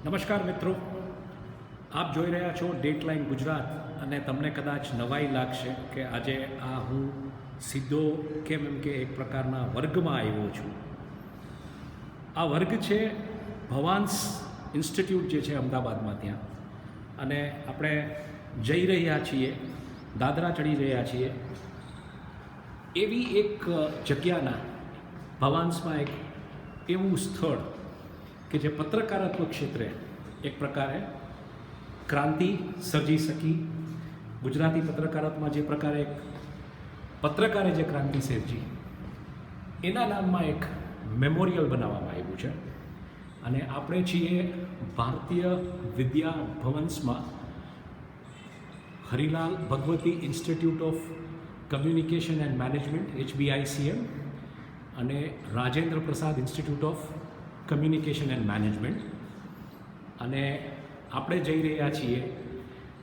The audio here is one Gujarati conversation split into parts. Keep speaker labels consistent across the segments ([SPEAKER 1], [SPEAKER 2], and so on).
[SPEAKER 1] નમસ્કાર મિત્રો, આપ જોઈ રહ્યા છો ડેટલાઇન ગુજરાત અને તમને કદાચ નવાઈ લાગશે કે આજે હું સીધો એમ કે એક પ્રકારના વર્ગમાં આવ્યો છું. આ વર્ગ છે ભવાન્સ ઇન્સ્ટિટ્યૂટ જે છે અમદાવાદમાં ત્યાં, અને આપણે જઈ રહ્યા છીએ, દાદરા ચડી રહ્યા છીએ એવી એક જગ્યાના ભવાન્સમાં એક એવું સ્થળ કે જે પત્રકારત્વ ક્ષેત્રે એક પ્રકારે ક્રાંતિ સર્જી શકી. ગુજરાતી પત્રકારત્વમાં જે પ્રકારે એક પત્રકારે જે ક્રાંતિ સર્જી એના નામમાં એક મેમોરિયલ બનાવવામાં આવ્યું છે. અને આપણે છીએ ભારતીય વિદ્યા ભવન્સમાં, Harilal Bhagwati institute of communication and management HBICM અને Rajendra Prasad institute of communication and management. અને આપણે જઈ રહ્યા છીએ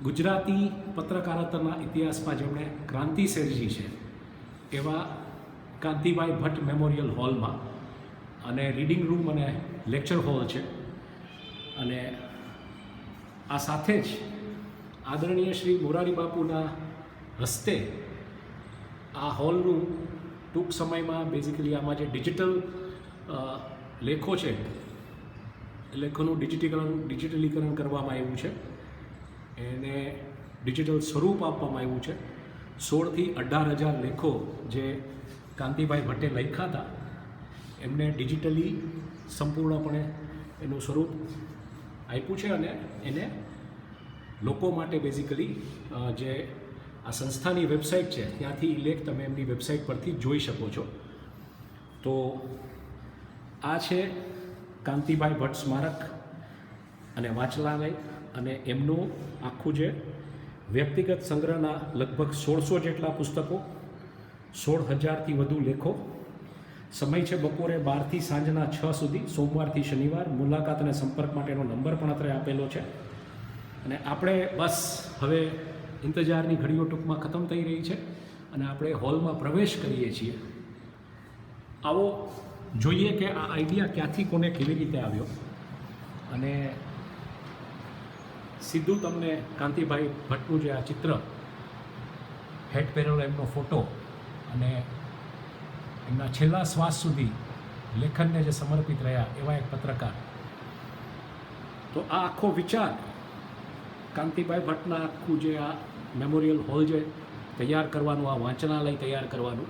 [SPEAKER 1] ગુજરાતી પત્રકારત્વના ઇતિહાસમાં જેમણે ક્રાંતિ સર્જી છે એવા કાંતિભાઈ ભટ્ટ મેમોરિયલ હોલમાં. અને રીડિંગ રૂમ અને લેક્ચર હોલ છે. અને આ સાથે જ આદરણીય શ્રી મોરારી બાપુના હસ્તે આ હોલનું ટૂંક સમયમાં બેઝિકલી આમાં જે ડિજિટલ લેખો છે, લેખોનું ડિજિટલીકરણ કરવામાં આવ્યું છે, એને ડિજિટલ સ્વરૂપ આપવામાં આવ્યું છે. 16,000થી 18,000 લેખો જે કાંતિભાઈ ભટ્ટે લખ્યા હતા એમને ડિજિટલી સંપૂર્ણપણે એનું સ્વરૂપ આપ્યું છે. અને એને લોકો માટે બેઝિકલી જે આ સંસ્થાની વેબસાઇટ છે ત્યાંથી એ લેખ તમે એમની વેબસાઇટ પરથી જોઈ શકો છો. તો આ છે કાંતિભાઈ ભટ્ટ સ્મારક અને વાંચનાલય, અને એમનું આખું જે વ્યક્તિગત સંગ્રહના લગભગ 1600 જેટલા પુસ્તકો, 16,000થી વધુ લેખો. સમય છે બપોરે 12થી સાંજના 6 સુધી, સોમવારથી શનિવાર. મુલાકાત અને સંપર્ક માટેનો નંબર પણ અત્રે આપેલો છે. અને આપણે બસ હવે ઇંતજારની ઘડીઓ ટૂંકમાં ખતમ થઈ રહી છે અને આપણે હોલમાં પ્રવેશ કરીએ છીએ. આવો જોઈએ કે આ આઈડિયા ક્યાંથી, કોને, કેવી રીતે આવ્યો. અને સીધું તમને કાંતિભાઈ ભટ્ટનું જે આ ચિત્ર, હેડ પહેરેલો એમનો ફોટો અને એમના છેલ્લા શ્વાસ સુધી લેખનને જે સમર્પિત રહ્યા એવા એક પત્રકાર. તો આ આખો વિચાર કાંતિભાઈ ભટ્ટના આખું જે આ મેમોરિયલ હોલ જે તૈયાર કરવાનું, આ વાંચનાલય તૈયાર કરવાનું,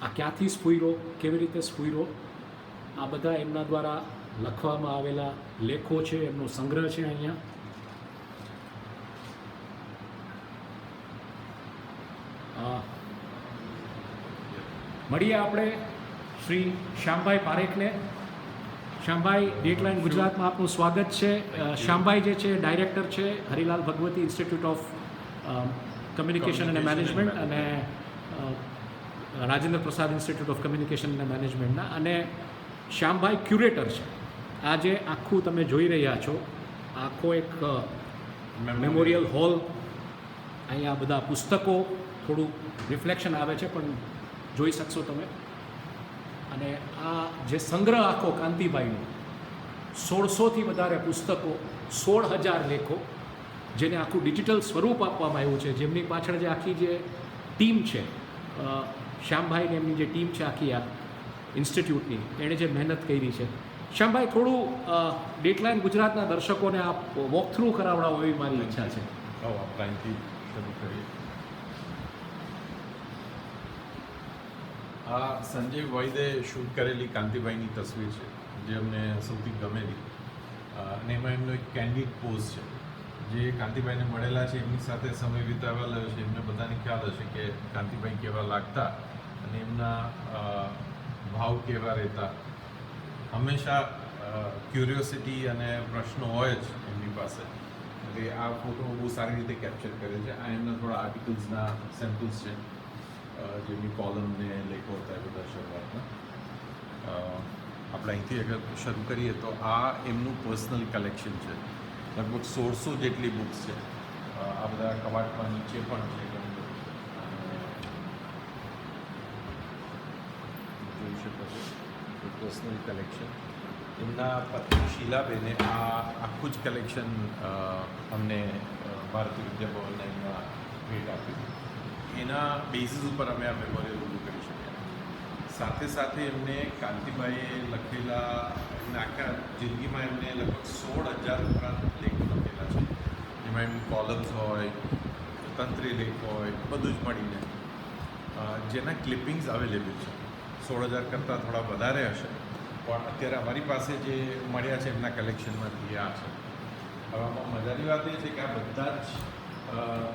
[SPEAKER 1] આ ક્યાંથી સ્ફૂર્યો, કેવી રીતે સ્ફૂર્યો, આ બધા એમના દ્વારા લખવામાં આવેલા લેખો છે, એમનો સંગ્રહ છે અહીંયા. મળીએ આપણે શ્રી શ્યામભાઈ પારેખને. શ્યામભાઈ, ડેટલાઇન ગુજરાતમાં આપનું સ્વાગત છે. શ્યામભાઈ જે છે ડાયરેક્ટર છે Harilal Bhagwati institute of communication અને મેનેજમેન્ટ અને Rajendra Prasad institute of communication અને મેનેજમેન્ટના. અને શ્યામભાઈ ક્યુરેટર છે. આજે આખું તમે જોઈ રહ્યા છો, આખો એક મેમોરિયલ હોલ. અહીંયા બધા પુસ્તકો, થોડું રિફ્લેક્શન આવે છે પણ જોઈ શકશો તમે. અને આ જે સંગ્રહ આખો કાંતિભાઈનો, 1600થી વધારે પુસ્તકો, 16,000 લેખો, જેને આખું ડિજિટલ સ્વરૂપ આપવામાં આવ્યું છે. જેમની પાછળ જે આખી જે ટીમ છે, શ્યામભાઈને એમની જે ટીમ છે આખી આ ઇન્સ્ટિટ્યૂટની, એણે જે મહેનત કરી છે. શ્યામભાઈ, થોડું ડેટલાઇન ગુજરાતના દર્શકોને આપ વોક થ્રુ કરાવડાવો એવી મારી ઈચ્છા છે.
[SPEAKER 2] આપણાથી શરૂ કરીએ. આ સંજય વૈદે શૂટ કરેલી કાંતિભાઈની તસવીર છે જે અમને સૌથી ગમેલી. અને એમાં એમનો એક કેન્ડિડ પોઝ છે જે કાંતિભાઈને મળેલા છે, એમની સાથે સમય વિતાવેલો છે. એમને બધાને ખ્યાલ હશે કે કાંતિભાઈ કેવા લાગતા અને એમના ભાવ કેવા રહેતા. હંમેશા ક્યુરિયોસિટી અને પ્રશ્નો હોય જ એમની પાસે. એટલે આ ફોટો બહુ સારી રીતે કેપ્ચર કરે છે. આ એમના થોડા આર્ટિકલ્સના સેમ્પલ્સ છે, જેમની કોલમને લેખો હતા એ બધા શરૂઆતમાં. આપણે અહીંથી અગર શરૂ કરીએ તો આ એમનું પર્સનલ કલેક્શન છે. લગભગ 1600 જેટલી બુક્સ છે. આ બધા કબાટમાં નીચે પણ છે. જોઈ શકો છો પર્સનલ કલેક્શન. એમના પત્ની શીલાબેને આ આખું જ કલેક્શન અમને ભારતીય વિદ્યાભવનના એમના ભેટ આપ્યું. એના બેઝિસ ઉપર અમે આ મેમોરિયલ ઊભું કરી શક્યા. સાથે સાથે એમને કાંતિભાઈએ લખેલા એમના આખા જિંદગીમાં એમને લગભગ 16,000 ઉપરાંત લેખો લખેલા છે. એમાં એમની કોલમ્સ હોય, તંત્રી લેખ હોય, બધું જ મળીને જેના ક્લિપિંગ્સ અવેલેબલ છે. 16,000 કરતાં થોડા વધારે હશે, પણ અત્યારે અમારી પાસે જે મળ્યા છે એમના કલેક્શનમાંથી આ છે. હવે આમાં મજાની વાત એ છે કે આ બધા જ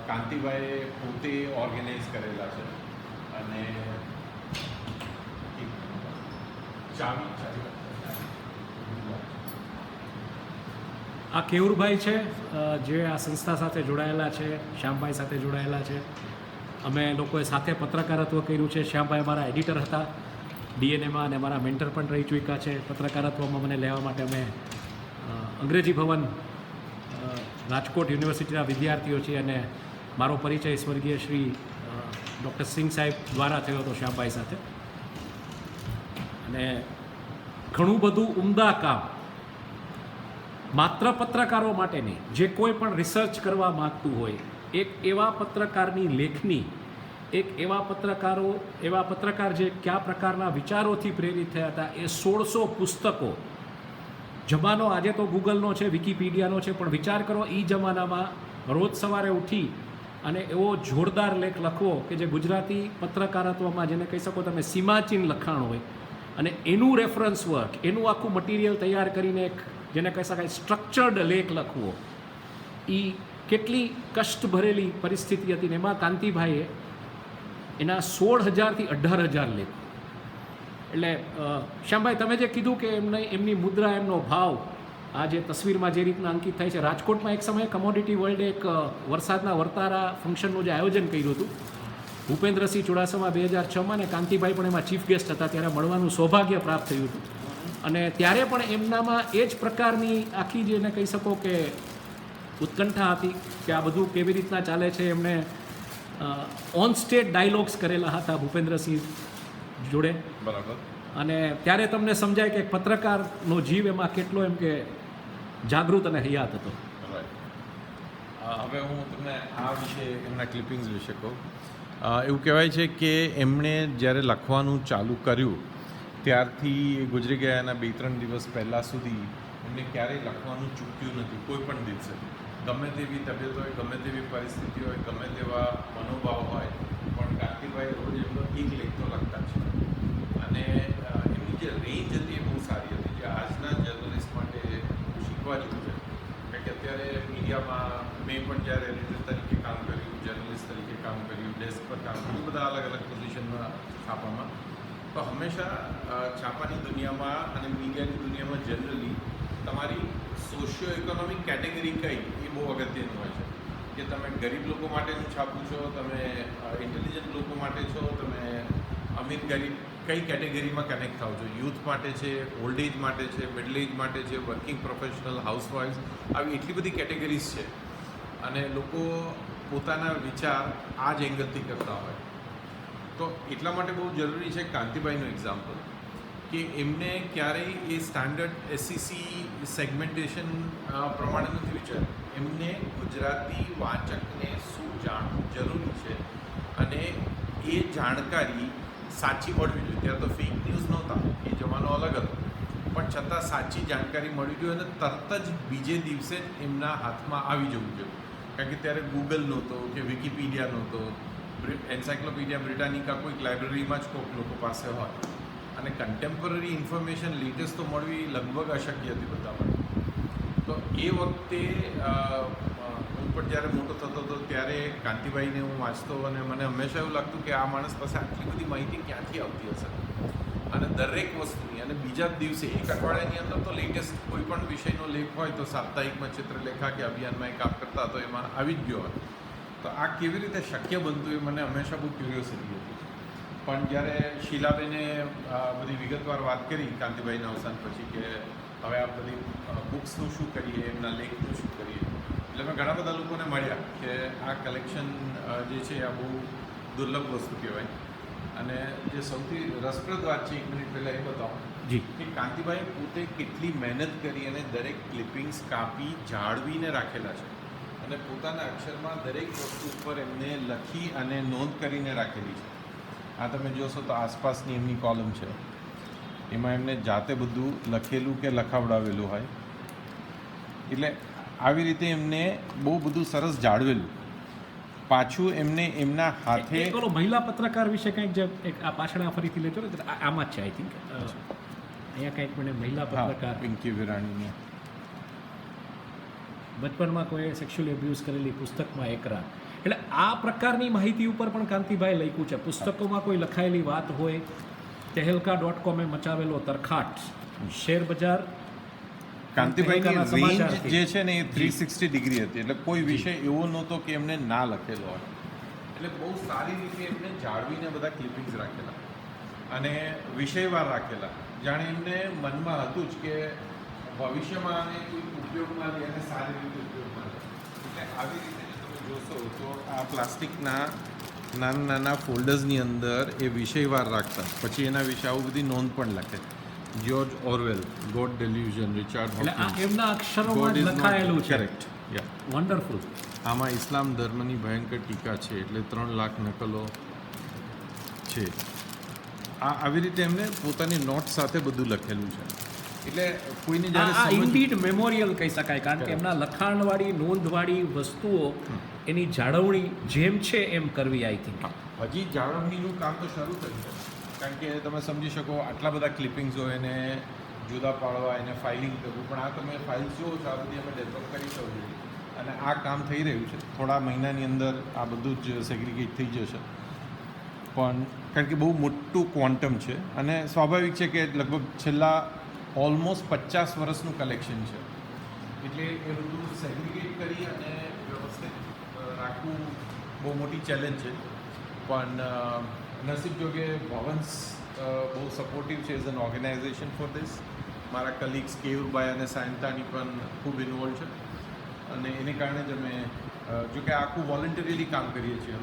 [SPEAKER 2] કાંતિભાઈએ પોતે ઓર્ગેનાઇઝ કરેલા છે. અને
[SPEAKER 1] આ કેવુરભાઈ છે જે આ સંસ્થા સાથે જોડાયેલા છે, શ્યામભાઈ સાથે જોડાયેલા છે. અમે લોકોએ સાથે પત્રકારત્વ કર્યું છે. શ્યામભાઈ અમારા એડિટર હતા ડીએનએમાં અને અમારા મેન્ટર પણ રહી ચૂક્યા છે. પત્રકારત્વમાં મને લેવા માટે અમે અંગ્રેજી ભવન રાજકોટ યુનિવર્સિટીના વિદ્યાર્થીઓ છીએ અને મારો પરિચય સ્વર્ગીય શ્રી ડૉક્ટર સિંઘ સાહેબ દ્વારા થયો હતો શ્યામભાઈ સાથે. અને ઘણું બધું ઉમદા કામ માત્ર પત્રકારો માટે નહીં, જે કોઈ પણ રિસર્ચ કરવા માગતું હોય, એક એવા પત્રકારની લેખની, એક એવા પત્રકાર જે કયા પ્રકારના વિચારોથી પ્રેરિત થયા હતા, એ 1600 પુસ્તકો. જમાનો આજે તો ગૂગલનો છે, વિકિપીડિયાનો છે, પણ વિચાર કરો એ જમાનામાં રોજ સવારે ઉઠી અને એવો જોરદાર લેખ લખવો કે જે ગુજરાતી પત્રકારત્વમાં જેને કહી શકો તમે સીમાચીન લખાણ હોય, અને એનું રેફરન્સ વર્ક, એનું આખું મટીરિયલ તૈયાર કરીને એક જેને કહી શકાય સ્ટ્રક્ચર્ડ લેખ લખવો, એ કેટલી કષ્ટભરેલી પરિસ્થિતિ હતી. ને એમાં કાંતિભાઈએ એના 16,000થી 18,000 લેખ. એટલે શ્યામભાઈ, તમે જે કીધું કે એમની મુદ્રા, એમનો ભાવ આ જે તસવીરમાં જે રીતના અંકિત થાય છે, રાજકોટમાં એક સમયે કમોડિટી વર્લ્ડે એક વરસાદના વર્તારા ફંક્શનનું જે આયોજન કર્યું હતું, ભૂપેન્દ્રસિંહ ચુડાસમા 2006માં, ને કાંતિભાઈ પણ એમાં ચીફ ગેસ્ટ હતા. ત્યારે મળવાનું સૌભાગ્ય પ્રાપ્ત થયું હતું. અને ત્યારે પણ એમનામાં એ જ પ્રકારની આખી જેને કહી શકો કે ઉત્કંઠા હતી કે આ બધું કેવી રીતના ચાલે છે. એમણે ઓન સ્ટેજ ડાયલોગ્સ કરેલા હતા ભૂપેન્દ્રસિંહ જોડે.
[SPEAKER 2] બરાબર.
[SPEAKER 1] અને ત્યારે તમને સમજાય કે પત્રકારનો જીવ એમાં કેટલો એમ કે જાગૃત અને હયાત હતો.
[SPEAKER 2] હવે હું તમને આ વિશે એમના ક્લિપિંગ્સ વિશે કહું. એવું કહેવાય છે કે એમણે જ્યારે લખવાનું ચાલુ કર્યું ત્યારથી ગુજરી ગયા એના 2-3 દિવસ પહેલાં સુધી એમને ક્યારેય લખવાનું ચૂક્યું નથી. કોઈ પણ દિવસે, ગમે તેવી તબિયત હોય, ગમે તેવી પરિસ્થિતિ હોય, ગમે તેવા મનોભાવ હોય, પણ કાંતિભાઈ રોજ એમનો એક લેખ તો લખતા છે. અને એમની જે રેન્જ હતી એ બહુ સારી હતી, જે આજના જર્નલિસ્ટ માટે શીખવા જેવું છે. કારણ કે અત્યારે મીડિયામાં મેં પણ જ્યારે એડિટર તરીકે કામ કર્યું, જર્નલિસ્ટ તરીકે કામ કર્યું, ડેસ્ક પર કામ કર્યું, બધા અલગ અલગ પોઝિશનમાં છાપામાં, તો હંમેશા છાપાની દુનિયામાં અને મીડિયાની દુનિયામાં જનરલી તમારી સોશિયો ઇકોનોમિક કેટેગરી કઈ એ બહુ અગત્યનું હોય છે. કે તમે ગરીબ લોકો માટેનું છાપું છો, તમે ઇન્ટેલિજન્ટ લોકો માટે છો, તમે અમીર ગરીબ કઈ કેટેગરીમાં કનેક્ટ થાવ છો. યુથ માટે છે, ઓલ્ડ એજ માટે છે, મિડલ એજ માટે છે, વર્કિંગ પ્રોફેશનલ, હાઉસવાઇફ્સ, આવી એટલી બધી કેટેગરીઝ છે. અને લોકો પોતાના વિચાર આ જ એંગલથી કરતા હોય. તો એટલા માટે બહુ જરૂરી છે કાંતિભાઈનું એક્ઝામ્પલ, કે એમને ક્યારેય એ સ્ટાન્ડર્ડ એસસીસી સેગમેન્ટેશન પ્રમાણે નથી વિચાર્યું. એમને ગુજરાતી વાચકને શું જાણવું જરૂરી છે અને એ જાણકારી સાચી મળવી જોઈએ. ત્યારે તો ફેક ન્યૂઝ નહોતા, એ જમાનો અલગ હતો, પણ છતાં સાચી જાણકારી મળવી જોઈએ અને તરત જ બીજે દિવસે જ એમના હાથમાં આવી જવું જોઈએ. કારણ કે ત્યારે ગૂગલ નહોતો કે વિકિપીડિયા નહોતો, એન્સાઇક્લોપીડિયા બ્રિટાનિકા કોઈક લાઇબ્રેરીમાં જ કોઈક લોકો પાસે હોય, અને કન્ટેમ્પરરી ઇન્ફોર્મેશન લેટેસ્ટ તો મળવી લગભગ અશક્ય હતી બધા માટે. તો એ વખતે હું પણ જ્યારે મોટો થતો હતો ત્યારે કાંતિભાઈને હું વાંચતો અને મને હંમેશા એવું લાગતું કે આ માણસ પાસે આટલી બધી માહિતી ક્યાંથી આવતી હશે. અને દરેક વસ્તુની, અને બીજા જ દિવસે એક અઠવાડિયાની અંદર તો લેટેસ્ટ કોઈ પણ વિષયનો લેખ હોય તો સાપ્તાહિકમાં ચિત્રલેખા કે અભિયાનમાં એ કામ કરતા તો એમાં આવી જ ગયો હોય. તો આ કેવી રીતે શક્ય બનતું એ મને હંમેશા બહુ ક્યુરિયોસિટી હતી. પણ જ્યારે શીલાબેને બધી વિગતવાર વાત કરી કાંતિભાઈના અવસાન પછી કે હવે આ બધી બુક્સનું શું કરીએ, એમના લેખનું શું કરીએ, એટલે મેં ઘણા બધા લોકોને મળ્યા કે આ કલેક્શન જે છે આ બહુ દુર્લભ વસ્તુ કહેવાય. અને જે સૌથી રસપ્રદ વાત છે, 1 મિનિટ પહેલાં એ બતાવો
[SPEAKER 1] જી.
[SPEAKER 2] કે કાંતિભાઈ પોતે કેટલી મહેનત કરી અને દરેક ક્લિપિંગ્સ કાપી જાળવીને રાખેલા છે અને પોતાના અક્ષરમાં દરેક વસ્તુ ઉપર એમને લખી અને નોંધ કરીને રાખેલી છે. આ તમે જોશો તો આસપાસની એમની કોલમ છે, એમાં એમને જાતે બધું લખેલું કે લખાવડાવેલું હોય. એટલે આવી રીતે એમને બહુ બધું સરસ જાળવેલું. પાછું એમને એમના હાથે
[SPEAKER 1] એક ઓલો મહિલા પત્રકાર વિશે કંઈક જે એક આ પાછળ ફરીથી લેજો ને આમાં જ છે આઈ થિંક અહીંયા કંઈક મને મહિલા પત્રકાર
[SPEAKER 2] પિંકી વિરાણીને
[SPEAKER 1] બચપનમાં કોઈ સેક્સ્યુઅલી એબ્યુઝ કરેલી પુસ્તકમાં એકરા, એટલે આ પ્રકારની માહિતી ઉપર પણ કાંતિભાઈ લખ્યું છે. પુસ્તકોમાં કોઈ લખાયેલી વાત હોય, tehelka.com એ મચાવેલો તરખાટ, શેર બજાર,
[SPEAKER 2] કાંતિભાઈની
[SPEAKER 1] સમાચાર
[SPEAKER 2] રેન્જ જે છે ને એ 360 ડિગ્રી હતી. એટલે કોઈ વિષય એવો નહોતો કે એમને ના લખેલો હોય. એટલે બહુ સારી રીતે એમને જાળવીને બધા ક્લિપિંગ્સ રાખેલા અને વિષયવાર રાખેલા, જાણે એમને મનમાં હતું જ કે ભવિષ્યમાં આને કોઈ ઉપયોગમાં લે અને સારી રીતે ઉપયોગમાં લે. એટલે આવી રીતે જો તમે જોશો તો આ પ્લાસ્ટિકના નાના નાના ફોલ્ડર્સની અંદર એ વિષયવાર રાખતા, પછી એના વિશે આવું બધી નોંધ પણ લખે. જ્યોર્જ ઓરવેલ, ગોડ ડેલ્યુઝન, રિચાર્ડ
[SPEAKER 1] એટલે આ
[SPEAKER 2] હોકિન્સ.
[SPEAKER 1] એમના અક્ષરોમાં જ લખાયેલું છે.
[SPEAKER 2] કરેક્ટ, યા.
[SPEAKER 1] વન્ડરફુલ.
[SPEAKER 2] આમાં ઇસ્લામ ધર્મની ભયંકર ટીકા છે, એટલે 3 લાખ નકલો છે. આવી રીતે એમને પોતાની નોટ સાથે બધું લખેલું છે. એટલે કોઈને
[SPEAKER 1] આ
[SPEAKER 2] જ્યારે
[SPEAKER 1] ઇન્ડીડ મેમોરિયલ કહી શકાય, કારણ કે એમના લખાણવાળી નોંધવાળી વસ્તુઓ એની જાળવણી જેમ છે એમ કરવી આઈ થિંક.
[SPEAKER 2] હજી જાળવણીનું કામ તો શરૂ થયું છે, કારણ કે તમે સમજી શકો આટલા બધા ક્લિપિંગ્સ હોય એને જુદા પાડવા, એને ફાઇલિંગ કરવું. પણ આ તમે ફાઇલ્સ જુઓ છો, આ બધી અમે ડેવલપ કરી શકું અને આ કામ થઈ રહ્યું છે. થોડા મહિનાની અંદર આ બધું જ સેગ્રીગેટ થઈ જશે. પણ કારણ કે બહુ મોટું ક્વોન્ટમ છે અને સ્વાભાવિક છે કે લગભગ છેલ્લા ઓલમોસ્ટ 50 વર્ષનું કલેક્શન છે. એટલે એ બધું સેગ્રીગેટ કરી અને વ્યવસ્થિત રાખવું બહુ મોટી ચેલેન્જ છે. પણ નસીબ જોગે ભવન્સ બહુ સપોર્ટિવ છે as an organisation for this. મારા કલીગ્સ કેયુરભાઈ અને સાયંતાની પણ ખૂબ ઇન્વોલ્વ છે અને એને કારણે જ અમે જોકે આખું વોલન્ટરીલી કામ કરીએ છીએ.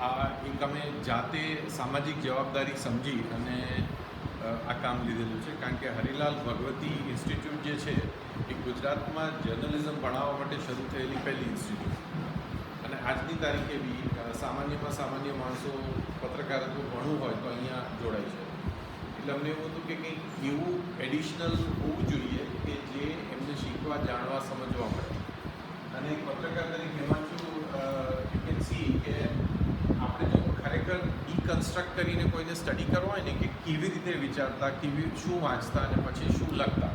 [SPEAKER 2] અમે અમે જાતે સામાજિક જવાબદારી સમજી અને આ કામ લીધેલું છે. કારણ કે હરિલાલ ભગવતી ઇન્સ્ટિટ્યૂટ જે છે એ ગુજરાતમાં જર્નલિઝમ ભણાવવા માટે શરૂ થયેલી પહેલી ઇન્સ્ટિટ્યૂટ અને આજની તારીખે બી સામાન્યમાં સામાન્ય માણસો પત્રકારત્વ ભણવું હોય તો અહીંયા જોડાય છે. એટલે અમને એવું હતું કે કંઈક એવું એડિશનલ હોવું જોઈએ કે જે એમને શીખવા, જાણવા, સમજવા મળે. અને પત્રકાર તરીકે એમાં શું યુ કેન સી કે આપણે જો ખરેખર ડિકન્સ્ટ્રક્ટ કરીને કોઈને સ્ટડી કરવો હોય ને કે કેવી રીતે વિચારતા, શું વાંચતા અને પછી શું લખતા,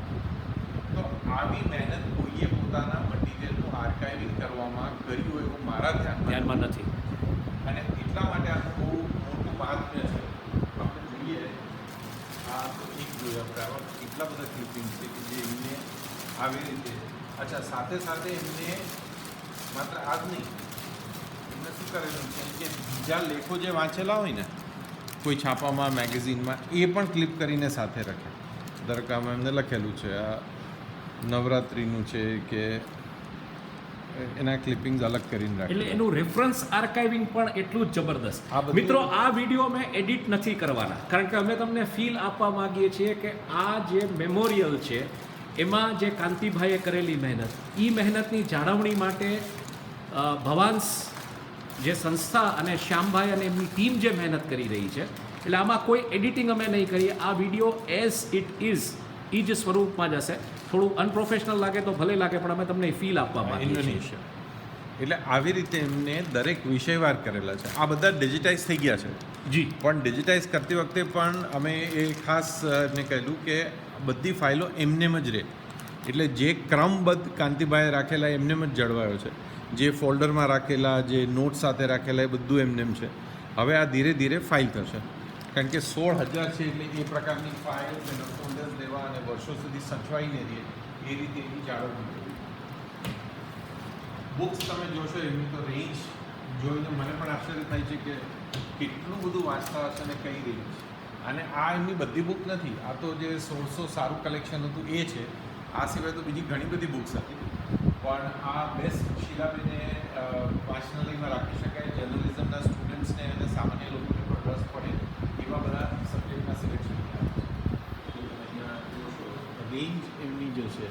[SPEAKER 2] તો આવી મહેનત કોઈએ પોતાના મટીરિયલનું આર્કાઇવિંગ કરવામાં કર્યું હોય એવું મારા
[SPEAKER 1] ધ્યાનમાં નથી.
[SPEAKER 2] અને એટલા માટે આ બહુ મોટું મહાત્મ્ય છે. આપણે જોઈએ આ તો એક જોયા આપણે આવા કેટલા બધા ક્લિપિંગ છે કે જે એમને આવી રીતે સાથે સાથે એમને માત્ર આ જ નહીં, એમને શું કરેલું છે કે બીજા લેખો જે વાંચેલા હોય ને કોઈ છાપામાં, મેગેઝિનમાં, એ પણ ક્લિપ કરીને સાથે રાખે. ધારો કે આમાં એમને લખેલું છે આ નવરાત્રિનું છે કે એના ક્લિપિંગ્સ અલગ કરીને રાખે.
[SPEAKER 1] એટલે એનું રેફરન્સ આર્કાઇવિંગ પણ એટલું જ જબરદસ્ત. મિત્રો, આ વિડીયો અમે એડિટ નથી કરવાના, કારણ કે અમે તમને ફીલ આપવા માંગીએ છીએ કે આ જે મેમોરિયલ છે એમાં જે કાંતિભાઈએ કરેલી મહેનત, એ મહેનતની જાળવણી માટે ભવાન્સ જે સંસ્થા અને શ્યામભાઈ અને એમની ટીમ જે મહેનત કરી રહી છે, એટલે આમાં કોઈ એડિટિંગ અમે નહીં કરીએ. આ વિડીયો એઝ ઇટ ઇઝ એ જ સ્વરૂપમાં જશે. થોડું અનપ્રોફેશનલ લાગે તો ભલે લાગે, પણ અમે તમને ફીલ આપવા માંગીએ છીએ.
[SPEAKER 2] એટલે આવી રીતે એમને દરેક વિષયવાર કરેલા છે. આ બધા ડિજિટાઇઝ થઈ ગયા છે
[SPEAKER 1] જી,
[SPEAKER 2] પણ ડિજિટાઇઝ કરતી વખતે પણ અમે એ ખાસ એમને કહેલું કે બધી ફાઇલો એમનેમ જ રહે. એટલે જે ક્રમબદ્ધ કાંતિભાઈએ રાખેલા એમનેમ જ જળવાયો છે. જે ફોલ્ડરમાં રાખેલા, જે નોટ સાથે રાખેલા, એ બધું એમનેમ છે. હવે આ ધીરે ધીરે ફાઇલ થશે, કારણ કે 16,000 છે એટલે એ પ્રકારની ફાઇલ ફોલ્ડર્સ લેવા અને વર્ષો સુધી સચવાઈને રહે એ રીતે એની જાળવણી કરવી. બુક્સ તમે જોશો એમની તો રેન્જ જોઈને મને પણ આશ્ચર્ય થાય છે કે કેટલું બધું વાંચતા હશે અને કઈ રેન્જ. અને આ એમની બધી બુક નથી, આ તો જે 1600 સારું કલેક્શન હતું એ છે. આ સિવાય તો બીજી ઘણી બધી બુક્સ હતી, પણ આ બેસ્ટ શીલાબેને વાંચનાલયમાં રાખી શકાય. જર્નલિઝમના સ્ટુડન્ટ્સને અને સામાન્ય લોકોને પણ રસ પડે એવા બધા સબ્જેક્ટના સિલેક્શન. રેન્જ એમની જે છે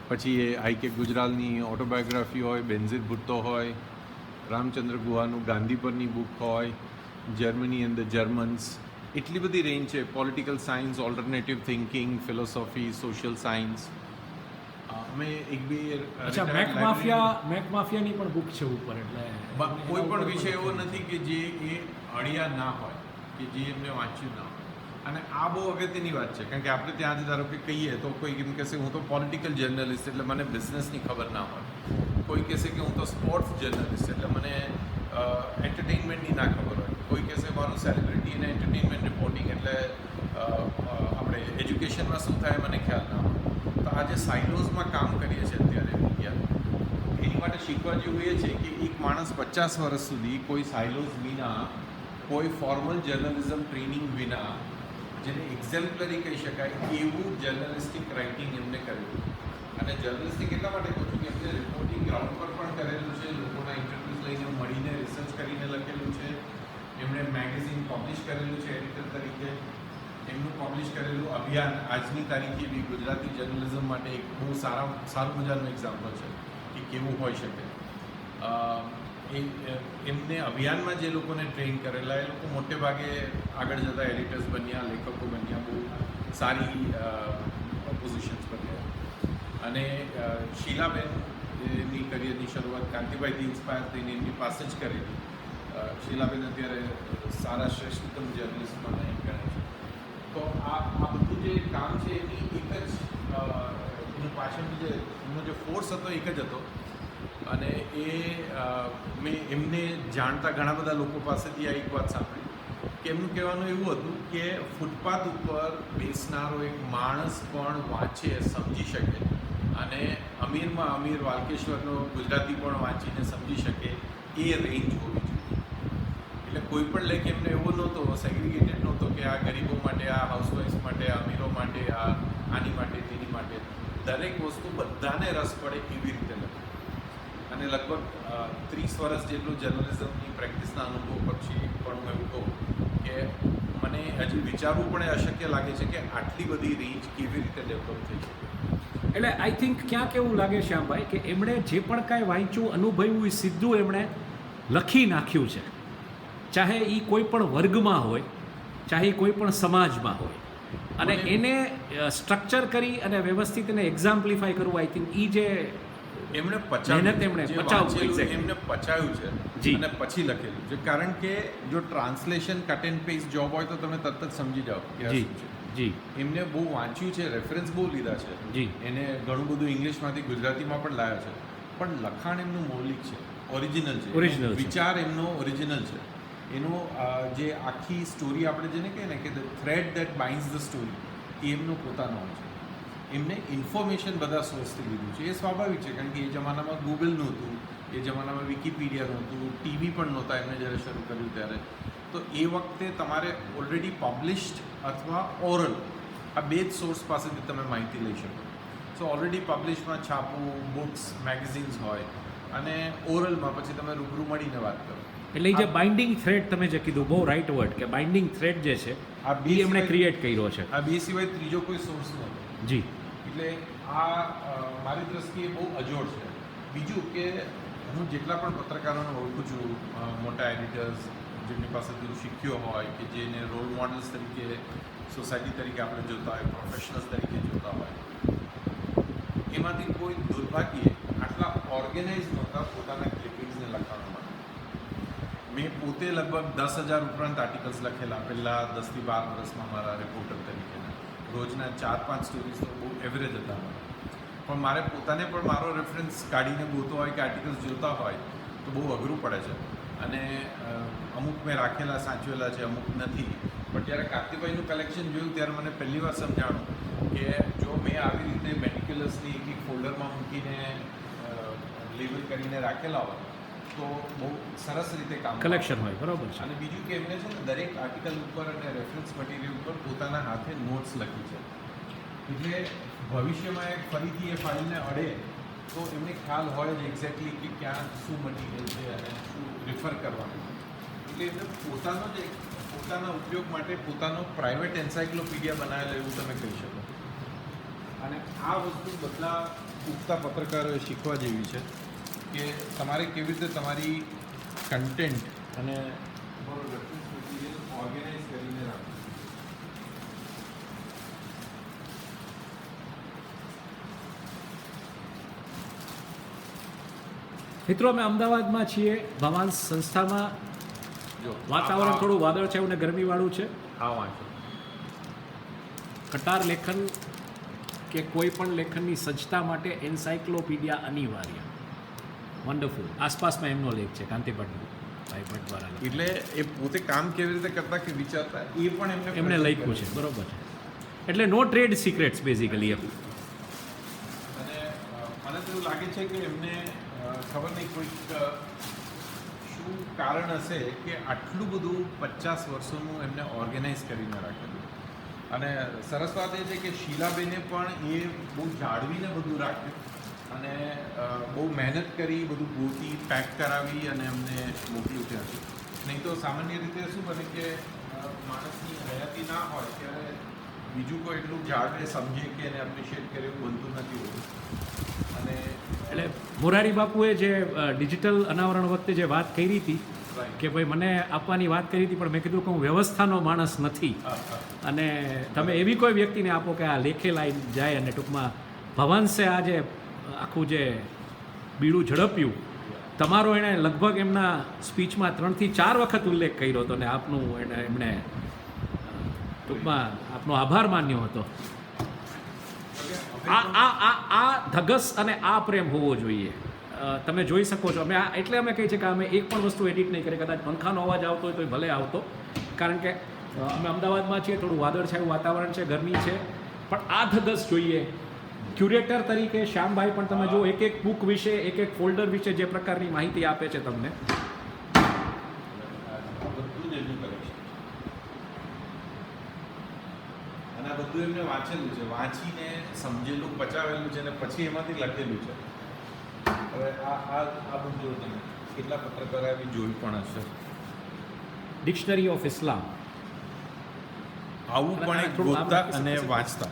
[SPEAKER 2] પછી એ આઈ કે ગુજરાલની ઓટોબાયોગ્રાફી હોય, બેન્ઝિર ભુટ્ટો હોય, રામચંદ્ર ગુહાનું ગાંધી પરની બુક હોય, જર્મની એન્ડ ધ જર્મન્સ, એટલી બધી રેન્જ છે. Political science, alternative thinking, philosophy, social science. અમે એક બે
[SPEAKER 1] અચ્છા, મેક માફિયાની પણ બુક છે ઉપર, એટલે
[SPEAKER 2] કોઈ પણ વિષય એવો નથી કે જે એ અળિયા ના હોય, કે જે એમને વાંચ્યું ના હોય. અને આ બહુ અગત્યની વાત છે, કારણ કે આપણે ત્યાં જ ધારો કે કહીએ તો કોઈ એમ કહેશે હું તો પોલિટિકલ જર્નલિસ્ટ એટલે મને બિઝનેસની ખબર ના હોય, કોઈ કહેશે કે હું તો સ્પોર્ટ્સ જર્નલિસ્ટ એટલે મને એન્ટરટેઇનમેન્ટની ના ખબર હોય, કોઈ કહેશે મારું સેલિબ્રિટી અને એન્ટરટેઇનમેન્ટ રિપોર્ટિંગ એટલે આપણે એજ્યુકેશનમાં શું થાય મને ખ્યાલ ના હોય. તો આ જે સાઇલોઝમાં કામ કરીએ છીએ અત્યારે મીડિયા, એની માટે શીખવા જેવું એ છે કે એક માણસ 50 વર્ષ સુધી કોઈ સાઇલોઝ વિના, કોઈ ફોર્મલ જર્નલિઝમ ટ્રેનિંગ વિના, જેને એક્ઝેમ્પલરી કહી શકાય એવું જર્નલિસ્ટિક રાઇટિંગ એમને કરેલું. અને જર્નલિસ્ટિક એટલા માટે કહું છું કે એમને રિપોર્ટિંગ ગ્રાઉન્ડ પર પણ કરેલું છે, લોકોના ઇન્ટરવ્યૂઝ લઈને મળીને રિસર્ચ કરીને લખેલું છે, એમણે મેગેઝિન પબ્લિશ કરેલું છે એડિટર તરીકે, એમનું પબ્લિશ કરેલું અભિયાન આજની તારીખે બી ગુજરાતી જર્નલિઝમ માટે એક બહુ સારું મજાનું એક્ઝામ્પલ છે કે કેવું હોઈ શકે. એમને અભિયાનમાં જે લોકોને ટ્રેન કરેલા એ લોકો મોટે ભાગે આગળ જતા એડિટર્સ બન્યા, લેખકો બન્યા, બહુ સારી પોઝિશન્સ પર ગયા. અને શીલાબેન એમની કરિયરની શરૂઆત કાંતિભાઈથી ઇન્સ્પાયર થઈને એમની પાસે જ કરેલી. શીલાબેન અત્યારે સારા શ્રેષ્ઠતમ જર્નલિસ્ટમાં ગણાય છે. તો આ બધું જે કામ છે એની એક જ એનું પાછળનું જે એમનો જે ફોર્સ હતો એક જ હતો. અને એ મેં એમને જાણતા ઘણા બધા લોકો પાસેથી આ એક વાત સાંભળી કે એમનું કહેવાનું એવું હતું કે ફૂટપાથ ઉપર બેસનારો એક માણસ પણ વાંચે, સમજી શકે, અને અમીરમાં અમીર વાલકેશ્વરનો ગુજરાતી પણ વાંચીને સમજી શકે એ રેન્જ હોવી જોઈએ. એટલે કોઈ પણ લેખ એમને એવો નહોતો, સેગ્રિગેટેડ નહોતો કે આ ગરીબો માટે, આ હાઉસવાઇફ માટે, આ અમીરો માટે, આની માટે, તેની માટે. દરેક વસ્તુ બધાને રસ પડે એવી રીતે લખે. અને લગભગ 30 વર્ષ જેટલું જર્નલિઝમની પ્રેક્ટિસના અનુભવ પછી પણ હું એવું કહું કે મને હજી વિચારવું પણ અશક્ય લાગે છે કે આટલી બધી રેન્જ કેવી રીતે ડેવલપ થઈ શકે.
[SPEAKER 1] એટલે આઈ થિંક ક્યાંક એવું લાગે શ્યામભાઈ કે એમણે જે પણ કાંઈ વાંચ્યું, અનુભવ્યું, એ સીધું એમણે લખી નાખ્યું છે. ચાહે એ કોઈ પણ વર્ગમાં હોય, ચાહે કોઈ પણ સમાજમાં હોય, અને એને સ્ટ્રક્ચર કરી અને વ્યવસ્થિત એને એક્ઝામ્પ્લિફાય કરવું, આઈ થિંક એ જે
[SPEAKER 2] એમણે
[SPEAKER 1] પચાવ્યું છે અને
[SPEAKER 2] પછી લખેલું છે. કારણ કે જો translation cut and paste job હોય તો તમે તરત જ સમજી જાઓ કે શું છે.
[SPEAKER 1] જી,
[SPEAKER 2] એમને બહુ વાંચ્યું છે, રેફરન્સ બહુ લીધા છે,
[SPEAKER 1] જી,
[SPEAKER 2] એને ઘણું બધું ઇંગ્લિશમાંથી ગુજરાતીમાં પણ લાવ્યા છે, પણ લખાણ એમનું મૌલિક છે, ઓરિજિનલ છે, વિચાર એમનો ઓરિજિનલ છે. એનો જે આખી સ્ટોરી આપણે જેને કહીએ ને કે the thread that binds the story, એ એમનો પોતાનો હોય છે. એમને ઇન્ફોર્મેશન બધા સોર્સથી લીધું છે. એ સ્વાભાવિક છે, કારણ કે એ જમાનામાં ગૂગલ નહોતું, એ જમાનામાં વિકીપીડિયા નહોતું, ટીવી પણ નહોતા એમને જ્યારે શરૂ કર્યું ત્યારે. તો એ વખતે તમારે ઓલરેડી પબ્લિશ્ડ અથવા ઓરલ આ બે જ સોર્સ પાસેથી તમે માહિતી લઈ શકો. સો ઓલરેડી પબ્લિશમાં છાપવું, બુક્સ, મેગેઝિન્સ હોય, અને ઓરલમાં પછી તમે રૂબરૂ મળીને વાત કરો.
[SPEAKER 1] એટલે જે બાઇન્ડિંગ થ્રેડ તમે જે કીધું, બહુ રાઇટ વર્ડ, કે બાઇન્ડિંગ થ્રેડ જે છે
[SPEAKER 2] આ
[SPEAKER 1] એ એમણે ક્રિએટ કર્યો છે.
[SPEAKER 2] આ બે સિવાય ત્રીજો કોઈ સોર્સ નહોતો.
[SPEAKER 1] જી,
[SPEAKER 2] એટલે આ મારી દ્રષ્ટિએ બહુ અજોડ છે. બીજું કે હું જેટલા પણ પત્રકારોને ઓળખું છું, મોટા એડિટર્સ જેમની પાસેથી શીખ્યો હોય, કે જેને રોલ મોડલ્સ તરીકે સોસાયટી તરીકે આપણે જોતા હોય, પ્રોફેશનલ્સ તરીકે જોતા હોય, એમાંથી કોઈ દુર્ભાગ્યે આટલા ઓર્ગેનાઇઝ નહોતા પોતાના ક્લિપિંગ્સને લખવા માટે. મેં પોતે લગભગ 10,000 ઉપરાંત આર્ટિકલ્સ લખેલા પહેલાં 10 થી 12 વર્ષમાં મારા રિપોર્ટર તરીકેના. રોજના 4-5 સ્ટોરીઝ તો બહુ એવરેજ હતા મારા. પણ મારે પોતાને પણ મારો રેફરન્સ કાઢીને ગોતો હોય કે આર્ટિકલ્સ જોતા હોય તો બહુ અઘરું પડે છે. અને અમુક મેં રાખેલા, સાચવેલા છે, અમુક નથી. પણ જ્યારે કાર્તિકભાઈનું કલેક્શન જોયું ત્યારે મને પહેલી વાર સમજાણું કે જો મેં આવી રીતે મેટિક્યુલસલી એક ફોલ્ડરમાં મૂકીને લેબલ કરીને રાખેલા હોય તો બહુ સરસ રીતે કામ
[SPEAKER 1] કલેક્શન હોય. બરાબર છે.
[SPEAKER 2] અને બીજું કે એમને છે ને દરેક આર્ટિકલ ઉપર અને રેફરન્સ મટીરિયલ ઉપર પોતાના હાથે નોટ્સ લખી છે. એટલે ભવિષ્યમાં એક ફરીથી એ ફાઇલને અડે તો એમને ખ્યાલ હોય જ એક્ઝેક્ટલી કે ક્યાં શું મટીરિયલ છે અને શું રિફર કરવાનું. એટલે એમને પોતાનો જ એક પોતાના ઉપયોગ માટે પોતાનો પ્રાઇવેટ એન્સાઇક્લોપીડિયા બનાવેલો એવું તમે કહી શકો. અને આ વસ્તુ બધા ઉગતા પત્રકારોએ શીખવા જેવી છે કે તમારે કેવી રીતે તમારી કન્ટેન્ટ અને તમારું રેફરન્સ મટીરિયલ ઓર્ગેનાઇઝ કરીને રાખવું.
[SPEAKER 1] મિત્રો, અમે અમદાવાદમાં છીએ. ભવાન સંસ્થામાં
[SPEAKER 2] જો
[SPEAKER 1] વાતાવરણ થોડું વાદળછાયું અને ગરમીવાળું છે.
[SPEAKER 2] આ વાંચો.
[SPEAKER 1] કટાર લેખન કે કોઈ પણ લેખનની સજ્જતા માટે એન્સાઇક્લોપીડિયા અનિવાર્ય. વન્ડરફુલ. આસપાસમાં એમનો લેખ છે, કાંતિભાઈ ભટ્ટ દ્વારા લખેલો.
[SPEAKER 2] એટલે એ પોતે કામ કેવી રીતે કરતા કે વિચારતા એ પણ
[SPEAKER 1] એમણે લખ્યું છે. બરોબર છે. એટલે નો ટ્રેડ સિક્રેટ્સ બેઝિકલી એમ.
[SPEAKER 2] અને મને તો એવું લાગે છે કે એમને ખબર નહીં કોઈક શું કારણ હશે કે આટલું બધું 50 વર્ષોનું એમને ઓર્ગેનાઇઝ કરીને રાખેલું. અને સરસ વાત એ છે કે શીલાબેને પણ એ બહુ જાળવીને બધું રાખ્યું અને બહુ મહેનત કરી, બધું ગોતી, પેક કરાવી અને અમને મોકલ્યું ત્યાંથી. નહીં તો સામાન્ય રીતે શું બને કે માણસની હયાતી ના હોય ત્યારે બીજું કોઈ એટલું જાળવે, સમજે કે એને એપ્રિશિએટ કરે એવું બનતું નથી હોતું. અને
[SPEAKER 1] એટલે મોરારી બાપુએ જે ડિજિટલ અનાવરણ વખતે જે વાત કરી હતી કે ભાઈ મને આપવાની વાત કરી હતી, પણ મેં કીધું કે હું વ્યવસ્થાનો માણસ નથી અને તમે એવી કોઈ વ્યક્તિને આપો કે આ લેખે લાઈન જાય. અને ટૂંકમાં ભવાંશે આ જે આખું જે બીડું ઝડપ્યું, તમારો એણે લગભગ એમના સ્પીચમાં 3 થી 4 વખત ઉલ્લેખ કર્યો હતો અને આપનું એમણે ટૂંકમાં આપનો આભાર માન્યો હતો. આ ધગસ અને આ પ્રેમ હોવો જોઈએ. તમે જોઈ શકો છો. અમે એટલે અમે કહીએ છીએ કે અમે એક પણ વસ્તુ એડિટ નહીં કરી. કદાચ પંખાનો અવાજ આવતો હોય તો ભલે આવતો, કારણ કે અમે અમદાવાદમાં છીએ, થોડું વાદળછાયું વાતાવરણ છે, ગરમી છે, પણ આ ધગસ જોઈએ. ક્યુરેટર તરીકે શ્યામભાઈ પણ તમે જો એક એક બુક વિશે, એક એક ફોલ્ડર વિશે જે પ્રકારની માહિતી આપે છે તમને.
[SPEAKER 2] બધું જ એમનું કલેક્શન છે અને આ બધું એમને વાંચેલું છે, વાંચીને સમજેલું, પચાવેલું છે અને પછી એમાંથી લખેલું છે. હવે આ બુક જો તમે કેટલા પત્રકારો આવી જોયું પણ હશે.
[SPEAKER 1] ડિક્શનરી ઓફ ઇસ્લામ.
[SPEAKER 2] આવું પણ એક ગોતતા અને વાંચતા.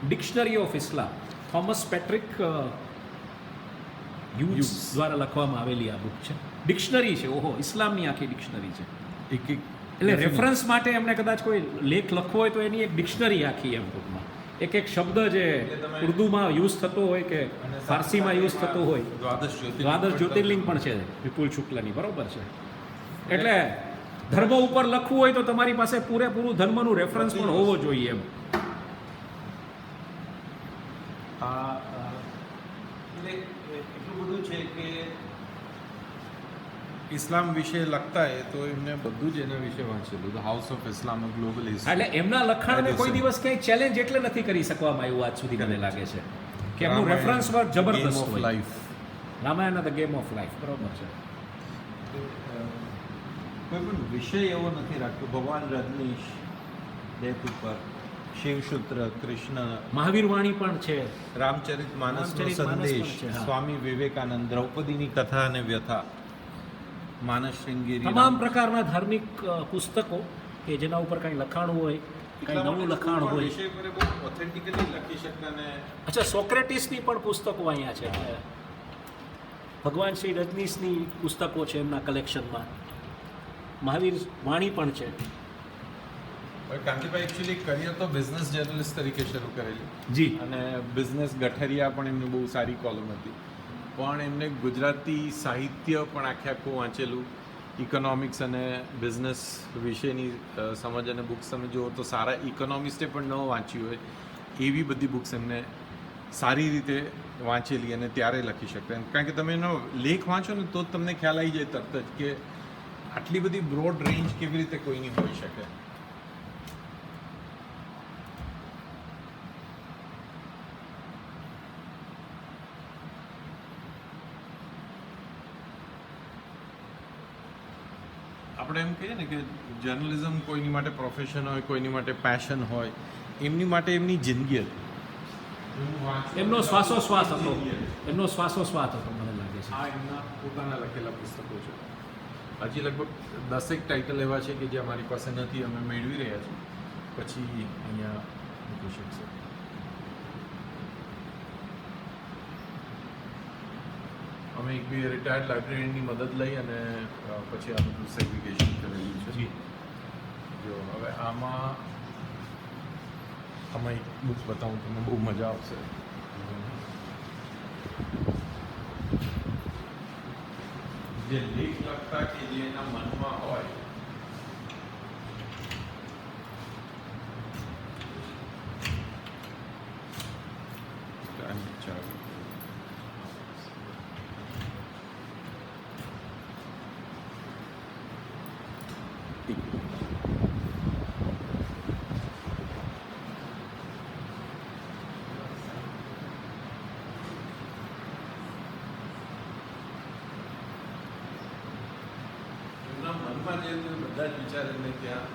[SPEAKER 1] Dictionary of Islam, Thomas Patrick huge દ્વારા લખવામાં આવેલી આ બુક છે. ડિક્શનરી છે. ઓહો, ઇસ્લામની આખી ડિક્શનરી છે.
[SPEAKER 2] એક
[SPEAKER 1] એટલે રેફરન્સ માટે એમને કદાચ કોઈ લેખ લખવો હોય તો એની એક ડિક્શનરી આખી એમ ટૂંકમાં. એક એક શબ્દ જે ઉર્દુમાં યુઝ થતો હોય કે ફારસીમાં યુઝ થતો હોય. દ્વાદશ જ્યોતિર્લિંગ પણ છે વિપુલ શુક્લની. બરોબર છે. એટલે ધર્મ ઉપર લખવું હોય તો તમારી પાસે પૂરેપૂરું ધર્મનું રેફરન્સ પણ હોવો જોઈએ એમ.
[SPEAKER 2] એટલે એટલું બધું છે કે ઇસ્લામ વિશે લખતા એ તો એમને બધું જ એના વિશે વાંચેલું. The house of Islam global
[SPEAKER 1] એટલે એમના લખાણને કોઈ દિવસ કંઈ ચેલેન્જ એટલે નથી કરી શકવામાં આવ્યું આજ સુધી, મને લાગે છે કે એમનું રેફરન્સ વર્ક જબરદસ્ત હોય.
[SPEAKER 2] Life,
[SPEAKER 1] Ramayan the game of life. બરોબર છે.
[SPEAKER 3] કોઈ પણ વિષય એવો નથી રાખ્યો. ભગવાન રજનીશ ડેથ ઉપર, શિવસૂત્ર, કૃષ્ણ,
[SPEAKER 1] મહાવીર વાણી પણ છે,
[SPEAKER 2] રામચરિત માનસનો
[SPEAKER 1] રામચરિતમાનસ
[SPEAKER 2] સંદેશ,
[SPEAKER 1] પણ છે, હા.
[SPEAKER 2] સ્વામી વિવેકાનંદ, દ્રૌપદીની કથા અને વ્યથા, માનસ શૃંગેરી,
[SPEAKER 1] તમામ પ્રકારના ધાર્મિક પુસ્તકો કે જેના ઉપર કંઈ લખાણ હોય, કંઈ નવું લખાણ હોય.
[SPEAKER 2] વિષય પર બહુ ઓથેન્ટિકલી લખી શકતા ને
[SPEAKER 1] અચ્છા, સોક્રેટિસની પણ પુસ્તકો અહીંયા છે. ભગવાન શ્રી રજનીશની પુસ્તકો છે એમના કલેક્શનમાં. મહાવીર વાણી પણ છે.
[SPEAKER 2] કાંતિભાઈ એકચ્યુઅલી કરિયર તો બિઝનેસ જર્નલિસ્ટ તરીકે શરૂ કરેલી
[SPEAKER 1] જી.
[SPEAKER 2] અને બિઝનેસ ગઠરિયા પણ એમની બહુ સારી કોલમ હતી. પણ એમને ગુજરાતી સાહિત્ય પણ આખે આખું વાંચેલું. ઇકોનોમિક્સ અને બિઝનેસ વિશેની સમજ અને બુક્સ તમે જુઓ તો સારા ઇકોનોમિસ્ટે પણ ન વાંચ્યું હોય એવી બધી બુક્સ એમને સારી રીતે વાંચેલી અને ત્યારે લખી શકતા. કારણ કે તમે એનો લેખ વાંચો ને તો જ તમને ખ્યાલ આવી જાય તરત જ કે આટલી બધી બ્રોડ રેન્જ કેવી રીતે કોઈની હોઈ શકે. આપણે એમ કહીએ ને કે જર્નલિઝમ કોઈની માટે પ્રોફેશન હોય, કોઈની માટે પેશન હોય, એમની માટે એમની જિંદગી હતી.
[SPEAKER 1] એમનો શ્વાસોશ્વાસ હતો. એમનો શ્વાસોશ્વાસ હતો મને લાગે છે.
[SPEAKER 2] આ એમના પોતાના લખેલા પુસ્તકો છે. હજી લગભગ 10 ટાઇટલ એવા છે કે જે અમારી પાસે નથી, અમે મેળવી રહ્યા છીએ, પછી અહીંયા મૂકી શકશે. અમે એક બી રિટાયર્ડ લાઇબ્રેરિયનની મદદ લઈ અને પછી આ બધું સેગ્રિગેશન કરેલું છે. જો હવે આમાં એક બુક બતાવું તમને, બહુ મજા આવશે. જે લેખ લખતા કે જે એના મનમાં હોય, એમના મનમાં જે બધા જ વિચાર એમને ત્યાં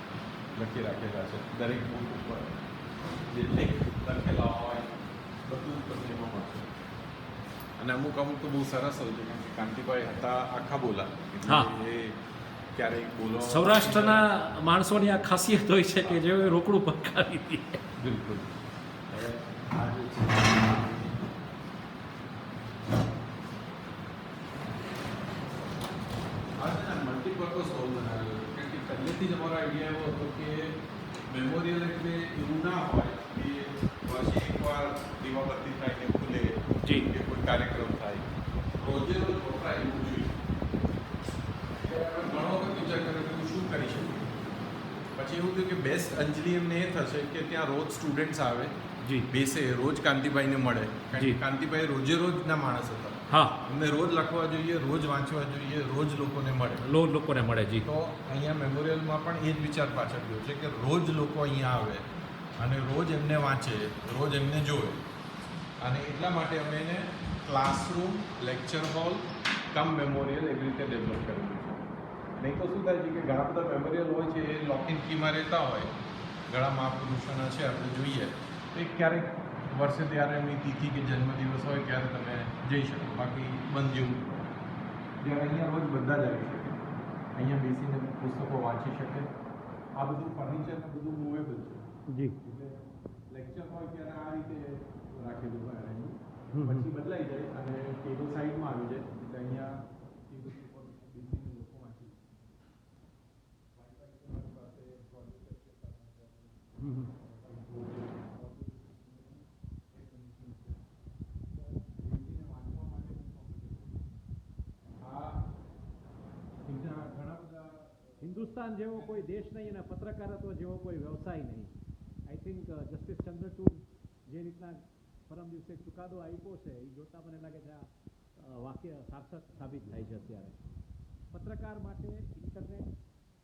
[SPEAKER 2] લખી રાખેલા છે. દરેક બુક ઉપર જે લેખ લખેલા હોય બધું તમને એમાં મળશે. અને અમુક તો બહુ સરસ હોય છે, કારણ કે કાંતિભાઈ હતા આખા બોલા,
[SPEAKER 1] હા.
[SPEAKER 2] એટલે એ ક્યારેક બોલો
[SPEAKER 1] સૌરાષ્ટ્રના માણસોની આ ખાસિયત હોય છે કે જેઓ રોકડું પકાવી દે.
[SPEAKER 2] બિલકુલ. હવે આ જે છે મલ્ટીપર્પઝ હોલ બનાવેલો છે, કારણ કે પહેલેથી જ અમારો આઈડિયા એવો હતો કે મેમોરિયલ એટલે એવું ના હોય કે વર્ષે એકવાર દીવાબત્તી થાય કે ખુલે
[SPEAKER 1] જી.
[SPEAKER 2] કે કોઈ કાર્યક્રમ થાય, રોજે રોજ વપરાય એવું જોઈએ. એટલે આપણે ઘણો વખત વિચાર કર્યો કે હું શું કરી શકું. પછી એવું થયું કે બેસ્ટ અંજલિ એમને એ થશે કે ત્યાં રોજ સ્ટુડન્ટ્સ આવે,
[SPEAKER 1] જી.
[SPEAKER 2] બેસે, રોજ કાંતિભાઈને મળે, કારણ
[SPEAKER 1] જી.
[SPEAKER 2] કે કાંતિભાઈ રોજે રોજના માણસ હતા.
[SPEAKER 1] હા,
[SPEAKER 2] એમને રોજ લખવા જોઈએ, રોજ વાંચવા જોઈએ, રોજ લોકોને મળે.
[SPEAKER 1] લોકોને મળે. જી.
[SPEAKER 2] તો અહીંયા મેમોરિયલમાં પણ એ જ વિચાર પાછળ ગયો છે કે રોજ લોકો અહીંયા આવે અને રોજ એમને વાંચે, રોજ એમને જોવે. અને એટલા માટે અમે એને ક્લાસરૂમ, લેક્ચર હોલ કમ મેમોરિયલ એવી રીતે ડેવલપ કરેલું છે. નહીં તો શું થાય છે કે ઘણા બધા મેમોરિયલ હોય છે એ લોક ઇન કીમાં રહેતા હોય, ઘણા મહાપુરુષોના છે આપણે જોઈએ, તો એ ક્યારેક વર્ષે ત્યારે એમની તિથિ કે જન્મદિવસ હોય ત્યારે તમે જઈ શકો, બાકી બંધ જેવું. જ્યારે અહીંયા રોજ બધા જ આવી શકે, અહીંયા બેસીને પુસ્તકો વાંચી શકે. આ બધું ફર્નિચર ને બધું મૂવેબલ છે.
[SPEAKER 1] જી.
[SPEAKER 2] એટલે લેક્ચર હોય ત્યારે આ રીતે રાખેલું હોય એનું,
[SPEAKER 1] હમ.
[SPEAKER 2] પછી બદલાઈ જાય અને ટેબલ સાઈડમાં આવી જાય, એટલે અહીંયા ટેબલ ઉપર બેસીને લોકો વાંચી શકે. વાઈફાઈ તમારી પાસે પ્રોજેક્ટર છે,
[SPEAKER 1] હમ. હિન્દુસ્તાન જેવો કોઈ દેશ નહીં અને પત્રકારત્વ જેવો કોઈ વ્યવસાય નહીં. આઈ થિંક જસ્ટિસ ચંદ્રચૂડ જે રીતના પરમ દિવસે ચુકાદો આપ્યો છે એ જોતા મને લાગે છે આ વાક્ય સાર્થક સાબિત થાય છે. અત્યારે પત્રકાર માટે ઇન્ટરનેટ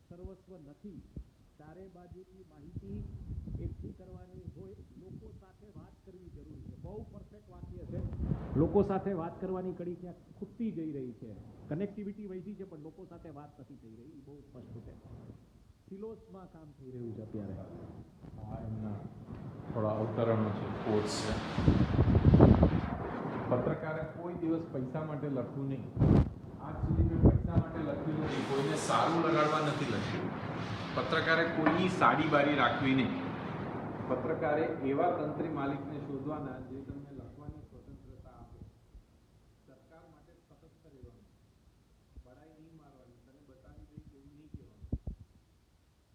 [SPEAKER 1] સર્વસ્વ નથી. ચારે બાજુની માહિતી એકઠી કરવાની હોય, લોકો સાથે વાત કરવી જરૂરી છે. બહુ પરફેક્ટ વાક્ય છે. લોકો સાથે વાત કરવાની કડી ક્યાંક ખૂટતી જઈ રહી છે. કનેક્ટિવિટી વધી છે પણ લોકો સાથે વાત નથી થઈ રહી, એ બહુ સ્પષ્ટ છે. સિલોસમાં કામ થઈ રહ્યું છે અત્યારે.
[SPEAKER 2] આ એમના થોડા અવતરણો છે, કોર્સ છે. પત્રકારે કોઈ દિવસ પૈસા માટે લખવું નહીં. આજ સુધી મેં પૈસા માટે લખ્યું નથી, કોઈને સારું લગાડવા નથી લખ્યું. પત્રકારે કોઈની સાડી બારી રાખવી નહીં. પત્રકારે એવા તંત્રી માલિકને શોધવાના જે તમને લખવાની સ્વતંત્રતા આપે. સરકાર માટે સતત રહેવાનું, બડાઈ નહીં મારવાની, તને બતાવી દઈશ એવું નહીં કહેવાનું.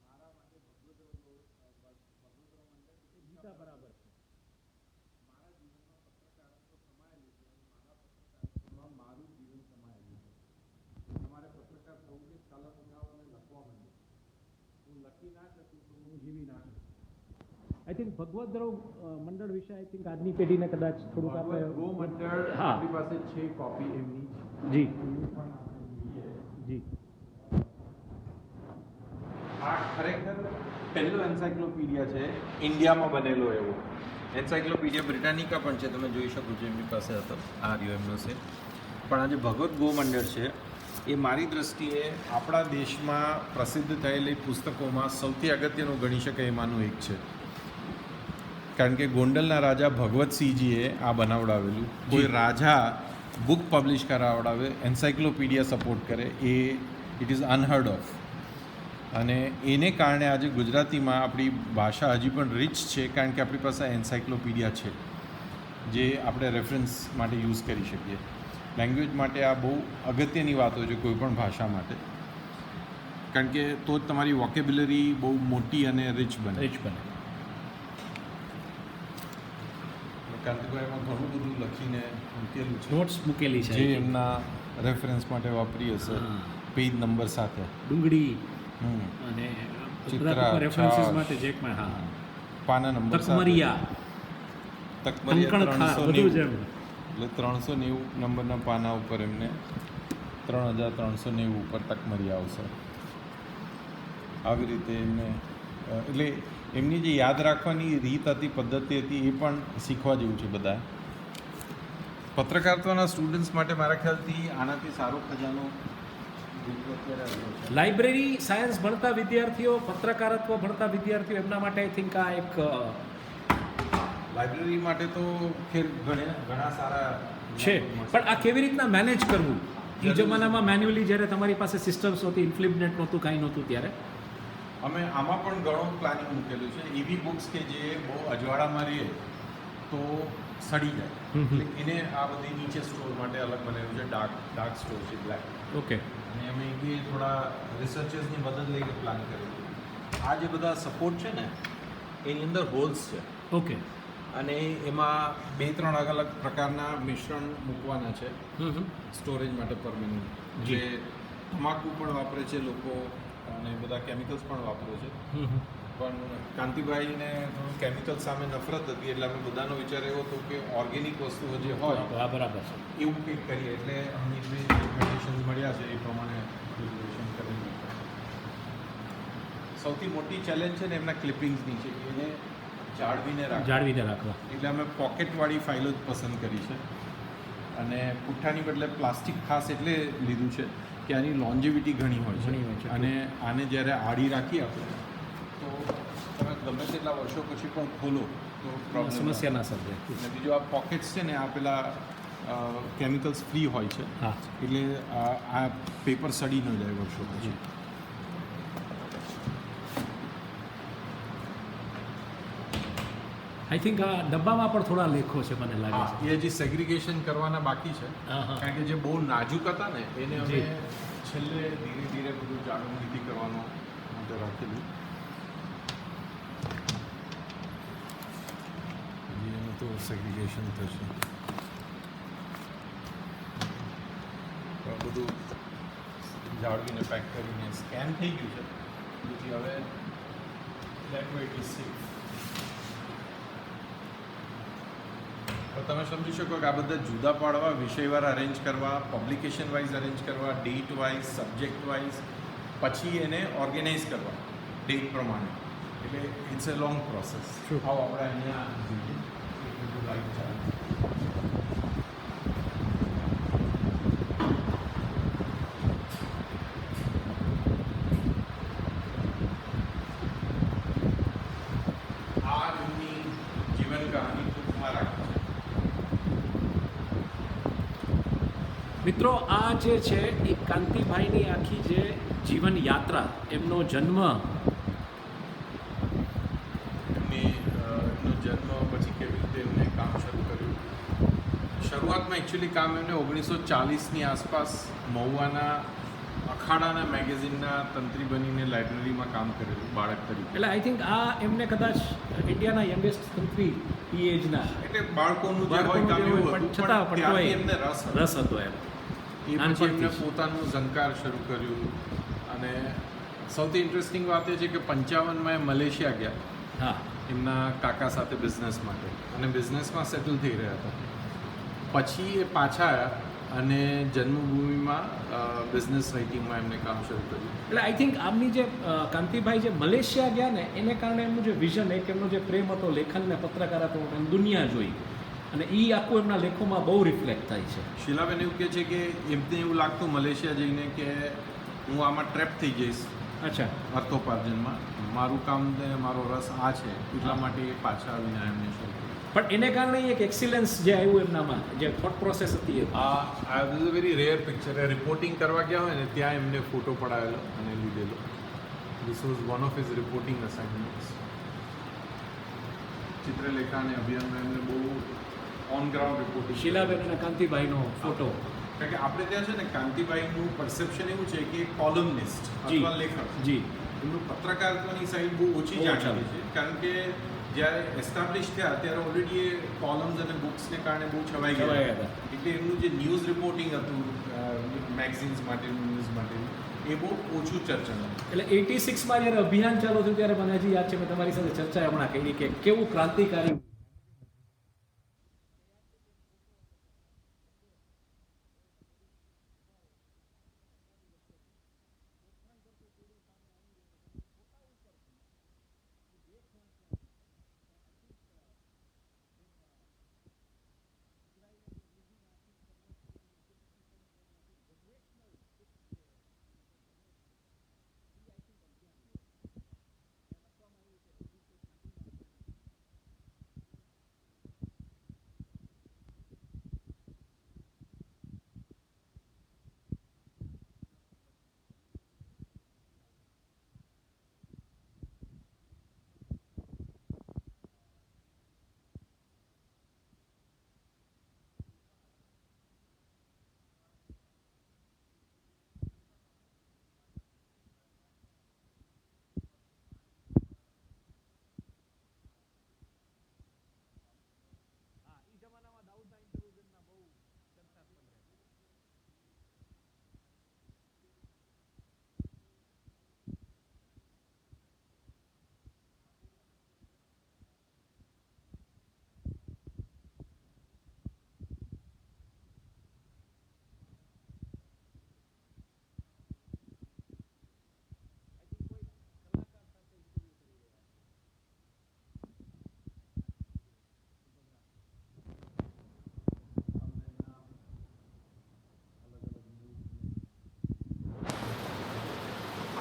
[SPEAKER 2] મારા માટે ભગવદ્ર મંડળ
[SPEAKER 1] ગીતા બરાબર છે.
[SPEAKER 2] મારા જીવનમાં પત્રકારત્વ સમાયેલું છે અને મારા પત્રકારત્વમાં મારું જીવન સમાયેલું છે. તમારે પત્રકાર થવું છે, કલમ ઉઠાવો અને લખવા માંડો. હું લખી ના શકું તો હું જીવી ના શકું.
[SPEAKER 1] આઈ થિંક ભગવદ્ર મંડળ વિશે આઈ થિંક આજની પેઢીને કદાચ થોડુંક આપણે
[SPEAKER 2] ગો મંડળ
[SPEAKER 1] હા.
[SPEAKER 2] આપણી પાસે છે કોપી એમની
[SPEAKER 1] જી.
[SPEAKER 2] એ પણ આપણે જોઈએ.
[SPEAKER 1] જી.
[SPEAKER 2] આ ખરેખર પહેલો એન્સાઇક્લોપીડિયા છે ઇન્ડિયામાં બનેલો એવો. એન્સાઇક્લોપીડિયા બ્રિટાનિકા પણ છે, તમે જોઈ શકો છો એમની પાસે હતો. આ રહ્યો એમનો છે. પણ આજે ભગવત ગો મંડળ છે એ મારી દ્રષ્ટિએ આપણા દેશમાં પ્રસિદ્ધ થયેલી પુસ્તકોમાં સૌથી અગત્યનું ગણી શકાય એમાંનું એક છે. કારણ કે ગોંડલના રાજા ભગવતસિંહજીએ આ બનાવડાવેલું. કોઈ રાજા બુક પબ્લિશ કરાવડાવે, એન્સાઇક્લોપીડિયા સપોર્ટ કરે, એ ઇટ ઇઝ અનહર્ડ ઓફ. અને એને કારણે આજે ગુજરાતીમાં આપણી ભાષા હજી પણ રીચ છે, કારણ કે આપણી પાસે એન્સાઇક્લોપીડિયા છે જે આપણે રેફરન્સ માટે યુઝ કરી શકીએ. લેંગ્વેજ માટે આ બહુ અગત્યની વાતો છે કોઈ પણ ભાષા માટે, કારણ કે તો જ તમારી વોકેબ્યુલરી બહુ મોટી અને રીચ બને.
[SPEAKER 1] રીચ બને.
[SPEAKER 2] કાંતિભાઈમાં ઘણું બધું લખીને મૂકેલું છે,
[SPEAKER 1] નોટ્સ મૂકેલી છે
[SPEAKER 2] જે એમના રેફરન્સ માટે વાપરી હશે, પેજ નંબર સાથે.
[SPEAKER 1] ડુંગળી અને
[SPEAKER 2] ચિત્રા,
[SPEAKER 1] રેફરન્સીસ
[SPEAKER 2] છાશ.
[SPEAKER 1] માટે જે પણ હા
[SPEAKER 2] પાના નંબર
[SPEAKER 1] તકમરિયા, કંકણ ખાર, બધું જ એમ.
[SPEAKER 2] એટલે 390 નંબરના પાના ઉપર એમને 3390 ઉપર તકમરિયા આવશે. આવી રીતે એમને એટલે એમની જે યાદ રાખવાની રીત હતી, પદ્ધતિ હતી, એ પણ શીખવા જેવું છે બધા. પત્રકારત્વના સ્ટુડન્ટ્સ માટે મારા ખ્યાલથી આનાથી સારો ખજાનો અત્યારે આવ્યો છે.
[SPEAKER 1] લાઇબ્રેરી સાયન્સ ભણતા વિદ્યાર્થીઓ, પત્રકારત્વ ભણતા વિદ્યાર્થીઓ, એમના માટે આઈ થિંક આ એક
[SPEAKER 2] લાઇબ્રેરી માટે તો ખેર ઘણા સારા
[SPEAKER 1] છે. પણ આ કેવી રીતના મેનેજ કરવું? એ જમાનામાં મેન્યુઅલી જ્યારે તમારી પાસે સિસ્ટમ્સ નહોતી, ઇન્ફ્લિપનેટ નહોતું, કાંઈ નહોતું, ત્યારે
[SPEAKER 2] અમે આમાં પણ ઘણું પ્લાનિંગ મૂકેલું છે. એવી બુક્સ કે જે બહુ અજવાળામાં રહે તો સડી જાય, એટલે એને આ બધી નીચે સ્ટોર માટે અલગ બનાવ્યું છે. ડાર્ક સ્ટોર છે, બ્લેક.
[SPEAKER 1] ઓકે.
[SPEAKER 2] અને અમે એ થોડા રિસર્ચર્સની મદદ લઈને પ્લાન કરેલું. આ જે બધા સપોર્ટ છે ને, એની અંદર હોલ્સ છે.
[SPEAKER 1] ઓકે.
[SPEAKER 2] અને એમાં 2-3 અલગ અલગ પ્રકારના મિશ્રણ મૂકવાના છે સ્ટોરેજ માટે પરમેનન્ટ. જે તમાકુ પણ વાપરે છે લોકો અને બધા કેમિકલ્સ પણ વાપરે છે. પણ કાંતિભાઈને થોડું કેમિકલ સામે નફરત હતી, એટલે અમે બધાનો વિચાર એવો હતો કે ઓર્ગેનિક વસ્તુઓ જે હોય
[SPEAKER 1] હા, બરાબર છે.
[SPEAKER 2] એવું કંઈક કરીએ. એટલે અમને જે રિકમેન્ડેશન મળ્યા છે એ પ્રમાણે રિઝોલ્યુશન કરી. સૌથી મોટી ચેલેન્જ છે ને એમના ક્લિપિંગ્સની છે, એને જાળવીને
[SPEAKER 1] રાખવા.
[SPEAKER 2] એટલે અમે પોકેટવાળી ફાઇલો જ પસંદ કરી છે. અને પુઠ્ઠાની બદલે પ્લાસ્ટિક ખાસ એટલે લીધું છે કે આની લોન્જેવિટી ઘણી હોય છે. અને આને જ્યારે આડી રાખી આપણે તો તમે ગમે તેટલા વર્ષો પછી પણ ખોલો તો પ્રોબ્લેમ
[SPEAKER 1] સમસ્યા ના સર્જાય.
[SPEAKER 2] અને બીજું આ પોકેટ્સ છે ને, આ પેલા કેમિકલ્સ ફ્રી હોય છે,
[SPEAKER 1] હા.
[SPEAKER 2] એટલે આ પેપર સડી ન જાય વર્ષો પછી.
[SPEAKER 1] આઈ થિંક આ ડબ્બામાં પણ થોડા લેખો છે, મને લાગે છે.
[SPEAKER 2] એ હજી સેગ્રિગેશન કરવાના બાકી છે, કારણ કે જે બહુ નાજુક હતા ને એને અમે છેલ્લે ધીરે ધીરે બધું જાગૃતિ કરવાનો માટે રાખેલું. હજી એનું તો સેગ્રિગેશન થશે. તો બધું જાળવીને પેક કરીને સ્કેન થઈ ગયું છે, જેથી હવે that way it is safe. તો તમે સમજી શકો કે આ બધા જુદા પાડવા, વિષયવાર અરેન્જ કરવા, પબ્લિકેશન વાઇઝ અરેન્જ કરવા, ડેટ વાઇઝ, સબ્જેક્ટ વાઇઝ, પછી એને ઓર્ગેનાઇઝ કરવા ડેટ પ્રમાણે. એટલે ઇટ્સ એ લોંગ પ્રોસેસ. આવો આપણે અહીંયા જોઈએ એટલું બધું લાઈફ ચાલે. આ એમની જીવન કહાની ટૂંકમાં રાખી છે.
[SPEAKER 1] મિત્રો, આ જે છે એ કાંતિભાઈની આખી જે જીવન યાત્રા, એમનો જન્મ,
[SPEAKER 2] એમનો જન્મ, પછી કેવી રીતે એમને કામ શરૂ કર્યું. શરૂઆતમાં એકચ્યુઅલી કામ એમને 1940ની આસપાસ મહુવાના અખાડાના મેગેઝિનના તંત્રી બનીને લાઇબ્રેરીમાં કામ કરેલું બાળક તરીકે.
[SPEAKER 1] એટલે આઈ થિંક આ એમને કદાચ ઇન્ડિયાના યંગેસ્ટ તંત્રી એ એજના,
[SPEAKER 2] એટલે બાળકોનું જે હોય કામ એવું હતું,
[SPEAKER 1] છતાં
[SPEAKER 2] પણ ત્યારથી એમને રસ
[SPEAKER 1] હતો એમ.
[SPEAKER 2] એ પછી એમને પોતાનું ઝંકાર શરૂ કર્યું. અને સૌથી ઇન્ટરેસ્ટિંગ વાત એ છે કે 55માં એ મલેશિયા ગયા,
[SPEAKER 1] હા,
[SPEAKER 2] એમના કાકા સાથે બિઝનેસ માટે, અને બિઝનેસમાં સેટલ થઈ રહ્યા હતા. પછી એ પાછા આવ્યા અને જન્મભૂમિમાં બિઝનેસ રાઇટિંગમાં એમને કામ શરૂ કર્યું.
[SPEAKER 1] એટલે આઈ થિંક આમની જે કાંતિભાઈ જે મલેશિયા ગયા ને, એને કારણે એમનું જે વિઝન, એક એમનો જે પ્રેમ હતો લેખન ને પત્રકારત્વ, એમ દુનિયા જોઈ, અને એ આખું એમના લેખોમાં બહુ રિફ્લેક્ટ થાય છે.
[SPEAKER 2] શીલાબેન એવું કહે છે કે એમને એવું લાગતું મલેશિયા જઈને કે હું આમાં ટ્રેપ થઈ જઈશ.
[SPEAKER 1] અચ્છા.
[SPEAKER 2] અર્થોપાર્જનમાં મારું કામ ને મારો રસ આ છે, એટલા માટે એ પાછા આવીને એમને શરૂ કર્યું.
[SPEAKER 1] પણ એને કારણે એક એક્સિલન્સ જે આવ્યું એમનામાં જે થોટ પ્રોસેસ હતી એ
[SPEAKER 2] આ this a very rare picture reporting કરવા ગયા હોય ને ત્યાં એમને ફોટો પડાવેલો અને લીધેલો this was one of his reporting assignments Chitralekha અને અભિયાનમાં એમને બહુ ઓન ગ્રાઉન્ડ રિપોર્ટિંગ
[SPEAKER 1] શીલાબેન અને કાંતિભાઈનો ફોટો
[SPEAKER 2] કારણ કે આપણે ત્યાં છે ને કાંતિભાઈનું પરસેપ્શન એવું છે કે કોલમનિસ્ટ
[SPEAKER 1] જી.
[SPEAKER 2] અથવા લેખક
[SPEAKER 1] જી
[SPEAKER 2] એમનું પત્રકારત્વની સાઈડ બહુ ઓછી
[SPEAKER 1] બહુ
[SPEAKER 2] જાણેલી છે કારણ કે જ્યારે એસ્ટાબ્લિશ થયા ત્યારે ઓલરેડી એ કોલમ્સ અને બુક્સને કારણે બહુ છવાઈ ગયા
[SPEAKER 1] છવાઈ ગયા
[SPEAKER 2] એટલે એમનું જે ન્યૂઝ રિપોર્ટિંગ હતું મેગઝિન્સ માટેનું ન્યૂઝ માટેનું એ બહુ ઓછું ચર્ચાનું
[SPEAKER 1] એટલે 86માં જ્યારે અભિયાન ચાલુ થયું ત્યારે મને હજી યાદ છે મેં તમારી સાથે ચર્ચા હમણાં કરી કે કેવું ક્રાંતિકારી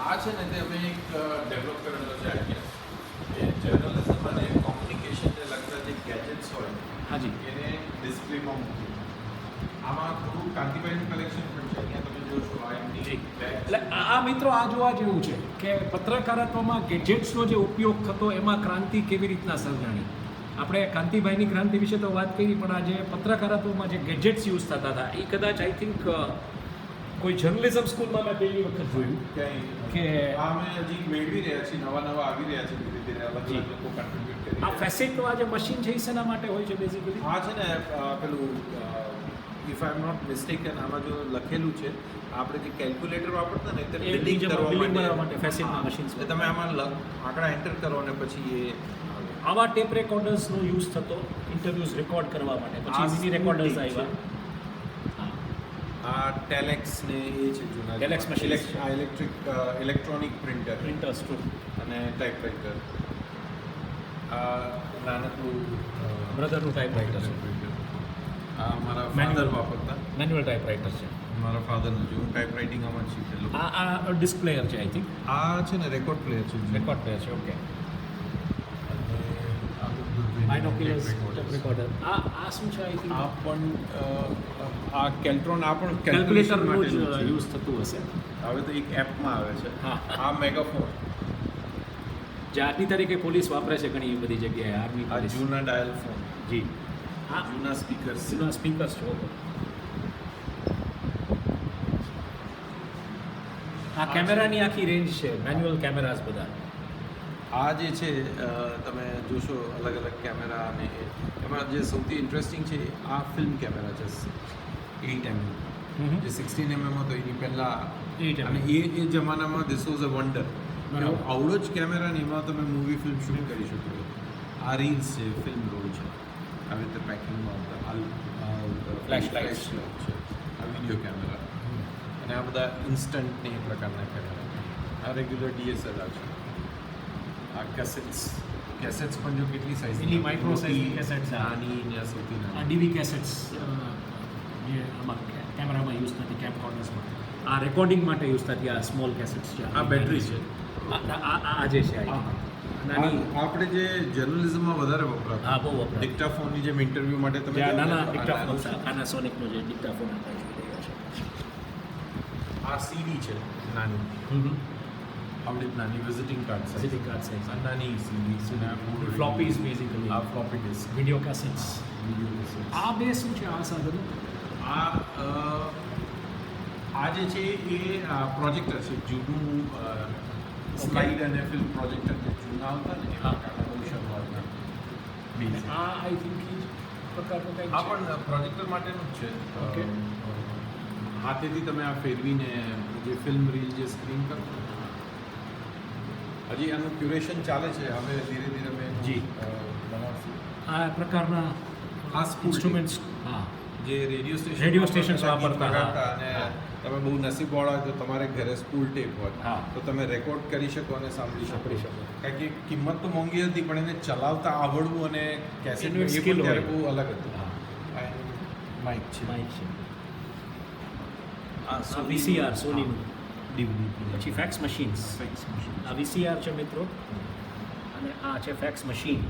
[SPEAKER 2] આ છે ને તે અમે એક ડેવલપ કરેલો છે આઈડિયા એ જર્નલિઝમ અને કોમ્યુનિકેશનને લગતા જે ગેજેટ્સ હોય
[SPEAKER 1] હાજી
[SPEAKER 2] એને ડિસ્પ્લેમાં મૂક્યું આમાં થોડું કાંતિભાઈનું કલેક્શન પણ છે અહીંયા તમે જોશો આ એમની એક બેગ
[SPEAKER 1] એટલે આ મિત્રો આ જોવા જેવું છે કે પત્રકારત્વમાં ગેજેટ્સનો જે ઉપયોગ થતો એમાં ક્રાંતિ કેવી રીતના સર્જાણી આપણે કાંતિભાઈની ક્રાંતિ વિશે તો વાત કરી પણ આજે પત્રકારત્વમાં જે ગેજેટ્સ યુઝ થતા હતા એ કદાચ આઈ થિંક કોઈ જર્નલિઝમ સ્કૂલમાં મેં પહેલી વખત જોયું
[SPEAKER 2] ક્યાંય
[SPEAKER 1] કે
[SPEAKER 2] આ અમે હજી મેળવી રહ્યા છીએ નવા નવા આવી રહ્યા છે ધીરે ધીરે અલગ
[SPEAKER 1] જી.
[SPEAKER 2] અલગ લોકો કન્ટ્રીબ્યુટ કરી
[SPEAKER 1] આ
[SPEAKER 2] રહ્યા છે.
[SPEAKER 1] ફેસેટનું આ જે મશીન છે એ શેના માટે હોય છે બેઝિકલી
[SPEAKER 3] આ છે ને પેલું if I am not mistaken આમાં જો લખેલું છે આપણે જે કેલ્ક્યુલેટર વાપરતા ને તે
[SPEAKER 1] એ
[SPEAKER 3] બિલિંગ કરવા
[SPEAKER 1] બિલિંગ બનાવવા
[SPEAKER 3] માટે
[SPEAKER 1] માટે ફેસેટના
[SPEAKER 3] હા.
[SPEAKER 1] machines
[SPEAKER 3] એટલે તમે આમાં આંકડા એન્ટર કરો અને પછી એ આવે.
[SPEAKER 1] આવા ટેપ રેકોર્ડર્સનો યુઝ થતો ઇન્ટરવ્યૂઝ રેકોર્ડ કરવા માટે પછી
[SPEAKER 3] આ
[SPEAKER 1] મિની રેકોર્ડર્સ
[SPEAKER 3] સ્મૂથ
[SPEAKER 1] આવ્યા
[SPEAKER 3] આ ટેલેક્સ ને એ છે જૂના
[SPEAKER 1] Telex machines.
[SPEAKER 3] Electronic printer
[SPEAKER 1] printers too
[SPEAKER 3] અને ટાઈપરાઇટર આ નાનકડું
[SPEAKER 1] બ્રધરનું ટાઈપરાઇટર છે
[SPEAKER 2] આ મારા
[SPEAKER 1] Manual.
[SPEAKER 2] ફાધર વાપરતા
[SPEAKER 1] મેન્યુઅલ ટાઈપરાઇટર છે
[SPEAKER 2] મારા ફાધરનું જેવું ટાઈપરાઇટિંગ આમાં જ શીખેલું
[SPEAKER 1] આ ડિસ્પ્લેયર છે આઈ થિંક
[SPEAKER 2] આ છે ને રેકોર્ડ પ્લેયર છે
[SPEAKER 1] રેકોર્ડ પ્લેયર છે ઓકે
[SPEAKER 2] બાયનોક્યુલર્સ
[SPEAKER 1] ટેપ રેકોર્ડર આ શું છે આઈ થિંક
[SPEAKER 3] આ પણ આ કેલ્ટ્રોન આ પણ
[SPEAKER 1] કેલ્ક્યુલેટરનું
[SPEAKER 3] calculation
[SPEAKER 1] જ
[SPEAKER 3] માટેનું છે.
[SPEAKER 1] યુઝ થતું હશે
[SPEAKER 3] હવે તો એક એપમાં આવે છે
[SPEAKER 1] હા.
[SPEAKER 3] આ મેગાફોન
[SPEAKER 1] જે આજની તારીખે પોલીસ વાપરે છે ઘણી બધી જગ્યાએ આર્મી
[SPEAKER 3] આ
[SPEAKER 1] પોલીસ
[SPEAKER 3] જૂના ડાયલ ફોન
[SPEAKER 1] જી આ
[SPEAKER 3] જૂના સ્પીકર્સ
[SPEAKER 1] જૂના સ્પીકર્સ છે ઓકે આ કેમેરાની આખી રેન્જ છે મેન્યુઅલ કેમેરાસ બધા
[SPEAKER 3] આ જે છે તમે જોશો અલગ અલગ કેમેરા અને એમાં જે સૌથી ઇન્ટરેસ્ટિંગ છે આ ફિલ્મ કેમેરા છે 8 mm જે 16 mm હતો એની પહેલાં
[SPEAKER 1] 8
[SPEAKER 3] અને એ જમાનામાં ધીસ વોઝ અ વન્ડર
[SPEAKER 1] બરાબર.
[SPEAKER 3] આવડો જ કેમેરા ને એમાં તમે મૂવી ફિલ્મ શૂટ કરી શકો છો આ રીલ્સ છે ફિલ્મ રોલ છે આવી રીતે પેકિંગમાં
[SPEAKER 1] Flashlights.
[SPEAKER 3] છે આ વિડીયો કેમેરા અને આ બધા ઇન્સ્ટન્ટ ને એ પ્રકારના કેમેરા આ રેગ્યુલર DSLR છે આ કેસેટ્સ પણ જો કેટલી સાઇઝ
[SPEAKER 1] એની micro size ની cassettes આ.
[SPEAKER 3] નાની ને આ સૌથી
[SPEAKER 1] આ
[SPEAKER 3] નાની
[SPEAKER 1] ડીવી કેસેટ્સ જે આમાં કેમેરામાં યુઝ થતી કેમકોર્ડર્સમાં આ રેકોર્ડિંગ માટે યુઝ થતી આ સ્મોલ કેસેટ્સ છે
[SPEAKER 3] આ બેટરી છે
[SPEAKER 1] આ જે છે
[SPEAKER 3] આ
[SPEAKER 1] નાની
[SPEAKER 3] આપણે જે જર્નલિઝમમાં વધારે વપરાતું
[SPEAKER 1] હા બહુ વપરાય
[SPEAKER 3] ડિક્ટાફોનની જેમ ઇન્ટરવ્યૂ માટે તમે
[SPEAKER 1] જ્યાં
[SPEAKER 3] જાઓ ને,
[SPEAKER 1] નાના
[SPEAKER 3] તો
[SPEAKER 1] ડિક્ટાફોન
[SPEAKER 3] આના-
[SPEAKER 1] પાનાસોનિકનો જે ડિક્ટાફોન આપણે જોઈ રહ્યા છે
[SPEAKER 3] આ સીડી છે નાની, આવડી જ નાની visiting card size.
[SPEAKER 1] Visiting card size.
[SPEAKER 3] આ નાની સીડી છે ને આ પૂરું
[SPEAKER 1] ફ્લોપીઝ બેઝિકલી
[SPEAKER 3] આ floppy disk
[SPEAKER 1] video cassettes
[SPEAKER 3] video
[SPEAKER 1] આ બે શું છે આ સાધનો
[SPEAKER 3] આ જે છે એ પ્રોજેક્ટર છે જૂનું સ્લાઇડ અને ફિલ્મ પ્રોજેક્ટર જે જૂના આવતા ને
[SPEAKER 1] હા.
[SPEAKER 3] એના બહુ શરૂઆતના basic.
[SPEAKER 1] આ આઈ થિંક એ પ્રકારનું કંઈક
[SPEAKER 3] આ
[SPEAKER 1] છે.
[SPEAKER 3] પણ પ્રોજેક્ટર માટેનું જ છે.
[SPEAKER 1] Okay.
[SPEAKER 3] હાથેથી તમે આ ફેરવીને જે ફિલ્મ રીલ જે સ્ક્રીન કરો હજી આનું ક્યુરેશન ચાલે છે. હવે ધીરે ધીરે અમે એનું,
[SPEAKER 1] જી.
[SPEAKER 3] બનાવશું.
[SPEAKER 1] આ પ્રકારના
[SPEAKER 3] આ spool
[SPEAKER 1] ઇન્સ્ટ્રુમેન્ટ્સ હા
[SPEAKER 3] જે રેડિયો સ્ટેશન
[SPEAKER 1] Radio stations વાપરતા, હા.
[SPEAKER 3] અને તમે બહુ નસીબવાળા હોય તો તમારે ઘરે સ્પૂલ ટેપ હોય
[SPEAKER 1] હા.
[SPEAKER 3] તો તમે રેકોર્ડ કરી શકો અને સાંભળી
[SPEAKER 1] સાંભળી
[SPEAKER 3] શકો.
[SPEAKER 1] શકો.
[SPEAKER 3] કારણ કે કિંમત તો મોંઘી હતી પણ એને ચલાવતા આવડવું અને કેસેટ
[SPEAKER 1] એનું એક
[SPEAKER 3] એ
[SPEAKER 1] skill
[SPEAKER 3] પણ ત્યારે
[SPEAKER 1] હોય.
[SPEAKER 3] બહુ અલગ હતું.
[SPEAKER 1] હા
[SPEAKER 3] આ એનું માઇક છે.
[SPEAKER 1] માઇક છે
[SPEAKER 3] આ
[SPEAKER 1] આ VCR સોનીનું DVD પછી ફેક્સ મશીન્સ
[SPEAKER 3] ફેક્સ મશીન.
[SPEAKER 1] આ VCR છે મિત્રો અને આ છે ફેક્સ મશીન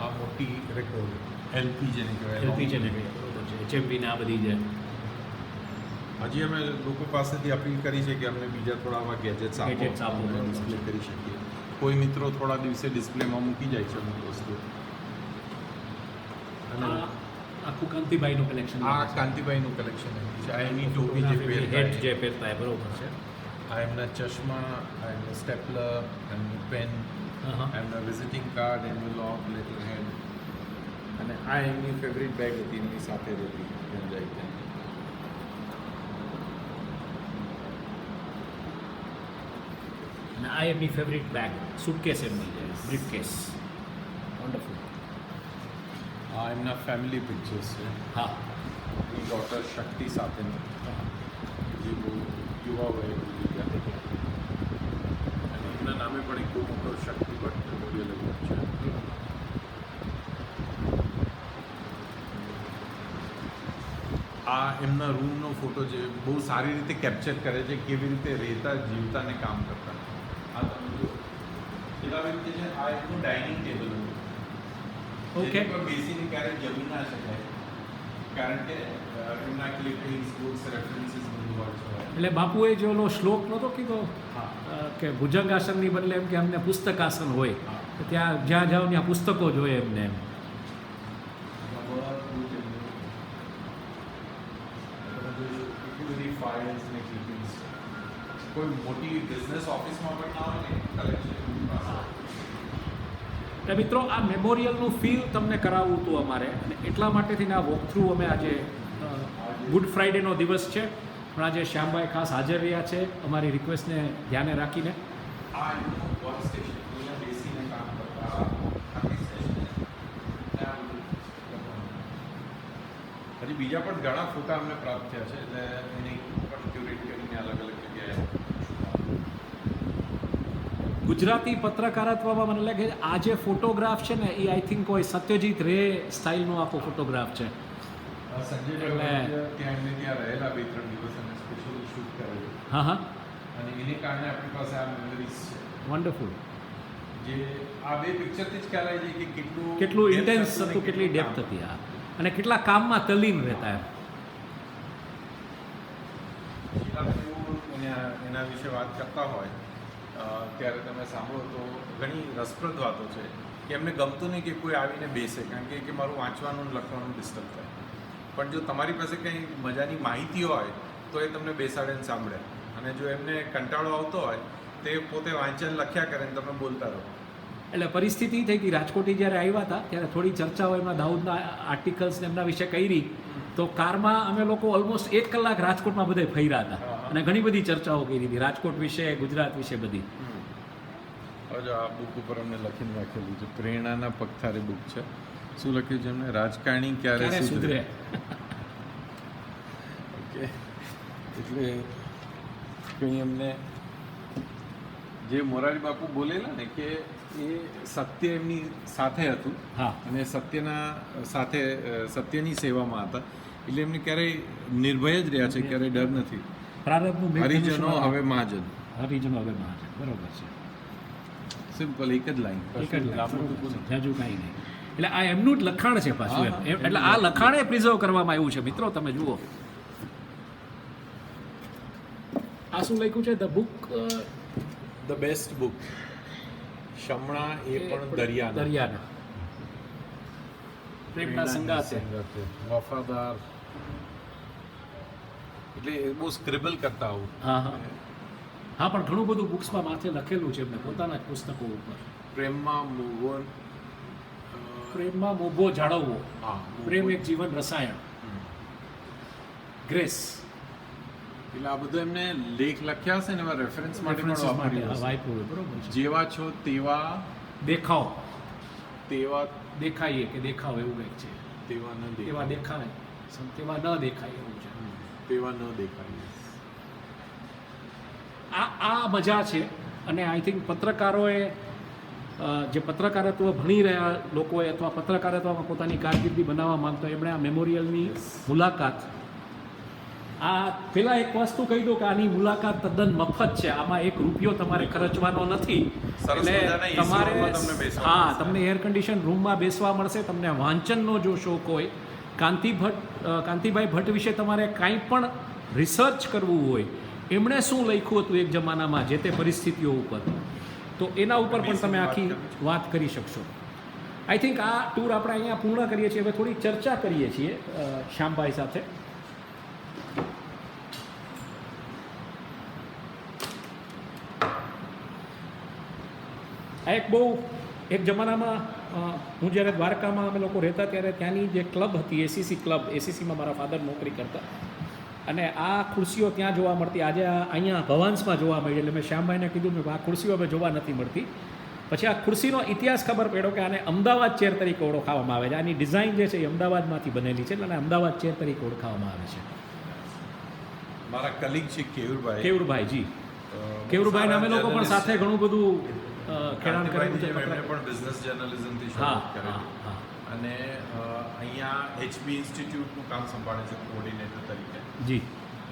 [SPEAKER 3] આ મોટી રેકોર્ડ એલપી જેને કહેવાય.
[SPEAKER 1] એલપી છે ને બરોબર છે HMV ને આ બધી છે
[SPEAKER 3] હજી અમે લોકો પાસેથી અપીલ કરી છે કે અમને બીજા થોડા આવા ગેજેટ્સ
[SPEAKER 1] Gadgets આપો.
[SPEAKER 3] આપો ડિસ્પ્લે કરી શકીએ. કોઈ મિત્રો થોડા દિવસે ડિસ્પ્લેમાં મૂકી જાય છે અમુક વસ્તુ. અને
[SPEAKER 1] આ આખું કાંતિભાઈનું કલેક્શન
[SPEAKER 3] આ કાંતિભાઈનું કલેક્શન છે. આ એની ટોપી જે
[SPEAKER 1] હેડ
[SPEAKER 3] પહેરતા
[SPEAKER 1] જે પહેરતા એ બરોબર છે
[SPEAKER 3] આ એમના ચશ્મા, આ એમના સ્ટેપલર, એમનું પેન,
[SPEAKER 1] હા
[SPEAKER 3] એમના visiting card, envelope, letterhead અને આ એમની ફેવરિટ બેગ હતી એમની સાથે રહેતી ત્યાં જાય ત્યાં.
[SPEAKER 1] અને આ એમની ફેવરિટ બેગ સુટકેસ એમની છે બ્રીફકેસ વન્ડરફુલ
[SPEAKER 3] આ એમના ફેમિલી પિક્ચર્સ છે.
[SPEAKER 1] હા
[SPEAKER 3] એની ડોટર શક્તિ સાથેનું જે બહુ યુવા વયે ગુજરી ગયા અને એમના નામે પણ એક બહુ મોટો શક્તિ ભટ્ટ મેમોરિયલ એવોર્ડ છે. આ એમના રૂમનો ફોટો જે બહુ સારી રીતે કેપ્ચર કરે છે કેવી રીતે રહેતા જીવતા ને કામ કરતા. આ તમે જુઓ એના રીતે છે. આ એમનું ડાઇનિંગ ટેબલ હતું.
[SPEAKER 1] Okay.
[SPEAKER 3] જેની પર બેસીને ક્યારેક જમી ના શકાય કારણ કે એમના ક્લિપિંગ્સ, બુક્સ, રેફરન્સીસ બધું હોય છે.
[SPEAKER 1] એટલે બાપુએ જે ઓલો શ્લોક નહોતો કીધો
[SPEAKER 3] હા.
[SPEAKER 1] કે ભુજંગાસનની બદલે એમ કે અમને પુસ્તકાસન હોય
[SPEAKER 3] હા.
[SPEAKER 1] તો ત્યાં જ્યાં જાઓ ત્યાં પુસ્તકો જોઈએ એમને એમ
[SPEAKER 3] બધું જ એમનું. તમે જોઈ શકો કેટલી બધી ફાઇલ્સ ને ક્લિપિંગ્સ. કોઈ મોટી બિઝનેસ ઓફિસમાં પણ ના હોય ને કલેક્શન.
[SPEAKER 1] એટલે મિત્રો આ મેમોરિયલનું ફીલ તમને કરાવવું હતું અમારે અને એટલા માટેથી આ વોક થ્રુ અમે આજે ગુડ ફ્રાઈડેનો દિવસ છે પણ આજે શ્યામભાઈ ખાસ હાજર રહ્યા છે અમારી રિક્વેસ્ટને ધ્યાને રાખીને
[SPEAKER 3] આ એમનું વર્ક સ્ટેશન અહીંયા બેસીને કામ કરતા આખી સ્ટેશન. હજી બીજા પણ ઘણા ફોટા અમને પ્રાપ્ત થયા છે એટલે એને પણ ક્યુરેટ કરીને અલગ અલગ જગ્યાએ.
[SPEAKER 1] ગુજરાતી પત્રકારત્વમાં મને લાગે આ જે ફોટોગ્રાફ છે ને એ આઈ થિંક કોઈ સત્યજીત રે સ્ટાઇલનો આખો ફોટોગ્રાફ છે
[SPEAKER 3] સંજયભાઈ ત્યાં એમને ત્યાં રહેલા 2-3 દિવસ અને સ્પેશિયલી શૂટ કરેલું
[SPEAKER 1] હા હા
[SPEAKER 3] અને એને કારણે આપણી પાસે આ મેમરીઝ છે
[SPEAKER 1] વન્ડરફુલ
[SPEAKER 3] જે આ બે પિક્ચરથી જ ખ્યાલ આવી જાય કે
[SPEAKER 1] કેટલું
[SPEAKER 3] depth
[SPEAKER 1] ઇન્ટેન્સ
[SPEAKER 3] હતું ને
[SPEAKER 1] હતું કેટલી
[SPEAKER 3] કેટલું
[SPEAKER 1] ડેપ્થ
[SPEAKER 3] કામ.
[SPEAKER 1] હતી આ અને કેટલા કામમાં તલ્લીન રહેતા એમ
[SPEAKER 3] એના વિશે વાત કરતા હોય ત્યારે તમે સાંભળો તો ઘણી રસપ્રદ વાતો છે કે એમને ગમતું નહીં કે કોઈ આવીને બેસે કારણ કે મારું વાંચવાનું અને લખવાનું ડિસ્ટર્બ થાય પણ જો તમારી પાસે કંઈ મજાની માહિતી હોય તો એ તમને બેસાડે ને સાંભળે અને જો એમને કંટાળો આવતો હોય તે પોતે વાંચન લખ્યા કરે ને તમે બોલતા રહો.
[SPEAKER 1] એટલે પરિસ્થિતિ થઈ ગઈ રાજકોટી જ્યારે આવ્યા હતા ત્યારે થોડી ચર્ચાઓ એમના દાઉદના આર્ટિકલ્સ ને એમના વિશે કરી તો કારમાં અમે લોકો ઓલમોસ્ટ 1 કલાક રાજકોટમાં બધે ફર્યા હતા અને ઘણી બધી ચર્ચાઓ કરી હતી રાજકોટ વિશે ગુજરાત વિશે બધી.
[SPEAKER 3] હવે જો આ બુક ઉપર અમને લખીને રાખેલું છે પ્રેરણાના પગથારે બુક છે. શું લખ્યું છે એમને? રાજકારણી ક્યારે સુધરે. ઓકે એટલે કંઈ એમને જે મોરારી બાપુ બોલેલા ને કે એ સત્ય એમની સાથે હતું
[SPEAKER 1] હા
[SPEAKER 3] અને સત્યની સેવામાં હતા એટલે એમને ક્યારેય નિર્ભય જ રહ્યા છે ક્યારેય ડર નથી.
[SPEAKER 1] પ્રારબ્ધનું
[SPEAKER 3] હરિજનો હવે મહાજન.
[SPEAKER 1] હરિજનો હવે મહાજન બરોબર છે.
[SPEAKER 3] સિમ્પલ એક જ લાઈન
[SPEAKER 1] એક જ લાઈન, હજુ કાંઈ નહીં. એટલે આ એમનું જ લખાણ છે પાછું એમ. એટલે આ લખાણે પ્રિઝર્વ કરવામાં આવ્યું છે મિત્રો, તમે જુઓ. આ શું લખ્યું છે? The book
[SPEAKER 2] the best book, શમણા એ પણ દરિયાના,
[SPEAKER 1] દરિયાના પ્રેમના સંગાથે.
[SPEAKER 2] વફાદાર, એટલે એ બહુ સ્ક્રિબલ કરતા આવું.
[SPEAKER 1] હા હા હા, પણ ઘણું બધું બુક્સમાં માથે લખેલું છે એમને પોતાના જ પુસ્તકો ઉપર.
[SPEAKER 2] પ્રેમમાં મોહો,
[SPEAKER 1] પ્રેમમાં મોભો જાળવવો,
[SPEAKER 2] હા,
[SPEAKER 1] પ્રેમ એક જીવન રસાયણ, ગ્રેસ.
[SPEAKER 3] એટલે આ બધું એમને લેખ લખ્યા હશે ને એમાં રેફરન્સ માટે પણ
[SPEAKER 1] References માટે
[SPEAKER 3] વાપર્યું હશે.
[SPEAKER 1] વાપર્યું, બરોબર છે.
[SPEAKER 3] જેવા છો તેવા
[SPEAKER 1] દેખાવ,
[SPEAKER 3] તેવા
[SPEAKER 1] દેખાઈએ કે દેખાવ એવું કંઈક છે.
[SPEAKER 3] તેવા ન
[SPEAKER 1] તેવા
[SPEAKER 3] દેખાય,
[SPEAKER 1] દેખાય, તેવા ન દેખાય એવું છે.
[SPEAKER 3] તેવા ન દેખાય.
[SPEAKER 1] આ મજા છે. અને આઈ થિંક પત્રકારોએ જે પત્રકારત્વ ભણી રહ્યા લોકોએ અથવા પત્રકારત્વમાં પોતાની કારકિર્દી બનાવવા માંગતા હોય એમણે આ મેમોરિયલની મુલાકાત, આ પહેલાં એક વસ્તુ કહી દઉં કે આની મુલાકાત તદ્દન મફત છે. આમાં એક રૂપિયો તમારે ખર્ચવાનો નથી.
[SPEAKER 2] સરસ મજાના AC
[SPEAKER 1] તમારે
[SPEAKER 2] રૂમમાં તમને બેસવા
[SPEAKER 1] હા,
[SPEAKER 2] મળશે.
[SPEAKER 1] તમને એર કન્ડિશન રૂમમાં બેસવા મળશે. તમને વાંચનનો જો શોખ હોય, કાંતિભાઈ ભટ્ટ વિશે તમારે કાંઈ પણ રિસર્ચ કરવું હોય, એમણે શું લખ્યું હતું એક જમાનામાં જે તે પરિસ્થિતિઓ ઉપર, તો એના ઉપર પણ તમે આખી વાત કરી શકશો. આઈ થિંક આ ટૂર આપણે અહીંયા પૂર્ણ કરીએ છીએ. હવે થોડી ચર્ચા કરીએ છીએ શ્યામભાઈ સાથે. આ એક બહુ એક જમાનામાં હું જ્યારે દ્વારકામાં અમે લોકો રહેતા ત્યારે ત્યાંની જે ક્લબ હતી એસીસી ક્લબ, એસીસીમાં મારા ફાધર નોકરી કરતા, અને આ ખુરશીઓ ત્યાં જોવા મળતી. આજે અહીંયા ભવાંસમાં જોવા મળી. એટલે મેં શ્યામભાઈને કીધું કે આ ખુરશીઓ હવે જોવા નથી મળતી. પછી આ ખુરશીનો ઇતિહાસ ખબર પડ્યો કે આને અમદાવાદ ચેર તરીકે ઓળખાવામાં આવે છે. આની ડિઝાઇન જે છે એ અમદાવાદમાંથી બનેલી છે અને અમદાવાદ ચેર તરીકે ઓળખાવામાં આવે છે.
[SPEAKER 2] મારા કલીગ છે કેયુરભાઈ.
[SPEAKER 1] કેવુરભાઈજી, કેવુરભાઈને અમે લોકો પણ સાથે ઘણું બધું ખેડાણ કરેલું છે.
[SPEAKER 2] એમણે પણ બિઝનેસ જર્નલિઝમથી
[SPEAKER 1] હા
[SPEAKER 2] શરૂઆત કરેલી.
[SPEAKER 1] હા.
[SPEAKER 2] અને અહીંયા HB ઇન્સ્ટિટ્યૂટનું કામ સંભાળે છે કોઓર્ડિનેટર તરીકે.
[SPEAKER 1] જી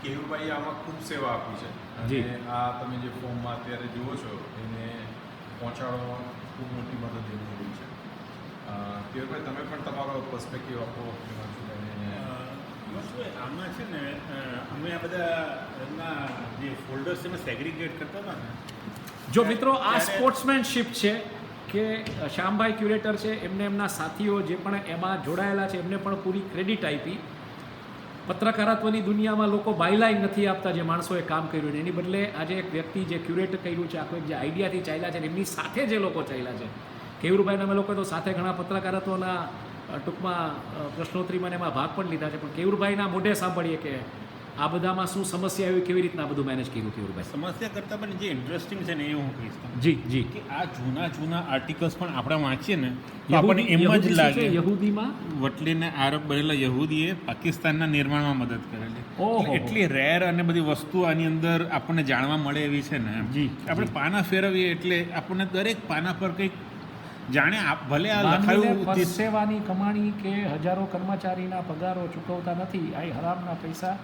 [SPEAKER 2] કેયુરભાઈએ આમાં ખૂબ સેવા આપી છે.
[SPEAKER 1] જી.
[SPEAKER 2] અને આ તમે જે ફોર્મમાં અત્યારે જુઓ છો એને પહોંચાડવામાં ખૂબ મોટી મદદ એમની રહી છે. કેયુરભાઈ, તમે પણ તમારો પર્સપેક્ટિવ આપો.
[SPEAKER 4] આમાં છે ને અમે આ બધા એમના જે ફોલ્ડર્સ છે સેગ્રીગેટ કરતા હતા ને.
[SPEAKER 1] જો મિત્રો આ
[SPEAKER 4] ત્યારે-
[SPEAKER 1] સ્પોર્ટ્સમેનશિપ છે કે શ્યામભાઈ ક્યુરેટર છે, એમને એમના સાથીઓ જે પણ એમાં જોડાયેલા છે એમને પણ પૂરી ક્રેડિટ આપી. પત્રકારત્વની દુનિયામાં લોકો બાયલાઈન નથી આપતા જે માણસોએ કામ કર્યું છે. એની બદલે આજે એક વ્યક્તિ જે ક્યુરેટ કર્યું છે, આખો એક જે આઈડિયાથી ચાલ્યા છે, એમની સાથે જે લોકો ચાલ્યા છે, કેવુરભાઈને અમે લોકો તો સાથે ઘણા પત્રકારત્વના ટૂંકમાં પ્રશ્નોત્તરીમાં ને એમાં ભાગ પણ લીધા છે. પણ કેવુરભાઈના મોઢે સાંભળીએ કે આ બધામાં શું સમસ્યા આવી, કેવી રીતના આ બધું મેનેજ કર્યું કેવુરભાઈ.
[SPEAKER 4] સમસ્યા કરતાં પણ જે ઇન્ટરેસ્ટિંગ છે ને એ હું કહીશ તમને.
[SPEAKER 1] જી જી.
[SPEAKER 4] કે આ જૂના આર્ટિકલ્સ પણ આપણે વાંચીએ ને તો
[SPEAKER 1] યહૂદી-
[SPEAKER 4] આપણને એમ જ
[SPEAKER 1] યહૂદી શું
[SPEAKER 4] લાગે
[SPEAKER 1] છે? યહૂદીમાં
[SPEAKER 4] વટલીને આરોપ બનેલા યહૂદીએ પાકિસ્તાનના નિર્માણમાં મદદ કરેલી.
[SPEAKER 1] ઓહો.
[SPEAKER 4] એટલે એટલી રેર અને બધી વસ્તુ આની અંદર આપણને જાણવા મળે એવી છે ને એમ.
[SPEAKER 1] જી,
[SPEAKER 4] આપણે પાના ફેરવીએ એટલે આપણને દરેક પાના પર કંઈક જાણે ભલે આ
[SPEAKER 1] માનવીને
[SPEAKER 4] લખાયું તે-
[SPEAKER 1] પરસેવાની કમાણી કે હજારો કર્મચારીના પગારો ચૂકવતા નથી, આ હરામના પૈસા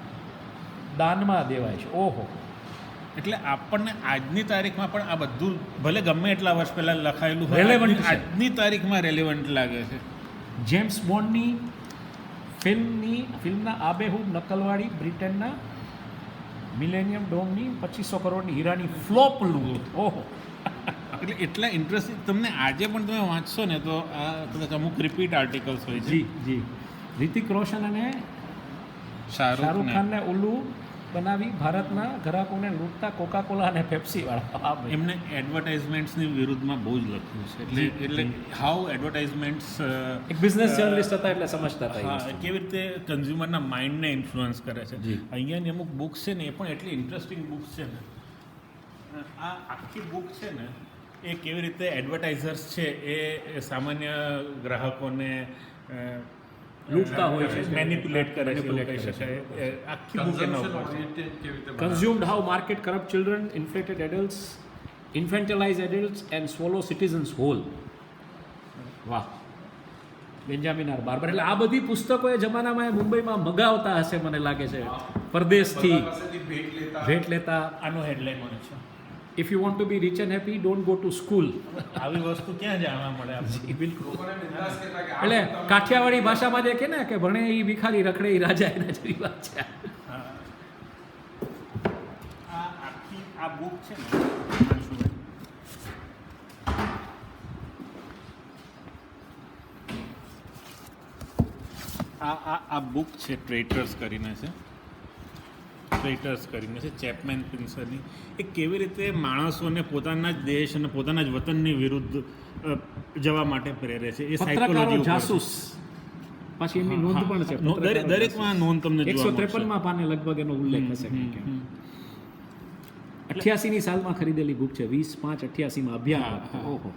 [SPEAKER 1] દાનમાં દેવાય છે. ઓહો.
[SPEAKER 4] એટલે આપણને આજની તારીખમાં પણ આ બધું ભલે ગમે એટલા વર્ષ પહેલા લખાયેલું હોય,
[SPEAKER 1] Relevant છે.
[SPEAKER 4] આજની તારીખમાં રેલેવન્ટ લાગે છે.
[SPEAKER 1] જેમ્સ બોન્ડની ફિલ્મના આબેહૂબ નકલવાળી બ્રિટનના મિલેનિયમ ડોમની 2500 કરોડની હીરાની ફ્લોપ લૂંટ. ઓહો.
[SPEAKER 4] એટલે એટલા ઇન્ટરેસ્ટિંગ તમને આજે પણ તમે વાંચશો ને તો આ કદાચ અમુક રિપીટ આર્ટિકલ્સ હોય છે.
[SPEAKER 1] જી જી. રિતિક રોશન અને શાહરૂખ ખાનને ઉલ્લુ બનાવી ભારતના ગ્રાહકોને લૂંટતા કોકા કોલા અને પેપ્સી વાળા.
[SPEAKER 4] એમને એડવર્ટાઇઝમેન્ટ્સની વિરુદ્ધમાં બહુ જ લખ્યું છે. એટલે હાઉ એડવર્ટાઇઝમેન્ટ્સ
[SPEAKER 1] એક બિઝનેસ જર્નલિસ્ટ હતા એટલે સમજતા હતા એ
[SPEAKER 4] હા,
[SPEAKER 1] વસ્તુ.
[SPEAKER 4] કેવી રીતે કન્ઝ્યુમરના માઇન્ડને ઇન્ફ્લુઅન્સ કરે છે.
[SPEAKER 1] જી.
[SPEAKER 4] અહીંયાની અમુક બુક્સ છે ને એ પણ એટલી ઇન્ટરેસ્ટિંગ બુક્સ છે ને. આ આખી બુક છે ને એ કેવી રીતે એડવર્ટાઇઝર્સ છે એ સામાન્ય ગ્રાહકોને
[SPEAKER 1] લૂંટતા હોય છે.
[SPEAKER 4] મેનિપ્યુલેટ કરે છે એવું
[SPEAKER 1] Manipulate
[SPEAKER 4] કહી
[SPEAKER 1] કરે છે.
[SPEAKER 4] શકાય. આખી બુક એના
[SPEAKER 2] કન્ઝમ્પશન
[SPEAKER 4] ઉપર છે.
[SPEAKER 2] ઓરિએન્ટેડ કેવી રીતે
[SPEAKER 1] Consumed how market corrupt children, inflated adults, infantilize adults and swallow citizens whole. વાહ. Benjamin R Barber. એટલે આ બધી પુસ્તકો એ જમાનામાં એ મુંબઈમાં મગાવતા હશે મને લાગે છે, પરદેશથી
[SPEAKER 2] બધા પાસેથી ભેટ લેતા.
[SPEAKER 1] ભેટ લેતા.
[SPEAKER 4] આનો હેડલાઇન મને છે
[SPEAKER 1] if you want to be rich and happy don't go to school.
[SPEAKER 4] આવી વસ્તુ ક્યાં જાણવા મળે આપણને?
[SPEAKER 1] બિલકુલ.
[SPEAKER 3] લોકોને બિંદાસ કહેતા કે આ
[SPEAKER 1] એટલે
[SPEAKER 3] તમે-
[SPEAKER 1] કાઠિયાવાડી ભાષામાં જે કે ને કે ભણે એ ભિખારી રખડે એ રાજા, એના જેવી વાત છે.
[SPEAKER 4] હા. આ આખી આ બુક છે ને અંશુભાઈ, આ બુક છે ટ્રેટર્સ કરીને છે ચેપમેન પિન્સરની. એ કેવી રીતે માણસોને પોતાના જ દેશ અને પોતાના જ વતનની વિરુદ્ધ જવા માટે પ્રેરે છે. એ
[SPEAKER 1] પત્રકારો
[SPEAKER 4] સાયકોલોજી
[SPEAKER 1] જાસૂસ, પાછી એમની નોંધ પણ છે. પત્રકારો
[SPEAKER 4] દરેકમાં નોંધ તમને જોવા મળશે.
[SPEAKER 1] 153માં પાને લગભગ એનો ઉલ્લેખ હશે. 88ની સાલમાં ખરીદેલી બુક છે, 20/5/88માં અભિયાન.
[SPEAKER 4] હા.
[SPEAKER 1] ઓહો.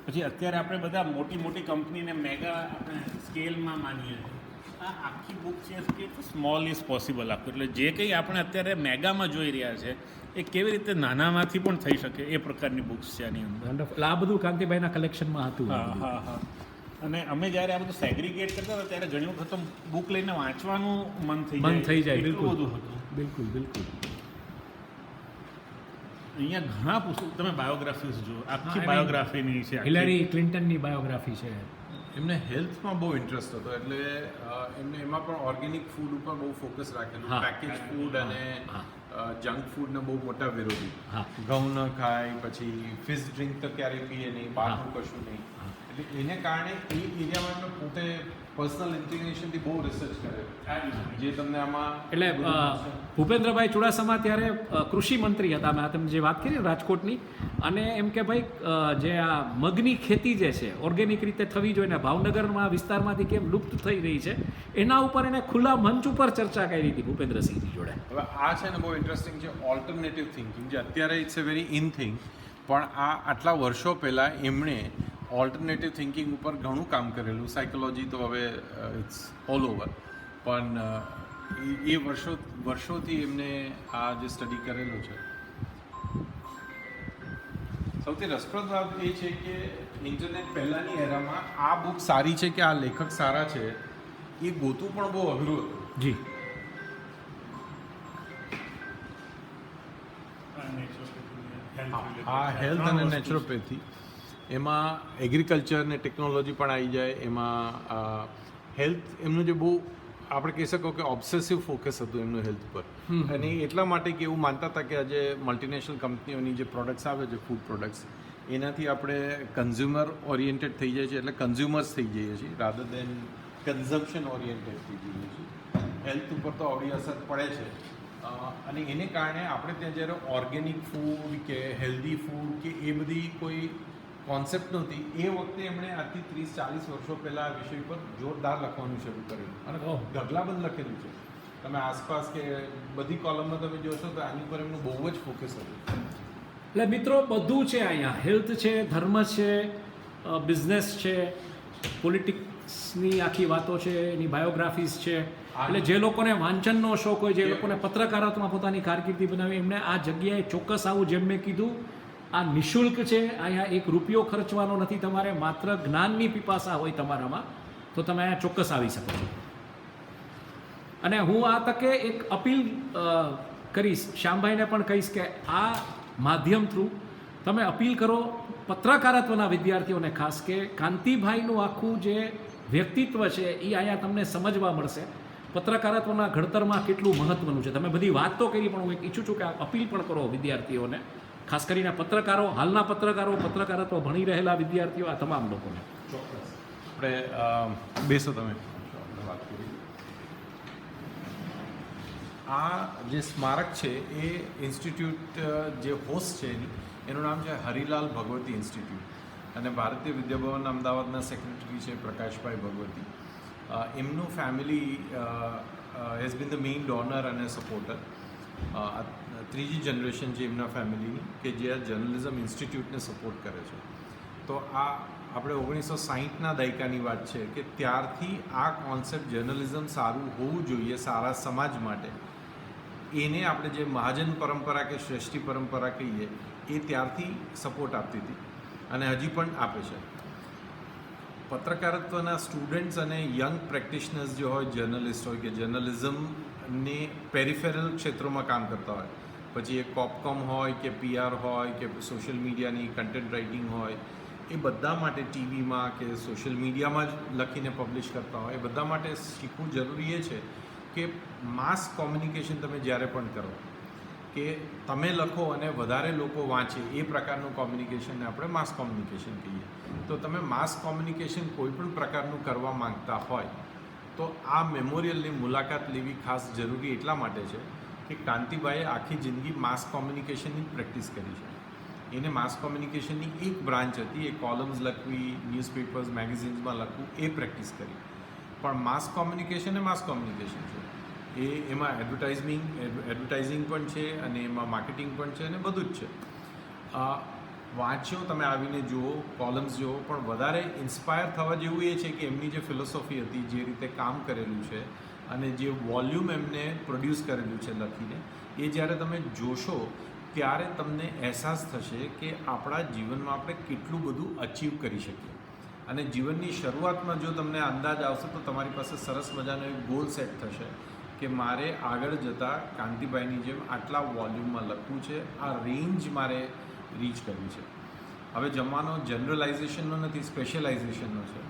[SPEAKER 4] પછી અત્યારે આપણે બધા મોટી મોટી કંપનીને મેગા આપણે સ્કેલમાં માનીએ છીએ. આ આખી બુક છે કે સ્મોલ ઇઝ પોસિબલ આખું. એટલે જે કંઈ આપણે અત્યારે મેગામાં જોઈ રહ્યા છે એ કેવી રીતે નાનામાંથી પણ થઈ શકે એ પ્રકારની બુક્સ છે આની અંદર.
[SPEAKER 1] Wonderful. આ બધું કાંતિભાઈના કલેક્શનમાં હતું.
[SPEAKER 4] હા. અને અમે જ્યારે આ બધું સેગ્રીગેટ કરતા હતા ત્યારે ઘણી વખત તો બુક લઈને વાંચવાનું મન થઈ જાય. એટલું
[SPEAKER 1] બિલકુલ
[SPEAKER 4] બધું હતું.
[SPEAKER 1] બિલકુલ.
[SPEAKER 4] અહીંયા ઘણા પુસ્તકો, તમે બાયોગ્રાફીઝ જુઓ, આખી
[SPEAKER 1] હા,
[SPEAKER 4] બાયોગ્રાફીની છે.
[SPEAKER 1] હિલેરી ક્લિન્ટનની બાયોગ્રાફી છે.
[SPEAKER 2] એમને હેલ્થમાં બહુ ઇન્ટરેસ્ટ હતો, એટલે એમને એમાં પણ ઓર્ગેનિક ફૂડ ઉપર બહુ ફોકસ રાખેલું.
[SPEAKER 1] હા.
[SPEAKER 2] પેકેજ ફૂડ અને
[SPEAKER 1] હા.
[SPEAKER 2] જંક ફૂડના બહુ મોટા વિરોધી.
[SPEAKER 1] હા.
[SPEAKER 2] ઘઉં ન ખાય, પછી ફિશ ડ્રિંક તો ક્યારેય પીએ નહીં, બહારનું
[SPEAKER 1] હા.
[SPEAKER 2] કશું નહીં. એટલે એને કારણે એ એરિયામાં એમને પોતે પર્સનલ ઇન્ટિગ્રેશનથી બહુ રિસર્ચ કરે, જે તમને આમાં
[SPEAKER 1] એટલે ભૂપેન્દ્રભાઈ ચુડાસમા ત્યારે કૃષિ મંત્રી હતા. મેં તમે જે વાત કરી ને રાજકોટની, અને એમ કે ભાઈ જે આ મગની ખેતી જે છે ઓર્ગેનિક રીતે થવી જોઈએ ને ભાવનગરમાં વિસ્તારમાંથી કેમ લુપ્ત થઈ રહી છે, એના ઉપર એને ખુલ્લા મંચ ઉપર ચર્ચા કરી હતી ભૂપેન્દ્રસિંહજી જોડે.
[SPEAKER 2] હવે આ છે ને બહુ ઇન્ટરેસ્ટિંગ છે, ઓલ્ટરનેટિવ થિંકિંગ, જે અત્યારે it's a very in thing, પણ આ આટલા વર્ષો પહેલાં એમણે ઓલ્ટરનેટિવ થિંકિંગ ઉપર ઘણું કામ કરેલું. સાયકોલોજી તો હવે ઇટ્સ ઓલ ઓવર, પણ એ વર્ષોથી એમને આ જે સ્ટડી કરેલું છે. સૌથી રસપ્રદ વાત એ છે કે ઇન્ટરનેટ પહેલાંની એરામાં આ બુક સારી છે કે આ લેખક સારા છે એ ગોતું પણ બહુ અઘરું હતું.
[SPEAKER 1] જી.
[SPEAKER 2] આ હેલ્થ અને નેચરોપેથી, એમાં એગ્રીકલ્ચર ને ટેકનોલોજી પણ આવી જાય. એમાં હેલ્થ એમનું જે બહુ આપણે કહી શકો કે ઓબ્સેસિવ ફોકસ હતું એમનું હેલ્થ પર. અને એટલા માટે કે એવું માનતા હતા કે આજે મલ્ટીનેશનલ કંપનીઓની જે પ્રોડક્ટ્સ આવે છે, ફૂડ પ્રોડક્ટ્સ, એનાથી આપણે કન્ઝ્યુમર ઓરિએન્ટેડ થઈ જાય છે, એટલે કન્ઝ્યુમર્સ થઈ જઈએ છીએ રાધર દેન કન્ઝમ્પશન ઓરિએન્ટેડ થઈ જઈએ છીએ. હેલ્થ ઉપર તો આવડી અસર પડે છે. અને એને કારણે આપણે ત્યાં જ્યારે ઓર્ગેનિક ફૂડ કે હેલ્ધી ફૂડ કે એ બધી કોઈ કોન્સેપ્ટ નહોતી, એ વખતે એમણે આજથી 30-40 વર્ષો પહેલાં આ વિષય પર જોરદાર લખવાનું શરૂ કરેલું અને ઢગલાબંધ લખેલું છે. તમે આસપાસ કે બધી કોલમમાં તમે જોશો તો આની પર એમનું બહુ જ ફોકસ હતું.
[SPEAKER 1] એટલે મિત્રો બધું છે અહીંયા. હેલ્થ છે, ધર્મ છે, બિઝનેસ છે, પોલિટિક્સની આખી વાતો છે, એની બાયોગ્રાફીઝ છે. એટલે જે લોકોને વાંચનનો શોખ હોય, જે લોકોને પત્રકારત્વમાં પોતાની કારકિર્દી બનાવી, એમને આ જગ્યાએ ચોક્કસ આવું. જેમ મેં કીધું, આ નિઃશુલ્ક છે. અહીંયા એક રૂપિયો ખર્ચવાનો નથી. તમારે માત્ર જ્ઞાનની પીપાસા હોય તમારામાં તો તમે અહીંયા ચોક્કસ આવી શકો છો. અને હું આ તકે એક અપીલ કરીશ, શ્યામભાઈને પણ કહીશ કે આ માધ્યમ થ્રુ તમે અપીલ કરો પત્રકારત્વના વિદ્યાર્થીઓને ખાસ, કે કાંતિભાઈનું આખું જે વ્યક્તિત્વ છે એ અહીંયા તમને સમજવા મળશે. પત્રકારત્વના ઘડતરમાં કેટલું મહત્ત્વનું છે. તમે બધી વાત તો કરી, પણ હું એક ઈચ્છું છું કે આ અપીલ પણ કરો વિદ્યાર્થીઓને, ખાસ કરીને પત્રકારો, હાલના પત્રકારો, પત્રકારત્વ ભણી રહેલા વિદ્યાર્થીઓ, આ તમામ લોકોને.
[SPEAKER 2] ચોક્કસ. આપણે બેસો તમે, આપણે વાત કરી. આ જે સ્મારક છે એ ઇન્સ્ટિટ્યૂટ જે હોસ્ટ છે એનું નામ છે હરિલાલ ભગવતી ઇન્સ્ટિટ્યૂટ, અને ભારતીય વિદ્યાભવન અમદાવાદના સેક્રેટરી છે પ્રકાશભાઈ ભગવતી. એમનું family has been the main donor અને સપોર્ટર. ત્રીજી જનરેશન છે એમના ફેમિલીની કે જે આ જર્નલિઝમ ઇન્સ્ટિટ્યૂટને સપોર્ટ કરે છે. તો આ આપણે 1960ના દાયકાની વાત છે કે ત્યારથી આ કોન્સેપ્ટ જર્નલિઝમ સારું હોવું જોઈએ સારા સમાજ માટે, એને આપણે જે મહાજન પરંપરા કે શ્રેષ્ઠી પરંપરા કહીએ એ ત્યારથી સપોર્ટ આપતી હતી અને હજી પણ આપે છે. પત્રકારત્વના સ્ટુડન્ટ્સ અને યંગ પ્રેક્ટિશનર્સ જે હોય, જર્નલિસ્ટ હોય કે જર્નલિઝમને પેરિફેરલ ક્ષેત્રોમાં કામ કરતા હોય,
[SPEAKER 3] પછી એ કોપકોમ હોય કે PR હોય કે સોશિયલ મીડિયાની કન્ટેન્ટ રાઇટિંગ હોય, એ બધા માટે ટીવીમાં કે સોશિયલ મીડિયામાં જ લખીને પબ્લિશ કરતા હોય, એ બધા માટે શીખવું જરૂરી એ છે કે માસ કોમ્યુનિકેશન તમે જ્યારે પણ કરો કે તમે લખો અને વધારે લોકો વાંચે, એ પ્રકારનું કોમ્યુનિકેશનને આપણે માસ કોમ્યુનિકેશન કહીએ. તો તમે માસ કોમ્યુનિકેશન કોઈ પણ પ્રકારનું કરવા માંગતા હોય તો આ મેમોરિયલની મુલાકાત લેવી ખાસ જરૂરી એટલા માટે છે કે કાંતિભાઈએ આખી જિંદગી માસ કોમ્યુનિકેશનની પ્રેક્ટિસ કરી છે. એને માસ કોમ્યુનિકેશનની એક બ્રાન્ચ હતી, એ કોલમ્સ લખવી, ન્યૂઝપેપર્સ મેગેઝિન્સમાં લખવું, એ પ્રેક્ટિસ કરી. પણ માસ કોમ્યુનિકેશન એ માસ કોમ્યુનિકેશન છે, એમાં એડવર્ટાઇઝિંગ પણ છે અને એમાં માર્કેટિંગ પણ છે અને બધું જ છે. વાંચ્યો તમે આવીને જુઓ, કોલમ્સ જુઓ, પણ વધારે ઇન્સ્પાયર થવા જેવું એ છે કે એમની જે ફિલોસોફી હતી, જે રીતે કામ કરેલું છે અને જે વોલ્યુમ એમને પ્રોડ્યુસ કરેલું છે લખીને, એ જ્યારે તમે જોશો ત્યારે તમને અહેસાસ થશે કે આપણા જીવનમાં આપણે કેટલું બધું અચીવ કરી શકીએ. અને જીવનની શરૂઆતમાં જો તમને અંદાજ આવશે તો તમારી પાસે સરસ મજાનો એક ગોલ સેટ થશે કે મારે આગળ જતાં કાંતિભાઈની જેમ આટલા વોલ્યુમમાં લખવું છે, આ રેન્જ મારે રીચ કરવી છે. હવે જમવાનો જનરલાઇઝેશનનો નથી, સ્પેશિયલાઇઝેશનનો છે.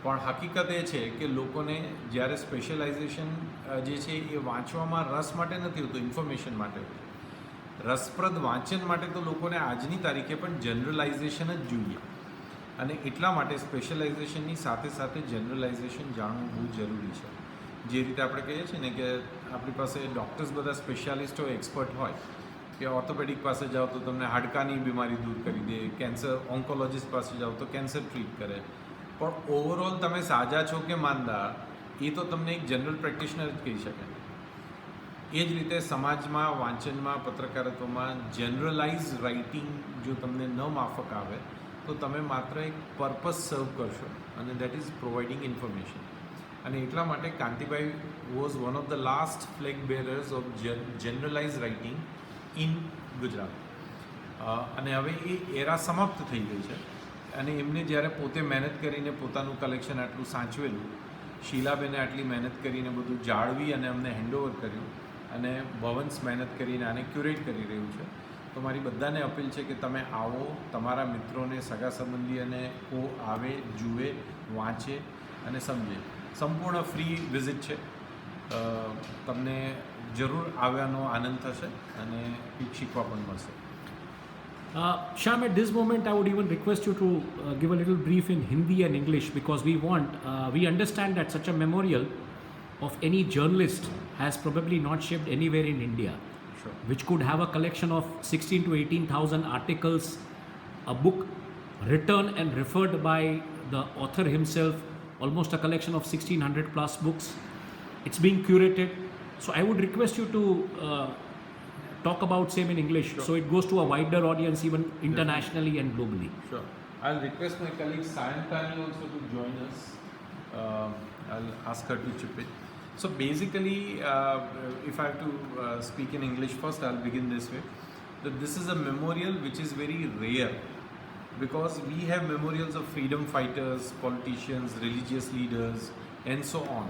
[SPEAKER 3] પણ હકીકત એ છે કે લોકોને જ્યારે સ્પેશિયલાઇઝેશન જે છે એ વાંચવામાં રસ માટે નથી હોતું, ઇન્ફોર્મેશન માટે હોય છે. રસપ્રદ વાંચન માટે તો લોકોને આજની તારીખે પણ જનરલાઇઝેશન જ જોઈએ, અને એટલા માટે સ્પેશિયલાઇઝેશનની સાથે સાથે જનરલાઇઝેશન જાણવું બહુ જરૂરી છે. જે રીતે આપણે કહીએ છીએ ને કે આપણી પાસે ડૉક્ટર્સ બધા સ્પેશિયાલિસ્ટ હોય, એક્સપર્ટ હોય, કે ઓર્થોપેડિક પાસે જાઓ તો તમને હાડકાની બીમારી દૂર કરી દે, કેન્સર ઓન્કોલોજીસ્ટ પાસે જાઓ તો કેન્સર ટ્રીટ કરે, પણ ઓવરઓલ તમે સાજા છો કે માંદા એ તો તમને એક જનરલ પ્રેક્ટિશનર જ કહી શકે. એ જ રીતે સમાજમાં, વાંચનમાં, પત્રકારત્વમાં જનરલાઇઝ રાઇટિંગ જો તમને ન માફક આવે તો તમે માત્ર એક પર્પઝ સર્વ કરશો, અને દેટ ઇઝ પ્રોવાઇડિંગ ઇન્ફોર્મેશન. અને એટલા માટે Kantibhai was one of the last flag bearers of generalise writing in Gujarat. અને હવે એ એરા સમાપ્ત થઈ ગઈ છે. અને એમને જ્યારે પોતે મહેનત કરીને પોતાનું કલેક્શન આટલું સાચવેલું, શીલાબેને આટલી મહેનત કરીને બધું જાળવી અને અમને હેન્ડઓવર કર્યું, અને ભવન્સ મહેનત કરીને આને ક્યુરેટ કરી રહ્યું છે. તો મારી બધાને અપીલ છે કે તમે આવો, તમારા મિત્રોને, સગા સંબંધીઓને કો આવે, જુએ, વાંચે અને સમજે. સંપૂર્ણ ફ્રી વિઝિટ છે, તમને જરૂર આવવાનો આનંદ થશે અને કંઈક શીખવા પણ મળશે.
[SPEAKER 1] Shyam, at this moment, I would even request you to give a little brief in Hindi and English, because we understand that such a memorial of any journalist has probably not shipped anywhere in India,
[SPEAKER 3] Sure.
[SPEAKER 1] which could have a collection of 16 to 18,000 articles, a book written and referred by the author himself, almost a collection of 1600 plus books. It's being curated. So I would request you to talk about same in English,
[SPEAKER 3] Sure.
[SPEAKER 1] so it goes to a wider audience, even internationally and globally.
[SPEAKER 3] Sure. I'll request my colleague Sayantani also to join us. I'll ask her to chip in. So basically, if I have to speak in English first, I'll begin this way. That this is a memorial which is very rare, because we have memorials of freedom fighters, politicians, religious leaders, and so on.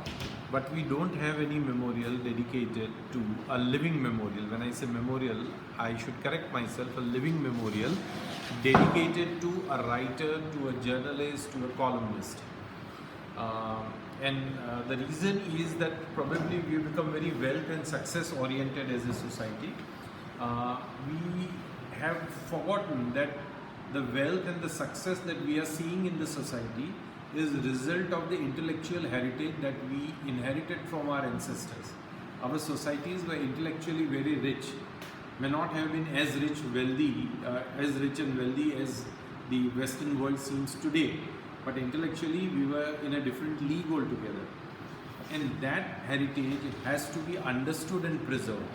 [SPEAKER 3] But we don't have any memorial dedicated to a living memorial. When I say memorial, I should correct myself, a living memorial dedicated to a writer, to a journalist, to a columnist. The reason is that probably we have become very wealth and success oriented as a society. We have forgotten that the wealth and the success that we are seeing in the society is the result of the intellectual heritage that we inherited from our ancestors. Our societies were intellectually very rich, may not have been as rich and wealthy as the Western world seems today, but intellectually we were in a different league altogether. And that heritage has to be understood and preserved.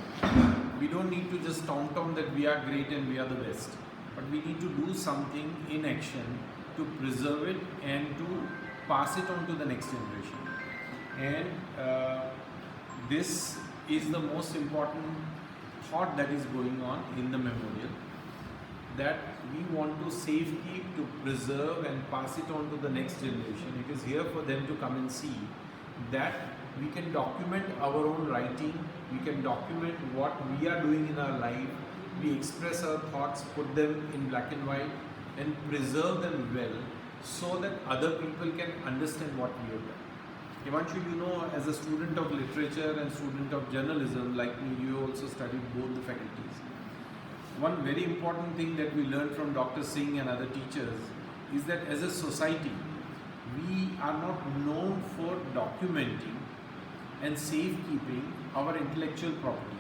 [SPEAKER 3] We don't need to just taunt on that we are great and we are the best, but we need to do something in action to preserve it and to pass it on to the next generation. And this is the most important thought that is going on in the memorial, that we want to safekeep, to preserve and pass it on to the next generation. It is here for them to come and see that we can document our own writing, we can document what we are doing in our life, we express our thoughts, put them in black and white, and preserve them well so that other people can understand what we have done. Himanshu, you know, as a student of literature and student of journalism, like me, you also studied both the faculties. One very important thing that we learned from Dr. Singh and other teachers is that as a society, we are not known for documenting and safekeeping our intellectual property.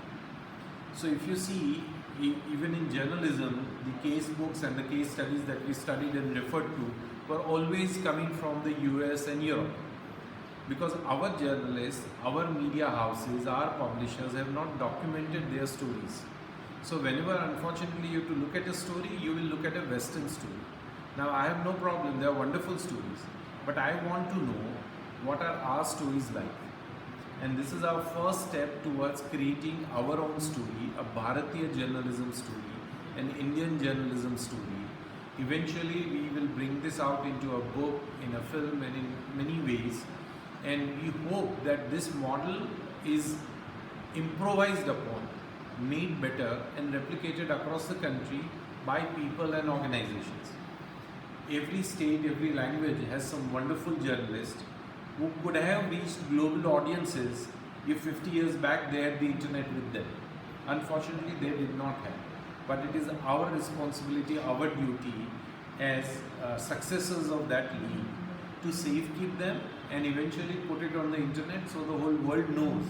[SPEAKER 3] So if you see, even in journalism, the case books and the case studies that we studied and referred to were always coming from the US and Europe. Because our journalists, our media houses, our publishers have not documented their stories. So whenever, unfortunately, you have to look at a story, you will look at a Western story. Now, I have no problem, they are wonderful stories. But I want to know what are our stories like. And this is our first step towards creating our own story, a Bharatiya journalism story, an Indian journalism story. Eventually, we will bring this out into a book, in a film, and in many ways. And we hope that this model is improvised upon, made better, and replicated across the country by people and organizations. Every state, every language has some wonderful journalists who could have reached global audiences if 50 years back they had the internet with them. Unfortunately, they did not have. But it is our responsibility, our duty as successors of that league to safekeep them and eventually put it on the internet so the whole world knows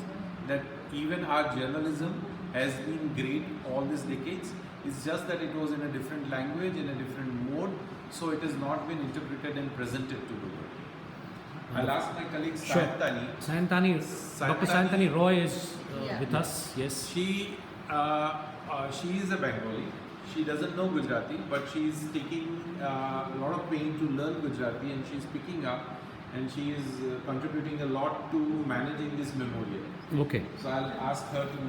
[SPEAKER 3] that even our journalism has been great all these decades. It's just that it was in a different language, in a different mode, so it has not been interpreted and presented to the world. I'll ask my colleague
[SPEAKER 1] Sure.
[SPEAKER 3] Sayantani.
[SPEAKER 1] Sayantani, Dr. Sayantani Roy is
[SPEAKER 5] Yeah.
[SPEAKER 1] with us. Yes.
[SPEAKER 3] She is a Bengali. She doesn't know Gujarati, but she's taking a lot of pain to learn Gujarati, and she's picking up, and she is contributing a lot to managing this memorial.
[SPEAKER 1] Okay.
[SPEAKER 3] So I'll ask her to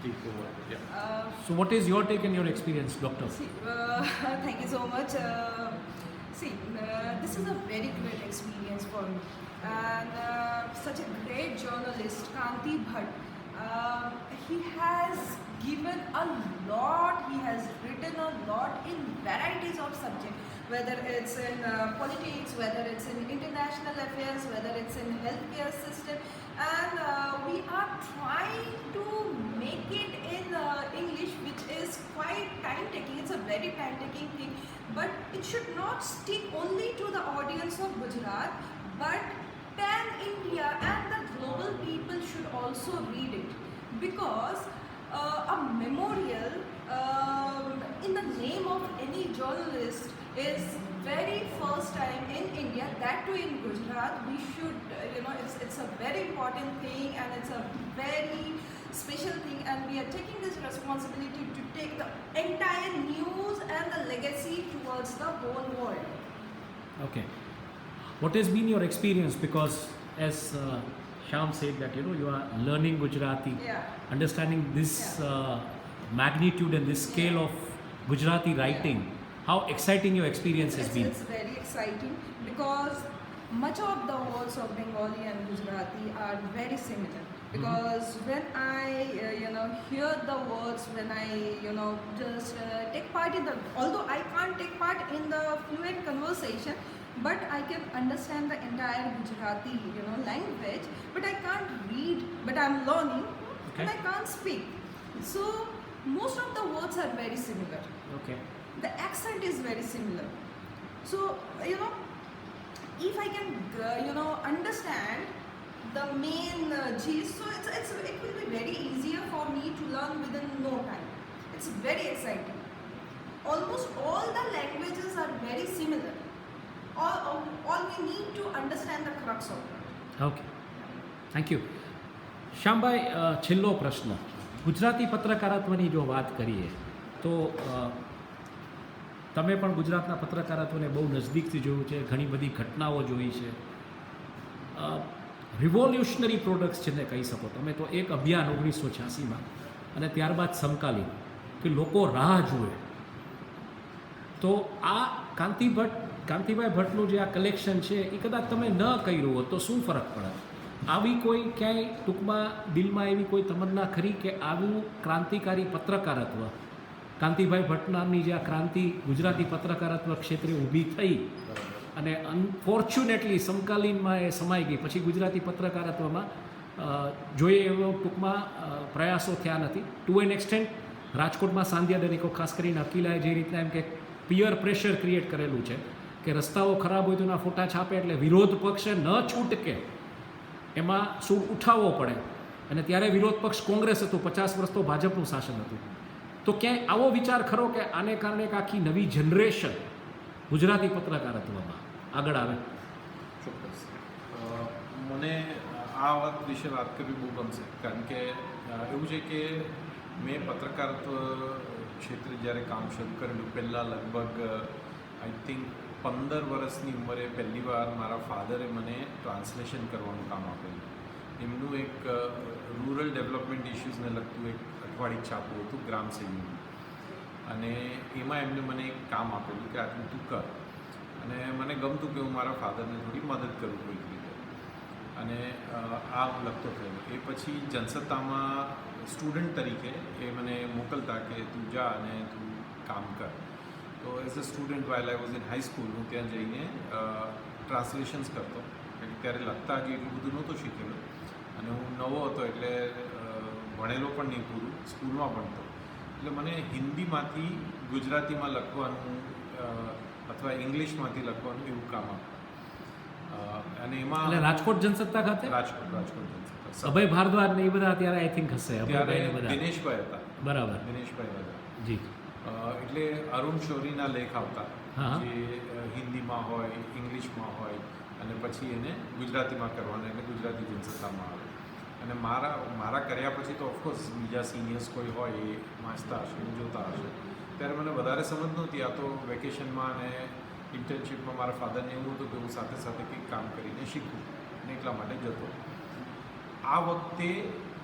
[SPEAKER 3] take over. Yeah.
[SPEAKER 1] So, what is your take and your experience, Doctor?
[SPEAKER 5] Thank you so much. This is a very great experience for me, and such a great journalist, Kanti Bhatt. He has given a lot. He has written a lot in varieties of subjects, whether it's in politics, whether it's in international affairs, whether it's in healthcare system, and we are trying to make it in English, which is quite time-taking. It's a very time-taking thing, but it should not stick only to the audience of Gujarat, but pan-India and the global people should also read it, because a memorial in the name of any journalist is very first time in India, that too in Gujarat. We should, it's a very important thing, and it's a very special thing, and we are taking this responsibility to take the entire news and the legacy towards the whole world.
[SPEAKER 1] Okay. What has been your experience? Because as Shyam said that you are learning Gujarati,
[SPEAKER 5] Yeah.
[SPEAKER 1] understanding this magnitude and this scale of Gujarati writing. How exciting your experience has been.
[SPEAKER 5] It's very exciting, because much of the words of Bengali and Gujarati are very similar. Because when I hear the words, when I just take part in the, although I can't take part in the fluent conversation, but I can understand the entire Gujarati language, but I can't read, but I'm learning, and I can't speak. So most of the words are very similar.
[SPEAKER 1] Okay.
[SPEAKER 5] The accent is very similar. So if I can understand the main gist, so it will be very easier for me to learn within no time. It's very exciting. Almost all the languages are very similar. All we need to understand the crux of it.
[SPEAKER 1] Okay thank you Shyambhai છેલ્લો પ્રશ્ન ગુજરાતી પત્રકારત્વની જો વાત કરીએ તો તમે પણ ગુજરાતના પત્રકારત્વને બહુ નજદીકથી જોયું છે, ઘણી બધી ઘટનાઓ જોઈ છે. રિવોલ્યુશનરી પ્રોડક્ટ્સ જેને કહી શકો તમે, તો એક અભિયાન 1986માં અને ત્યારબાદ સમકાલીન કે લોકો રાહ જુએ, તો આ કાંતિભાઈ ભટ્ટનું જે આ કલેક્શન છે એ કદાચ તમે ન કર્યું હોત તો શું ફરક પડે? આવી કોઈ ક્યાંય ટૂંકમાં દિલમાં એવી કોઈ તમન્ના ખરી કે આવું ક્રાંતિકારી પત્રકારત્વ કાંતિભાઈ ભટ્ટનામની જે આ ક્રાંતિ ગુજરાતી પત્રકારત્વ ક્ષેત્રે ઊભી થઈ અને અનફોર્ચ્યુનેટલી સમકાલીનમાં એ સમાઈ ગઈ, પછી ગુજરાતી પત્રકારત્વમાં જોઈએ એવો ટૂંકમાં પ્રયાસો થયા નથી. ટુ એન એક્સટેન્ટ રાજકોટમાં સાંધ્યા દરેકો ખાસ કરીને અકીલાએ જે રીતના એમ કે પિયર પ્રેશર ક્રિએટ કરેલું છે કે રસ્તાઓ ખરાબ હોય તો એના ફોટા છાપે એટલે વિરોધ પક્ષે ન છૂટકે એમાં સૂર ઉઠાવવો પડે. અને ત્યારે વિરોધ પક્ષ કોંગ્રેસ હતું, 50 વર્ષ તો ભાજપનું શાસન હતું. તો ક્યાંય આવો વિચાર ખરો કે આને કારણે એક આખી નવી જનરેશન ગુજરાતી પત્રકારત્વમાં આગળ આવે?
[SPEAKER 3] ચોક્કસ. મને આ વાત વિશે વાત કરવી બહુ ગમશે, કારણ કે એવું છે કે મેં પત્રકારત્વ ક્ષેત્રે જ્યારે કામ શરૂ કરેલું પહેલાં લગભગ આઈ થિંક 15 વર્ષની ઉંમરે પહેલી વાર મારા ફાધરે મને ટ્રાન્સલેશન કરવાનું કામ આપેલું. એમનું એક રૂરલ ડેવલપમેન્ટ ઇસ્યુઝને લગતું એક અઠવાડિયું છાપું હતું ગ્રામસેવીનું, અને એમાં એમને મને એક કામ આપેલું કે આટલું તું કર. અને મને ગમતું કે હું મારા ફાધરને થોડી મદદ કરું કોઈક રીતે, અને આ હું લખતો થયો. એ પછી જનસત્તામાં સ્ટુડન્ટ તરીકે એ મને મોકલતા કે તું જા અને તું કામ કર. તો as a student while I was in high school, હું ત્યાં જઈને ટ્રાન્સલેશન્સ કરતો. કારણ કે ત્યારે લખતા હજી એટલું બધું નહોતું શીખેલું, અને હું નવો હતો એટલે ભણેલો પણ નહીં પૂરું, સ્કૂલમાં ભણતો. એટલે મને હિન્દીમાંથી ગુજરાતીમાં લખવાનું અથવા ઇંગ્લિશમાંથી લખવાનું એવું કામ આપતું. અને એમાં
[SPEAKER 1] એટલે રાજકોટ જનસત્તા ખાતે
[SPEAKER 3] રાજકોટ જનસત્તા
[SPEAKER 1] અભય ભારદ્વાજ ને એ બધા ત્યારે આઈ થિંક હશે.
[SPEAKER 3] ત્યારે
[SPEAKER 1] અભયભાઈ ને બધા
[SPEAKER 3] દિનેશભાઈ હતા.
[SPEAKER 1] બરાબર.
[SPEAKER 3] દિનેશભાઈ હતા.
[SPEAKER 1] જી.
[SPEAKER 3] એટલે અરુણ શોરીના લેખ આવતા,
[SPEAKER 1] હા.
[SPEAKER 3] જે હિન્દીમાં હોય, ઇંગ્લિશમાં હોય, અને પછી એને ગુજરાતીમાં કરવાના, એટલે ગુજરાતી જનસત્તામાં આવે. અને મારા કર્યા પછી તો ઓફકોર્સ બીજા સિનિયર્સ કોઈ હોય એ વાંચતા હશે, જોતા હશે. ત્યારે મને વધારે સમજ નહોતી. આ તો વેકેશનમાં અને ઇન્ટર્નશીપમાં મારા ફાધરને એવું હતું કે હું સાથે સાથે કંઈક કામ કરીને શીખું, અને એટલા માટે જતો. આ વખતે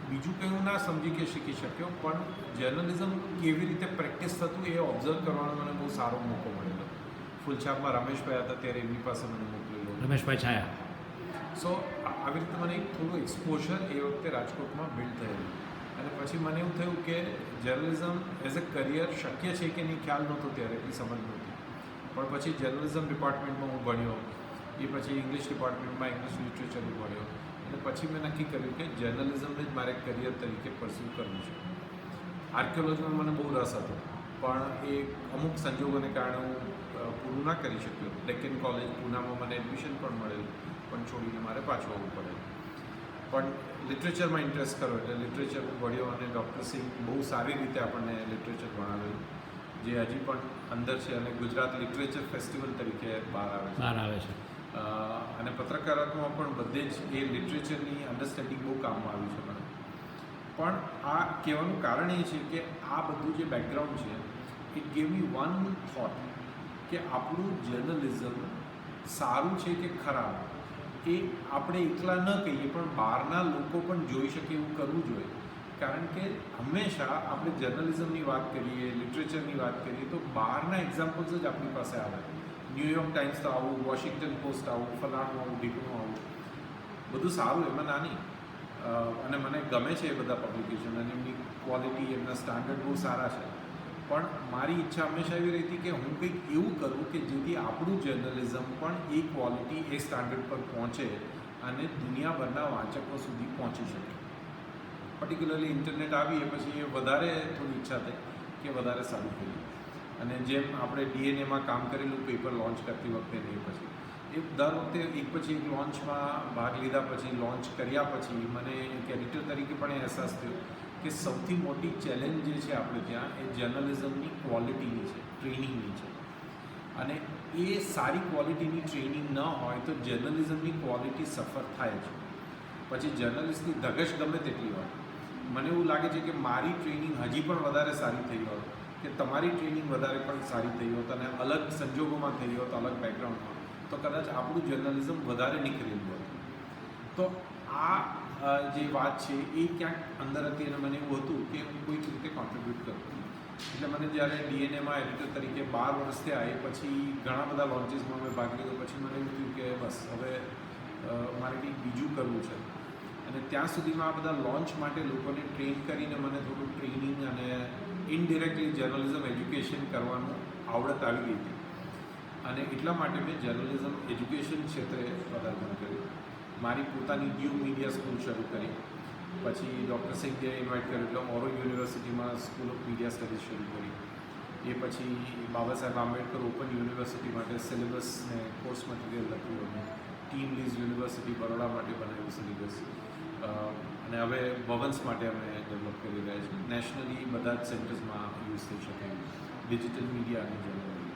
[SPEAKER 3] બીજું કંઈ હું ના સમજી કે શીખી શક્યો, પણ જર્નલિઝમ કેવી રીતે પ્રેક્ટિસ થતું એ ઓબ્ઝર્વ કરવાનો મને બહુ સારો મોકો મળેલો. ફૂલછાપમાં રમેશભાઈ હતા ત્યારે એમની પાસે મને મોકલેલો.
[SPEAKER 1] રમેશભાઈ છાયા.
[SPEAKER 3] સો આવી રીતે મને એક થોડું એક્સપોઝર એ વખતે રાજકોટમાં બિલ્ડ થયેલું. અને પછી મને એવું થયું કે જર્નલિઝમ એઝ અ કરિયર શક્ય છે કે નહીં ખ્યાલ નહોતો ત્યારે, એટલી સમજ નહોતી. પણ પછી જર્નલિઝમ ડિપાર્ટમેન્ટમાં હું ભણ્યો, એ પછી ઇંગ્લિશ ડિપાર્ટમેન્ટમાં ઇંગ્લિશ લિટરેચર ભણ્યો, અને પછી મેં નક્કી કર્યું કે જર્નલિઝમને જ મારે કરિયર તરીકે પરસ્યુ કરવું છે. આર્કિયોલોજીમાં મને બહુ રસ હતો, પણ એ અમુક સંજોગોને કારણે હું પૂરું ના કરી શક્યો. ડેક્કન કોલેજ પૂનામાં મને એડમિશન પણ મળેલું, પણ છોડીને મારે પાછું આવવું પડેલું. પણ લિટરેચરમાં ઇન્ટરેસ્ટ કરો એટલે લિટરેચર ભણ્યો, અને ડૉક્ટર સિંહ બહુ સારી રીતે આપણને લિટરેચર ભણાવેલું, જે હજી પણ અંદર છે, અને ગુજરાત લિટરેચર ફેસ્ટિવલ તરીકે બહાર આવે છે. અને પત્રકારત્વમાં પણ બધે જ એ લિટરેચરની અન્ડરસ્ટેન્ડિંગ બહુ કામમાં આવ્યું છે મને. પણ આ કહેવાનું કારણ એ છે કે આ બધું જે બેકગ્રાઉન્ડ છે, it gave me one thought કે આપણું જર્નલિઝમ સારું છે કે ખરાબ એ આપણે એકલા ન કહીએ, પણ બહારના લોકો પણ જોઈ શકે એવું કરવું જોઈએ. કારણ કે હંમેશા આપણે જર્નલિઝમની વાત કરીએ, લિટરેચરની વાત કરીએ, તો બહારના એક્ઝામ્પલ્સ જ આપણી પાસે આવે. ન્યૂયોર્ક ટાઈમ્સ તો આવું, વોશિંગ્ટન પોસ્ટ આવું, ફલાણું આવું, ઢીકણું આવું, બધું સારું, એમાં નાની. અને મને ગમે છે એ બધા પબ્લિકેશન, અને એમની ક્વોલિટી, એમના સ્ટાન્ડર્ડ બહુ સારા છે. પણ મારી ઈચ્છા હંમેશા એવી રહી કે હું કંઈક એવું કરું કે જેથી આપણું જર્નલિઝમ પણ એ ક્વોલિટી, એ સ્ટાન્ડર્ડ પર પહોંચે અને દુનિયાભરના વાંચકો સુધી પહોંચી શકે. પર્ટિક્યુલરલી ઇન્ટરનેટ આવી એ પછી એ વધારે થોડી ઈચ્છા થઈ કે વધારે સારું કરીએ. અને જેમ આપણે ડીએનએમાં કામ કરેલું પેપર લોન્ચ કરતી વખતે ને એ પછી એ દર વખતે એક પછી એક લોન્ચમાં ભાગ લીધા પછી, લોન્ચ કર્યા પછી મને એક એડિટર તરીકે પણ એ અહેસાસ થયો કે સૌથી મોટી ચેલેન્જ જે છે આપણે ત્યાં એ જર્નલિઝમની ક્વોલિટીની છે, ટ્રેનિંગની છે. અને એ સારી ક્વોલિટીની ટ્રેનિંગ ન હોય તો જર્નલિઝમની ક્વોલિટી સફર થાય છે. પછી જર્નલિસ્ટની ધગશ ગમે તેટલી હોય. મને એવું લાગે છે કે મારી ટ્રેનિંગ હજી પણ વધારે સારી થઈ હોત, કે તમારી ટ્રેનિંગ વધારે પણ સારી થઈ હોત, અને અલગ સંજોગોમાં થઈ હોત, અલગ બેકગ્રાઉન્ડમાં, તો કદાચ આપણું જર્નલિઝમ વધારે નીકળેલું હોત. તો આ જે વાત છે એ ક્યાંક અંદર હતી, અને મને એવું હતું કે હું કોઈક રીતે કોન્ટ્રીબ્યુટ કરું. એટલે મને જ્યારે ડીએનએમાં એડિટર તરીકે 12 વર્ષ થયા, એ પછી ઘણા બધા લોન્ચીસમાં મેં ભાગ લીધો. પછી મને એવું થયું કે બસ હવે મારે કંઈક બીજું કરવું છે. અને ત્યાં સુધીમાં આ બધા લોન્ચ માટે લોકોને ટ્રેન કરીને મને થોડું ટ્રેનિંગ અને ઇનડિરેક્ટલી જર્નલિઝમ એજ્યુકેશન કરવાનું આવડત આવી ગઈ હતી. અને એટલા માટે મેં જર્નલિઝમ એજ્યુકેશન ક્ષેત્રે પદાર્પણ કર્યું. મારી પોતાની ન્યૂ મીડિયા સ્કૂલ શરૂ કરી. પછી ડૉક્ટર સિંઘે ઇન્વાઇટ કર્યો એટલે ઓરો યુનિવર્સિટીમાં સ્કૂલ ઓફ મીડિયા સ્ટડીઝ શરૂ કરી. એ પછી બાબા સાહેબ આંબેડકર ઓપન યુનિવર્સિટી માટે સિલેબસ ને કોર્સ મટીરિયલ લખ્યું અમે. ટીમ લીઝ યુનિવર્સિટી બરોડા માટે બનાવ્યું સિલેબસ. અને હવે ભવન્સ માટે અમે ડેવલપ કરી રહ્યા છીએ. નેશનલી બધા જ સેન્ટર્સમાં યુઝ થઈ શકે ડિજિટલ મીડિયા અને જર્નલિઝમ.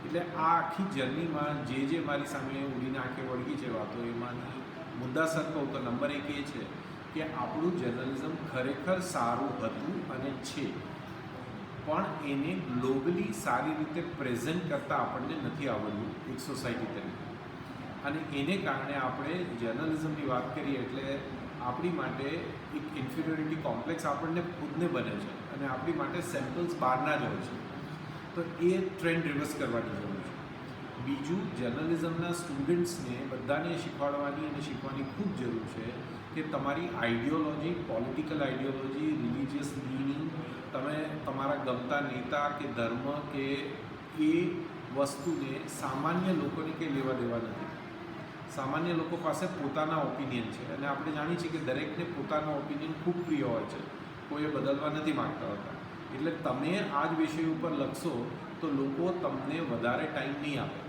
[SPEAKER 3] એટલે આ આખી જર્નીમાં જે મારી સામે ઉડીને આંખે વળગી છે વાતો, એમાંની મુદ્દાસર કહું તો નંબર 1 એ છે કે આપણું જર્નલિઝમ ખરેખર સારું હતું અને છે, પણ એને ગ્લોબલી સારી રીતે પ્રેઝન્ટ કરતાં આપણને નથી આવડ્યું એક સોસાયટી તરીકે. અને એને કારણે આપણે જર્નલિઝમની વાત કરીએ એટલે આપણી માટે એક ઇન્ફિરિયોરિટી કોમ્પ્લેક્સ આપણને ખુદને બને છે અને આપણી માટે સેમ્પલ્સ બહારના જ હોય છે. તો એ ટ્રેન્ડ રિવર્સ કરવાની જરૂર છે. બીજું, જર્નલિઝમના સ્ટુડન્ટ્સને બધાને શીખવાડવાની અને શીખવાની ખૂબ જરૂર છે કે તમારી આઈડિયોલોજી, પોલિટિકલ આઈડિયોલોજી, રિલિજિયસ લિનિંગ, તમે તમારા ગમતા નેતા કે ધર્મ કે એ વસ્તુને સામાન્ય લોકોને કંઈ લેવા દેવા નથી. સામાન્ય લોકો પાસે પોતાના ઓપિનિયન છે અને આપણે જાણીએ છીએ કે દરેકને પોતાનો ઓપિનિયન ખૂબ પ્રિય હોય છે, કોઈએ બદલવા નથી માગતા હોતા. એટલે તમે આ જ વિષય ઉપર લખશો તો લોકો તમને વધારે ટાઈમ નહીં આપે.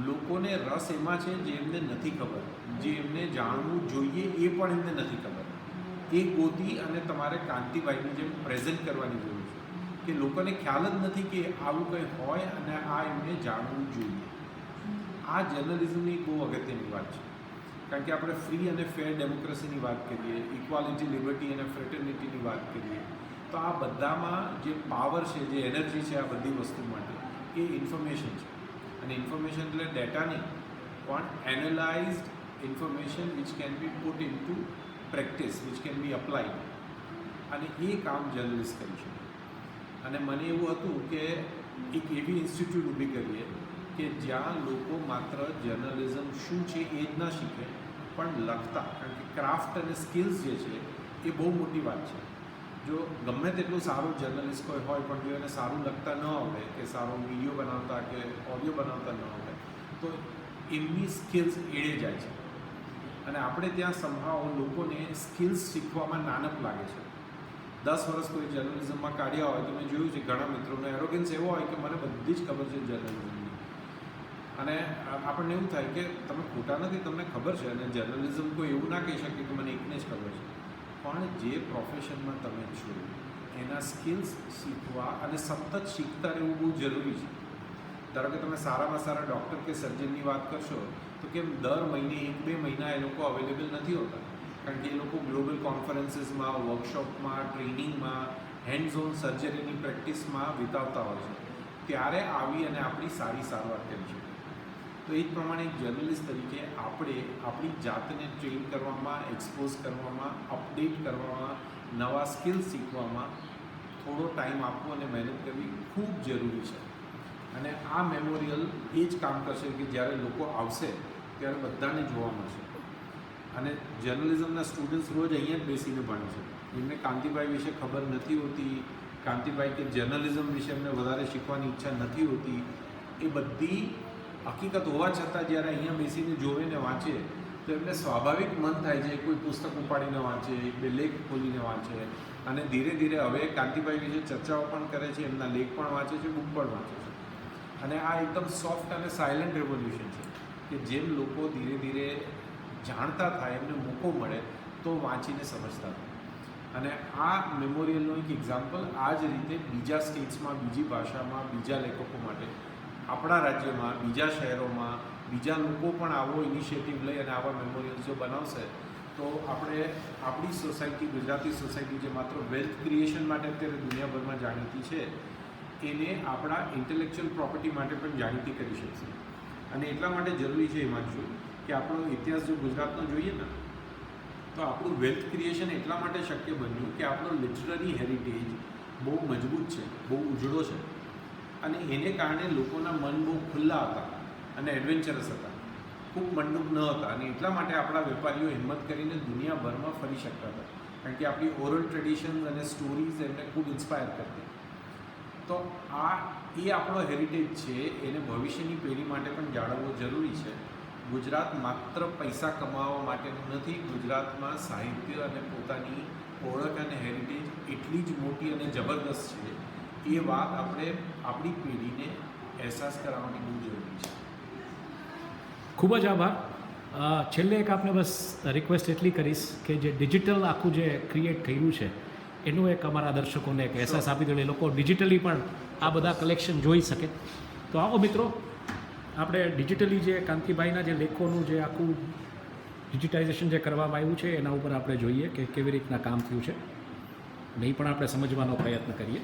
[SPEAKER 3] લોકોને રસ એમાં છે જે એમને નથી ખબર, જે એમને જાણવું જોઈએ એ પણ એમને નથી ખબર. એ ગોતી અને તમારે કાંતિભાઈની જેમ પ્રેઝન્ટ કરવાની જરૂર છે કે લોકોને ખ્યાલ જ નથી કે આવું કંઈ હોય અને આ એમને જાણવું જોઈએ. આ જર્નલિઝમની એક બહુ અગત્યની વાત છે, કારણ કે આપણે ફ્રી અને ફેર ડેમોક્રેસીની વાત કરીએ, ઇક્વાલિટી, લિબર્ટી અને ફ્રેટર્નિટીની વાત કરીએ, તો આ બધામાં જે પાવર છે, જે એનર્જી છે આ બધી વસ્તુ માટે, એ ઇન્ફોર્મેશન છે. અને ઇન્ફોર્મેશન એટલે ડેટા નહીં, પણ analysed information which can be put into practice, which can be applied. અને એ કામ જર્નલિસ્ટ કરી શકે. અને મને એવું હતું કે એક એવી ઇન્સ્ટિટ્યૂટ ઊભી કરીએ કે જ્યાં લોકો માત્ર જર્નલિઝમ શું છે એ જ ના શીખે, પણ લખતા. કારણ કે ક્રાફ્ટ અને સ્કિલ્સ જે છે એ બહુ મોટી વાત છે. જો ગમે તેટલું સારું જર્નલિસ્ટ કોઈ હોય, પણ જો એને સારું લખતા ન આવડે કે સારો વિડીયો બનાવતા કે ઓડિયો બનાવતા ન આવડે તો એમની સ્કિલ્સ એળે જાય છે. અને આપણે ત્યાં સંભાવ લોકોને સ્કિલ્સ શીખવામાં નાનક લાગે છે. 10 વર્ષ કોઈ જર્નલિઝમમાં કાઢ્યા હોય તો મેં જોયું છે ઘણા મિત્રોનો એરોગન્સ એવો હોય કે મને બધી જ ખબર છે જર્નલિઝમની. અને આપણને એવું થાય કે તમે ખોટા નથી, તમને ખબર છે. અને જર્નલિઝમ કોઈ એવું ના કહી શકે કે મને એકને જ ખબર છે. પણ જે પ્રોફેશનમાં તમે છો એના સ્કિલ્સ શીખવા અને સતત શીખતા રહેવું બહુ જરૂરી છે. ધારો કે તમે સારામાં સારા ડૉક્ટર કે સર્જનની વાત કરશો તો કેમ દર મહિને 1-2 મહિના એ લોકો અવેલેબલ નથી હોતા, કારણ કે એ લોકો ગ્લોબલ કોન્ફરન્સીસમાં, વર્કશોપમાં, ટ્રેનિંગમાં, હેન્ડ્સ ઓન સર્જરીની પ્રેક્ટિસમાં વિતાવતા હોય છે. ત્યારે આવી અને આપણી સારી સારવાર કરી છે. તો એ જ પ્રમાણે એક જર્નલિસ્ટ તરીકે આપણે આપણી જાતને ટ્રેન કરવામાં, એક્સપોઝ કરવામાં, અપડેટ કરવામાં, નવા સ્કિલ્સ શીખવામાં થોડો ટાઈમ આપવો અને મહેનત કરવી ખૂબ જરૂરી છે. અને આ મેમોરિયલ એ જ કામ કરશે કે જ્યારે લોકો આવશે ત્યારે બધાને જોવા મળશે. અને જર્નલિઝમના સ્ટુડન્ટ્સ રોજ અહીંયા જ બેસીને ભણે છે. એમને કાંતિભાઈ વિશે ખબર નથી હોતી, કાંતિભાઈ કે જર્નલિઝમ વિશે એમને વધારે શીખવાની ઈચ્છા નથી હોતી. એ બધી હકીકત હોવા છતાં જ્યારે અહીંયા બેસીને જોવે ને વાંચે તો એમને સ્વાભાવિક મન થાય છે કોઈ પુસ્તક ઉપાડીને વાંચે, 1-2 લેખ ખોલીને વાંચે. અને ધીરે ધીરે હવે કાંતિભાઈ વિશે ચર્ચાઓ પણ કરે છે, એમના લેખ પણ વાંચે છે, બુક પણ વાંચે છે. અને આ એકદમ સોફ્ટ અને સાયલન્ટ રેવોલ્યુશન છે કે જેમ લોકો ધીરે ધીરે જાણતા થાય, એમને મોકો મળે તો વાંચીને સમજતા થાય. અને આ મેમોરિયલનો એક એક્ઝામ્પલ આ જ રીતે બીજા સ્ટેટ્સમાં, બીજી ભાષામાં, બીજા લેખકો માટે, આપણા રાજ્યમાં, બીજા શહેરોમાં બીજા લોકો પણ આવો ઇનિશિયેટિવ લઈ અને આવા મેમોરિયલ્સ જો બનાવશે તો આપણે આપણી સોસાયટી, ગુજરાતી સોસાયટી જે માત્ર વેલ્થ ક્રિએશન માટે અત્યારે દુનિયાભરમાં જાણીતી છે, એને આપણા ઇન્ટેલેક્ચ્યુઅલ પ્રોપર્ટી માટે પણ જાણીતી કરી શકશે. અને એટલા માટે જરૂરી છે એમાં જો કે આપણો ઇતિહાસ જો ગુજરાતનો જોઈએ ને તો આપણું વેલ્થ ક્રિએશન એટલા માટે શક્ય બન્યું કે આપણો લિટરરી હેરિટેજ બહુ મજબૂત છે, બહુ ઉજળો છે. અને એને કારણે લોકોના મન બહુ ખુલ્લા હતા અને એડવેન્ચરસ હતા. ખૂબ મંડુક ન હતા અને એટલા માટે આપણા વેપારીઓ હિંમત કરીને દુનિયાભરમાં ફરી શકતા હતા, કારણ કે આપણી ઓરલ ટ્રેડિશન્સ અને સ્ટોરીઝ એમને ખૂબ ઇન્સ્પાયર કરતી. તો આ એ આપણો હેરિટેજ છે, એને ભવિષ્યની પેઢી માટે પણ જાળવવો જરૂરી છે. ગુજરાત માત્ર પૈસા કમાવા માટેનું નથી. ગુજરાતમાં સાહિત્ય અને પોતાની ઓળખ અને હેરિટેજ એટલી જ મોટી અને જબરદસ્ત છે. એ વાત આપણે આપણી પેઢીને અહેસાસ કરાવવાની બહુ જરૂરી છે.
[SPEAKER 1] ખૂબ જ આભાર. છેલ્લે એક આપણે બસ રિક્વેસ્ટ એટલી કરીશ કે જે ડિજિટલ આખું જે ક્રિએટ કર્યું છે એનું એક અમારા દર્શકોને એક અહેસાસ આપી દો, એ લોકો ડિજિટલી પણ આ બધા કલેક્શન જોઈ શકે. તો આવો મિત્રો, આપણે ડિજિટલી જે કાંતિભાઈના જે લેખોનું જે આખું ડિજિટાઇઝેશન જે કરવામાં આવ્યું છે એના ઉપર આપણે જોઈએ કે કેવી રીતના કામ થયું છે, નહીં પણ આપણે સમજવાનો પ્રયત્ન કરીએ.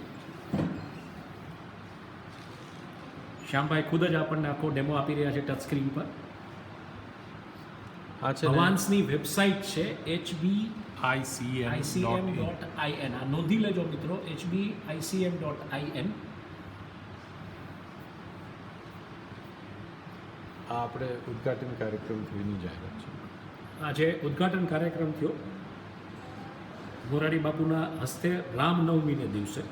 [SPEAKER 1] શ્યામભાઈ ખુદ જ આપણને આખો ડેમો આપી રહ્યા છે ટચ સ્ક્રીન પર.
[SPEAKER 3] આ છે
[SPEAKER 1] અવાન્સની વેબસાઇટ છે hbicm.in.
[SPEAKER 3] ICM.in.
[SPEAKER 1] આ નોંધી લેજો મિત્રો, hbicm.in.
[SPEAKER 3] આ આપણે ઉદ્ઘાટન કાર્યક્રમ થઈની જાહેરાત છે.
[SPEAKER 1] આ જે ઉદ્ઘાટન કાર્યક્રમ થયો મોરારી બાપુના હસ્તે રામનવમીને દિવસે.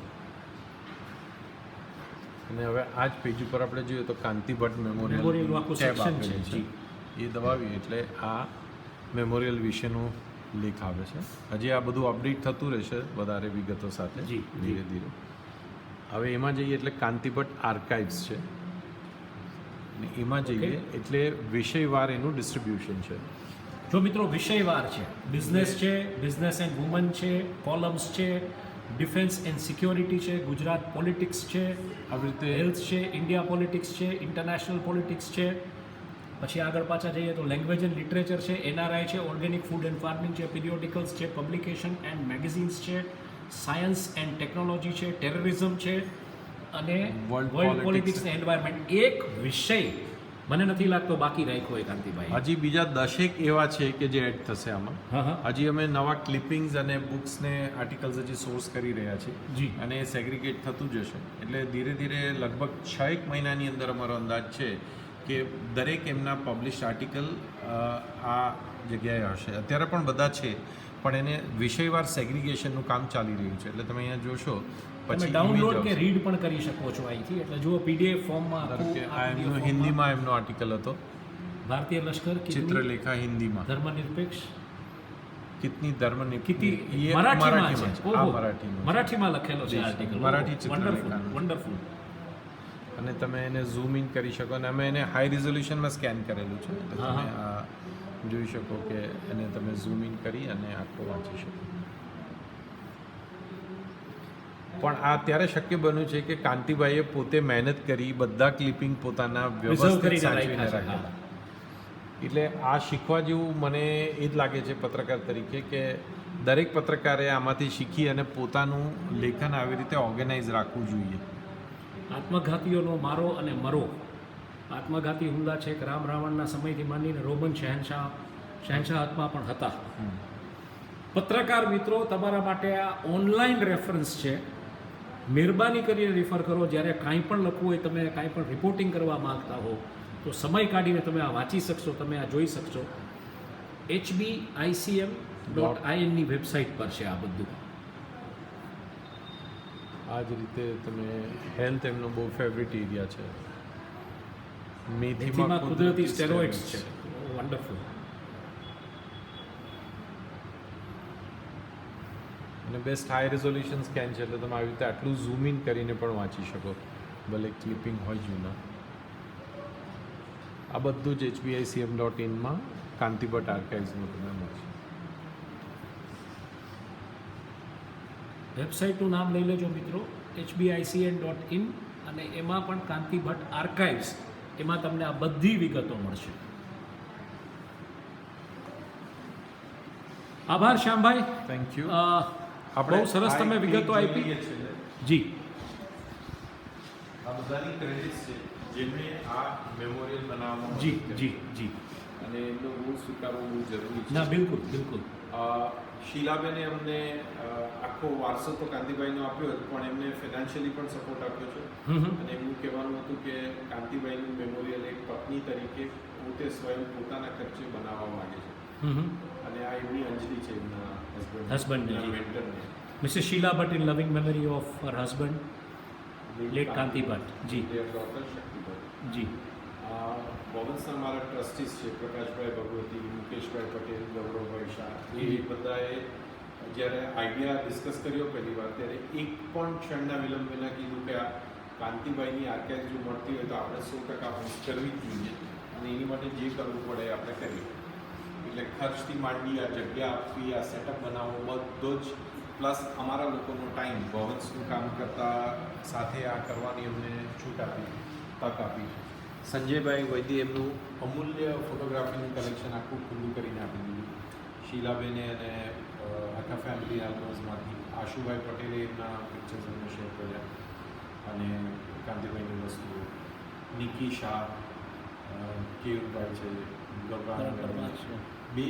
[SPEAKER 3] અને હવે આ જ પેજ ઉપર આપણે જોઈએ તો કાંતિ ભટ્ટ
[SPEAKER 1] મેમોરિયલનું
[SPEAKER 3] મેમોરિયલ
[SPEAKER 1] આખું
[SPEAKER 3] ટેબ
[SPEAKER 1] section
[SPEAKER 3] આપેલી
[SPEAKER 1] છે.
[SPEAKER 3] છે. એ દબાવીએ એટલે આ મેમોરિયલ વિશેનું લેખ આવે છે. હજી આ બધું અપડેટ થતું રહેશે વધારે વિગતો સાથે
[SPEAKER 1] જી,
[SPEAKER 3] ધીરે ધીરે. હવે એમાં જઈએ એટલે કાંતિ ભટ્ટ આર્કાઇવ્સ છે, અને એમાં જઈએ એટલે વિષયવાર એનું ડિસ્ટ્રીબ્યુશન છે.
[SPEAKER 1] જો મિત્રો વિષયવાર છે, બિઝનેસ છે, બિઝનેસ એન્ડ વુમન છે, કોલમ્સ છે, ડિફેન્સ એન્ડ સિક્યોરિટી છે, ગુજરાત પોલિટિક્સ છે,
[SPEAKER 3] આવી રીતે
[SPEAKER 1] હેલ્થ છે, ઇન્ડિયા પોલિટિક્સ છે, ઇન્ટરનેશનલ પોલિટિક્સ છે. પછી આગળ પાછા જઈએ તો લેંગ્વેજ એન્ડ લિટરેચર છે, એનઆરઆઈ છે, ઓર્ગેનિક ફૂડ એન્ડ ફાર્મિંગ છે, પીરિયોડિકલ્સ છે, પબ્લિકેશન એન્ડ મેગેઝિન્સ છે, સાયન્સ એન્ડ ટેકનોલોજી છે, ટેરરિઝમ છે અને
[SPEAKER 3] World
[SPEAKER 1] world politics
[SPEAKER 3] politics.
[SPEAKER 1] And environment. એક વિષય મને નથી લાગતો બાકી રાખ્યો હોય કાંતિભાઈ.
[SPEAKER 3] હજી બીજા 10 એવા છે કે જે એડ થશે આમાં.
[SPEAKER 1] હા હા
[SPEAKER 3] હજી અમે નવા ક્લિપિંગ્સ અને બુક્સને આર્ટિકલ્સ હજી સોર્સ કરી રહ્યા છીએ
[SPEAKER 1] જી.
[SPEAKER 3] અને એ સેગ્રીગેટ થતું જશે. એટલે ધીરે ધીરે લગભગ 6 મહિનાની અંદર અમારો અંદાજ છે કે દરેક એમના પબ્લિશ આર્ટિકલ આ જગ્યાએ હશે. અત્યારે પણ બધા છે, પણ એને વિષયવાર સેગ્રીગેશનનું કામ ચાલી રહ્યું છે. એટલે તમે અહીંયા જોશો
[SPEAKER 1] તમે
[SPEAKER 3] પછી
[SPEAKER 1] ડાઉનલોડ
[SPEAKER 3] image
[SPEAKER 1] કે
[SPEAKER 3] આવશે.
[SPEAKER 1] રીડ પણ કરી શકો છો અહીંથી. એટલે જુઓ પીડીએફ ફોર્મમાં
[SPEAKER 3] ધારો કે
[SPEAKER 1] આખું
[SPEAKER 3] આ
[SPEAKER 1] PDF
[SPEAKER 3] એમનો
[SPEAKER 1] ફોર્મમાં
[SPEAKER 3] હિન્દીમાં એમનો આર્ટિકલ હતો,
[SPEAKER 1] ભારતીય લશ્કર કિતની
[SPEAKER 3] ચિત્રલેખા હિન્દીમાં
[SPEAKER 1] ધર્મનિરપેક્ષ
[SPEAKER 3] કિતની ધર્મ
[SPEAKER 1] કિતી
[SPEAKER 3] ये
[SPEAKER 1] મરાઠીમાં છે.
[SPEAKER 3] છે. આ
[SPEAKER 1] ઓહો,
[SPEAKER 3] મરાઠીમાં છે.
[SPEAKER 1] મરાઠીમાં લખેલો છે
[SPEAKER 3] જી,
[SPEAKER 1] આર્ટિકલ.
[SPEAKER 3] મરાઠી
[SPEAKER 1] વન્ડરફુલ
[SPEAKER 3] ચિત્રલેખાનું.
[SPEAKER 1] વન્ડરફુલ.
[SPEAKER 3] અને તમે એને ઝૂમ ઇન કરી શકો અને અમે એને હાઈ રિઝોલ્યુશનમાં સ્કેન કરેલું છે. તો
[SPEAKER 1] હા,
[SPEAKER 3] તમે આ જોઈ શકો કે એને તમે ઝૂમ ઇન કરી અને આખો વાંચી શકો. પણ આ ત્યારે શક્ય બન્યું છે કે કાંતિભાઈએ પોતે મહેનત કરી બધા ક્લિપિંગ પોતાના
[SPEAKER 1] Preserve
[SPEAKER 3] વ્યવસ્થિત
[SPEAKER 1] કરીને
[SPEAKER 3] સાચવીને
[SPEAKER 1] રાખ્યા છે.
[SPEAKER 3] રાખ્યા. એટલે આ શીખવા જેવું મને એ જ લાગે છે પત્રકાર તરીકે કે દરેક પત્રકારે આમાંથી શીખી અને પોતાનું લેખન આવી રીતે ઓર્ગેનાઇઝ રાખવું જોઈએ.
[SPEAKER 1] આત્મઘાતીઓનો મારો અને મરો. આત્મઘાતી હુમલા છે કે રામ રાવણના સમયથી માંડીને રોમન શહેનશાહમાં પણ હતા. પત્રકાર મિત્રો, તમારા માટે આ ઓનલાઈન રેફરન્સ છે. મહેરબાની કરીને રિફર કરો. જ્યારે કાંઈ પણ લખવું હોય, તમે કાંઈ પણ રિપોર્ટિંગ કરવા માગતા હો તો સમય કાઢીને તમે આ વાંચી શકશો, તમે આ જોઈ શકશો. hbicm.in ની વેબસાઇટ પર છે આ બધું.
[SPEAKER 3] આ જ રીતે તમે હેલ્થ એમનો બહુ ફેવરિટ એરિયા છે.
[SPEAKER 1] મેથીમાં કુદરતી સ્ટેરોઇડ્સ છે. વન્ડરફુલ.
[SPEAKER 3] અને બેસ્ટ હાઈ રેઝોલ્યુશન સ્કેન છે, એટલે તમે આવી રીતે આટલું ઝૂમ ઇન કરીને પણ વાંચી શકો, ભલે ક્લિપિંગ હોય જૂના. આ બધું જ hbicm.in કાંતિ ભટ્ટ આર્કાઇવ્સનું તમે મળશે.
[SPEAKER 1] વેબસાઇટનું નામ લઈ લેજો મિત્રો, hbicm.in, અને એમાં પણ કાંતિ ભટ્ટ આર્કાઇવ્સ, એમાં તમને આ બધી વિગતો મળશે. આભાર શ્યામભાઈ.
[SPEAKER 3] Thank you.
[SPEAKER 1] બહુ સરસ તમે વિગતો આપી. જી.
[SPEAKER 3] આ બધાની ક્રેડિટ્સ છે જેમણે આ મેમોરિયલ બનાવવામાં
[SPEAKER 1] જી
[SPEAKER 3] મદદ કરી.
[SPEAKER 1] જી જી.
[SPEAKER 3] અને એમનો ઋણ સ્વીકારવો બહુ જરૂરી છે.
[SPEAKER 1] ના, બિલકુલ બિલકુલ.
[SPEAKER 3] શીલાબેને અમને આખો વારસો તો કાંતિભાઈનો આપ્યો હતો, પણ એમને ફાઇનાન્શિયલી પણ સપોર્ટ આપ્યો છે.
[SPEAKER 1] હમ હમ.
[SPEAKER 3] અને એમનું કહેવાનું હતું કે કાંતિભાઈનું મેમોરિયલ એક પત્ની તરીકે પોતે સ્વયં પોતાના ખર્ચે બનાવવા માંગે છે. અને આ એમની અંજલિ છે એમના
[SPEAKER 1] Husband, G.
[SPEAKER 3] મેન્ટરને.
[SPEAKER 1] Mrs. Sheila Bhatt in loving memory of her husband, late Kanti Bhatt. G
[SPEAKER 3] Their daughter Shakti Bhatt.
[SPEAKER 1] જી
[SPEAKER 3] બોબન્સના મારા ટ્રસ્ટીસ છે પ્રકાશભાઈ ભગવતી, મુકેશભાઈ પટેલ, ગૌરવભાઈ શાહ. એ બધાએ જ્યારે આઈડિયા ડિસ્કસ કર્યો પહેલી વાર ત્યારે એક પણ ક્ષણના વિલંબ વિના કીધું કે આ કાંતિભાઈની આર્કાઇવ જો મળતી હોય તો આપણે 100% હોસ્ટ કરવી જ જોઈએ અને એની માટે જે કરવું પડે એ આપણે કરીએ. એટલે ખર્ચથી માંડી આ જગ્યા આપવી, આ સેટઅપ બનાવવો બધો જ પ્લસ અમારા લોકોનો ટાઈમ બોબન્સનું કામ કરતા સાથે આ કરવાની અમને છૂટ આપી, તક આપી. સંજયભાઈ વૈદ્ય એમનું અમૂલ્ય ફોટોગ્રાફીનું કલેક્શન આખું ખુલ્લું કરીને આપી દીધું. શીલાબેને અને આખા ફેમિલી આલ્બમ્સમાંથી આશુભાઈ પટેલે એમના પિક્ચર્સ અમને શેર કર્યા અને કાંતિભાઈની વસ્તુઓ, નિકી શાહ, કેયુરભાઈ છે, ગૌરાંગ છે, બે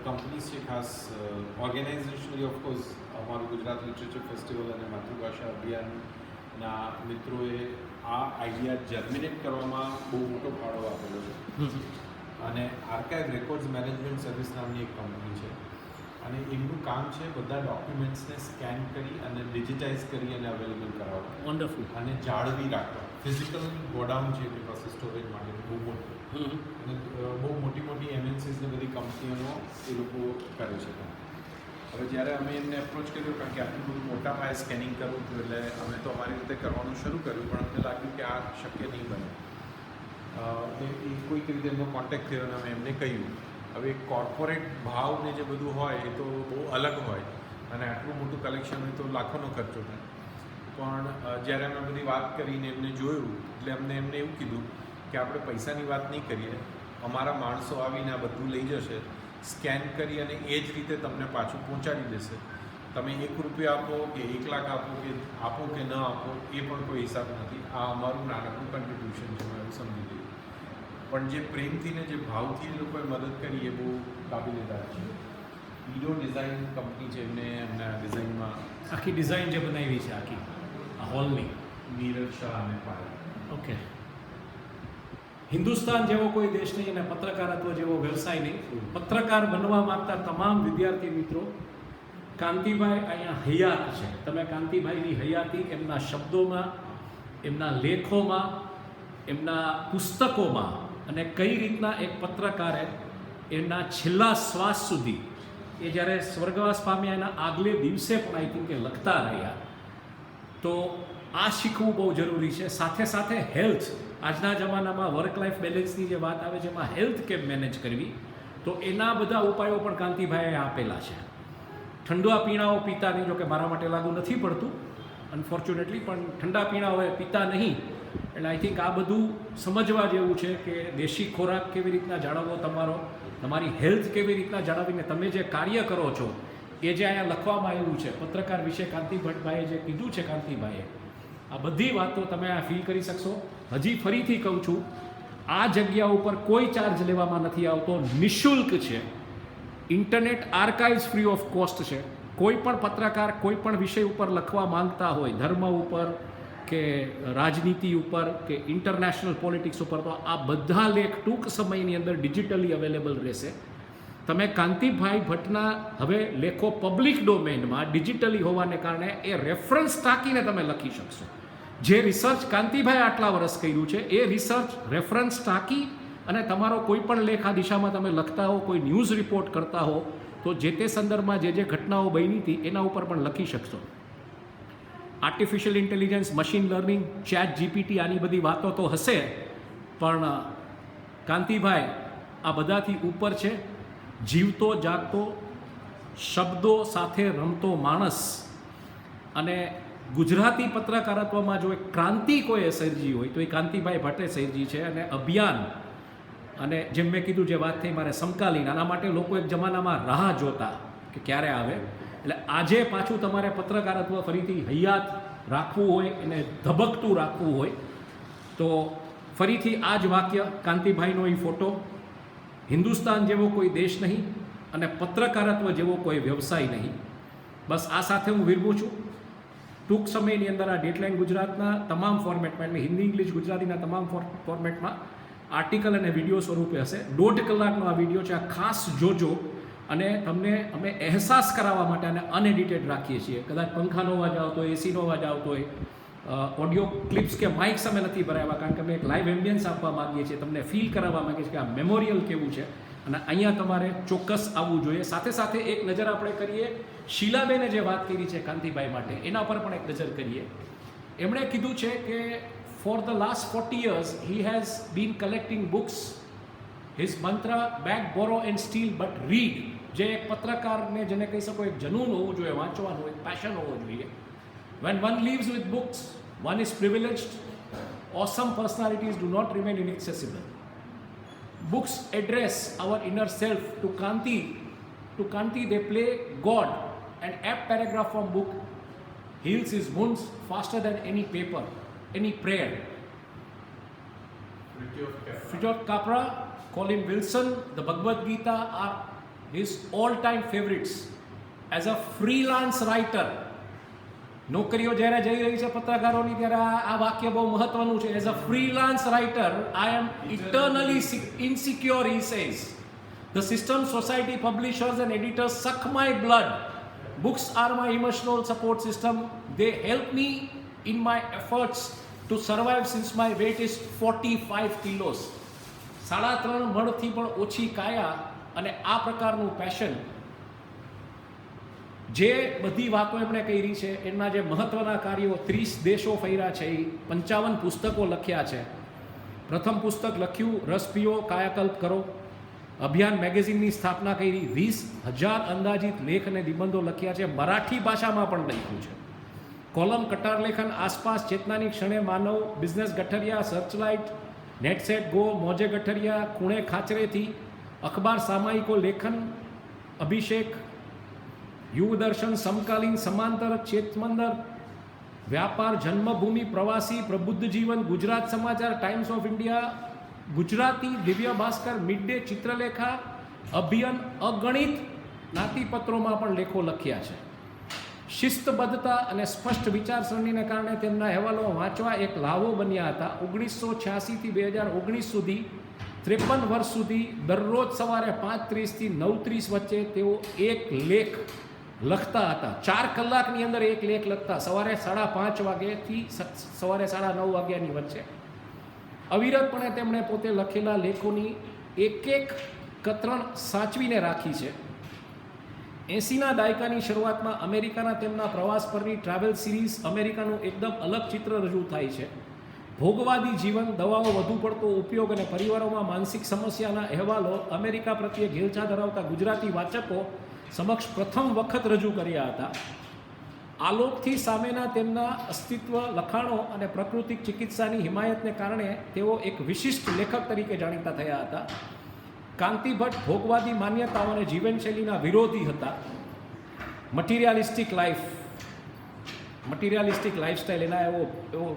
[SPEAKER 3] કંપનીઝ છે ખાસ ઓર્ગેનાઇઝેશનલી ઓફકોર્સ અમારું ગુજરાત લિટરેચર ફેસ્ટિવલ અને માતૃભાષા અભિયાનના મિત્રોએ આ આઈડિયા જર્મિનેટ કરવામાં બહુ મોટો ફાળો આપેલો છે. અને આર્કાઇવ રેકોર્ડ્સ મેનેજમેન્ટ સર્વિસ નામની એક કંપની છે અને એમનું કામ છે બધા ડોક્યુમેન્ટ્સને સ્કેન કરી અને ડિજિટાઇઝ કરી અને અવેલેબલ કરાવવા
[SPEAKER 1] વન્ડરફુલ.
[SPEAKER 3] અને જાળવી રાખવા. ફિઝિકલ ગોડાઉન છે એમની પાસે સ્ટોરેજ માટે બહુ મોટું અને બહુ મોટી મોટી એમએનસીઝની બધી કંપનીઓનો એ લોકો કરે છે. હવે જ્યારે અમે એમને એપ્રોચ કર્યો કારણ કે આટલું બધું મોટા પાયે સ્કેનિંગ કરવું હતું એટલે અમે તો અમારી રીતે કરવાનું શરૂ કર્યું પણ અમને લાગ્યું કે આ શક્ય નહીં બને. એ કોઈક રીતે એમનો કોન્ટેક્ટ થયો અને અમે એમને કહ્યું હવે કોર્પોરેટ ભાવ ને જે બધું હોય એ તો બહુ અલગ હોય અને આટલું મોટું કલેક્શન હોય તો લાખોનો ખર્ચો થાય. પણ જ્યારે અમે બધી વાત કરીને એમને જોયું એટલે અમને એમને એવું કીધું કે આપણે પૈસાની વાત નહીં કરીએ, અમારા માણસો આવીને આ બધું લઈ જશે, સ્કેન કરી અને એ જ રીતે તમને પાછું પહોંચાડી દેશે. તમે ₹1 આપો કે 1 લાખ આપો કે ન આપો એ પણ કોઈ હિસાબ નથી. આ અમારું નાનકડું કન્ટ્રીબ્યુશન છે, એવું સમજી લઈએ. પણ જે પ્રેમથી ને જે ભાવથી એ લોકોએ મદદ કરી એ બહુ કાબિલેદાર છે. ઈડો ડિઝાઇન કંપની છે, એમને એમના ડિઝાઇનમાં
[SPEAKER 1] આખી ડિઝાઇન જે બનાવી છે આખી આ હોલની.
[SPEAKER 3] નીરજ શાહ અને પાયલ.
[SPEAKER 1] ઓકે. હિન્દુસ્તાન જેવો કોઈ દેશ નહીં અને પત્રકારત્વ જેવો વ્યવસાય નહીં. પત્રકાર બનવા માંગતા તમામ વિદ્યાર્થી મિત્રો, કાંતિભાઈ અહીંયા હયાત છે. તમે કાંતિભાઈની હયાતી એમના શબ્દોમાં, એમના લેખોમાં, એમના પુસ્તકોમાં અને કઈ રીતના એક પત્રકારે એમના છેલ્લા શ્વાસ સુધી એ જ્યારે સ્વર્ગવાસ પામ્યા એના આગલે દિવસે પણ આઈ થિંક કે લખતા રહ્યા. તો આ શીખવું બહુ જરૂરી છે. સાથે સાથે હેલ્થ, આજના જમાનામાં વર્ક લાઈફ બેલેન્સની જે વાત આવે છે એમાં હેલ્થ કેમ મેનેજ કરવી, તો એના બધા ઉપાયો પણ કાંતિભાઈએ આપેલા છે. ઠંડા પીણાઓ પીતા નહીં, જો કે મારા માટે લાગુ નથી પડતું અનફોર્ચ્યુનેટલી, પણ ઠંડા પીણાઓ પીતા નહીં. એટલે આઈ થિંક આ બધું સમજવા જેવું છે કે દેશી ખોરાક કેવી રીતના જાળવવો, તમારી હેલ્થ કેવી રીતના જાળવીને તમે જે કાર્ય કરો છો એ જે અહીંયા લખવામાં આવ્યું છે પત્રકાર વિશે કાંતિ ભટ્ટભાઈએ જે કીધું છે, કાંતિભાઈએ આ બધી વાતો તમે આ ફીલ કરી શકશો. હજી ફરીથી કહું છું, આ જગ્યા ઉપર કોઈ ચાર્જ લેવામાં નથી આવતો, નિઃશુલ્ક છે. Internet archives free of cost છે. કોઈ પણ પત્રકાર કોઈ પણ વિષય ઉપર લખવા માંગતા હોય, ધર્મ ઉપર કે રાજનીતિ ઉપર કે ઇન્ટરનેશનલ પોલિટિક્સ ઉપર, તો આ બધા લેખ ટૂંક સમયની અંદર ડિજિટલી અવેલેબલ રહેશે. તમે કાંતિભાઈ ભટ્ટના હવે લેખો પબ્લિક ડોમેનમાં ડિજિટલી હોવાને કારણે એ રેફરન્સ ટાંકીને તમે લખી શકશો. જે રિસર્ચ કાંતિભાઈ આટલા વર્ષ કર્યું છે એ રિસર્ચ રેફરન્સ ટાંકી અને તમારો કોઈ પણ લેખ આ દિશામાં તમે લખતા હો, કોઈ ન્યૂઝ રિપોર્ટ કરતા હો, તો જે તે સંદર્ભમાં જે ઘટનાઓ બની હતી એના ઉપર પણ લખી શકશો. Artificial intelligence, machine learning, chat GPT, આની બધી વાતો તો હશે, પણ કાંતિભાઈ આ બધાથી ઉપર છે. જીવતો જાગતો, શબ્દો સાથે રમતો માણસ. અને ગુજરાતી પત્રકારત્વમાં જો એક ક્રાંતિ કોઈએ સર્જી હોય તો એ કાંતિભાઈ ભટ્ટે સર્જી છે. અને અભિયાન, અને જેમ મેં કીધું જે વાત થઈ મારે સમકાલીન, આના માટે લોકો એક જમાનામાં રાહ જોતા કે ક્યારે આવે. એટલે આજે પાછું તમારે પત્રકારત્વ ફરીથી હયાત રાખવું હોય, એને ધબકતું રાખવું હોય, તો ફરીથી આ જ વાક્ય, કાંતિભાઈનો એ ફોટો, હિન્દુસ્તાન જેવો કોઈ દેશ નહીં અને પત્રકારત્વ જેવો કોઈ વ્યવસાય નહીં. બસ આ સાથે હું વિરમું છું. ટૂંક સમયની અંદર આ ડેડલાઇન ગુજરાતના તમામ ફોર્મેટમાં, એટલે હિન્દી, ઇંગ્લિશ, ગુજરાતીના તમામ ફોર્મેટમાં આર્ટિકલ અને વિડીયો સ્વરૂપે હશે. 1.5 કલાકનો આ વિડીયો છે, આ ખાસ જોજો. અને તમને અમે અહેસાસ કરાવવા માટે આને અનએડિટેડ રાખીએ છીએ. કદાચ પંખાનો અવાજ આવતો હોય, એસીનો અવાજ આવતો હોય, ઓડિયો ક્લિપ્સ કે માઇક્સ અમે નથી ભરાવ્યા, કારણ કે અમે એક લાઈવ એમ્બિયન્સ આપવા માગીએ છીએ, તમને ફીલ કરાવવા માગીએ છીએ કે આ મેમોરિયલ કેવું છે અને અહીંયા તમારે ચોક્કસ આવવું જોઈએ. સાથે સાથે એક નજર આપણે કરીએ શીલાબેને જે વાત કરી છે કાંતિભાઈ માટે, એના પર પણ એક નજર કરીએ. એમણે કીધું છે કે for the last 40 years he has been collecting books. His mantra, beg, borrow and steal but read. જે એક પત્રકારને જેને કહી શકો એક જનૂન હોવું જોઈએ, વાંચવાનું એક પેશન હોવો જોઈએ. When one lives with books, one is privileged. Awesome personalities do not remain inaccessible. Books address our inner self. To Kanti they play God. An apt paragraph from book heals his wounds faster than any paper, any prayer. Fritjof Capra, Colin Wilson, the Bhagavad Gita are his all-time favorites. As a freelance writer, નોકરીઓ જ્યારે જઈ રહી છે પત્રકારોની, ત્યારે આ વાક્ય બહુ મહત્વનું છે. As a freelance writer I am eternally insecure, he says. The system, society, publishers and editors suck my blood. Books are my emotional support system. They help me in my efforts to survive since my weight is 45 kilos. 3.5 મણથી પણ ઓછી કાયા અને આ પ્રકારનું પેશન. જે બધી વાતો એમણે કરી છે, એમના જે મહત્ત્વના કાર્યો, 30 દેશો ફર્યા છે, 55 પુસ્તકો લખ્યા છે. પ્રથમ પુસ્તક લખ્યું રસ પીઓ કાયાકલ્પ કરો. અભિયાન મેગેઝિનની સ્થાપના કરી. 20,000 અંદાજિત લેખ અને નિબંધો લખ્યા છે, મરાઠી ભાષામાં પણ લખ્યું છે. કોલમ, કટાર લેખન, આસપાસ, ચેતનાની ક્ષણે, માનવ, બિઝનેસ ગઠરિયા, સર્ચલાઇટ, નેટસેટ ગો, મોજે ગઠરિયા, ખૂણે ખાચરેથી, અખબાર, સામાયિકો, લેખન, અભિષેક, યુગ દર્શન, સમકાલીન, સમાંતર, ચેતમંદર, વ્યાપાર, જન્મભૂમિ, પ્રવાસી, પ્રબુદ્ધ જીવન, ગુજરાત સમાચાર, times of India, Gujarati, Divya Bhaskar, mid day, Chitralekha, અભિયાન, અગણિત જ્ઞાતિપત્રોમાં પણ લેખો લખ્યા છે. શિસ્તબદ્ધતા અને સ્પષ્ટ વિચારસરણીને કારણે તેમના અહેવાલો વાંચવા એક લાવો બન્યા હતા. 1986 થી 2019 સુધી 53 વર્ષ સુધી દરરોજ સવારે 5:30 થી 9:30 વચ્ચે તેઓ એક લેખ લખતા હતા. 4 કલાકની અંદર એક લેખ લખતા, સવારે 5:30 વાગ્યાથી સવારે 9:30 વાગ્યાની વચ્ચે. અવિરતપણે તેમણે પોતે લખેલા લેખોની એક કતરણ સાચવીને રાખી છે. 80ના દાયકાની શરૂઆતમાં અમેરિકાના તેમના પ્રવાસ પરની ટ્રાવેલ સિરીઝ અમેરિકાનું એકદમ અલગ ચિત્ર રજૂ થાય છે. ભોગવાદી જીવન, દવાઓ વધુ પડતો ઉપયોગ અને પરિવારોમાં માનસિક સમસ્યાના અહેવાલો અમેરિકા પ્રત્યે ઘેલછા ધરાવતા ગુજરાતી વાચકો સમક્ષ પ્રથમ વખત રજૂ કર્યા હતા. આલોકથી સામેના તેમના અસ્તિત્વ, લખાણો અને પ્રાકૃતિક ચિકિત્સાની હિમાયતને કારણે તેઓ એક વિશિષ્ટ લેખક તરીકે જાણીતા થયા હતા. કાંતિ ભટ્ટ ભોગવાદી માન્યતાઓ અને જીવનશૈલીના વિરોધી હતા. મટીરિયાલિસ્ટિક લાઈફસ્ટાઈલ એના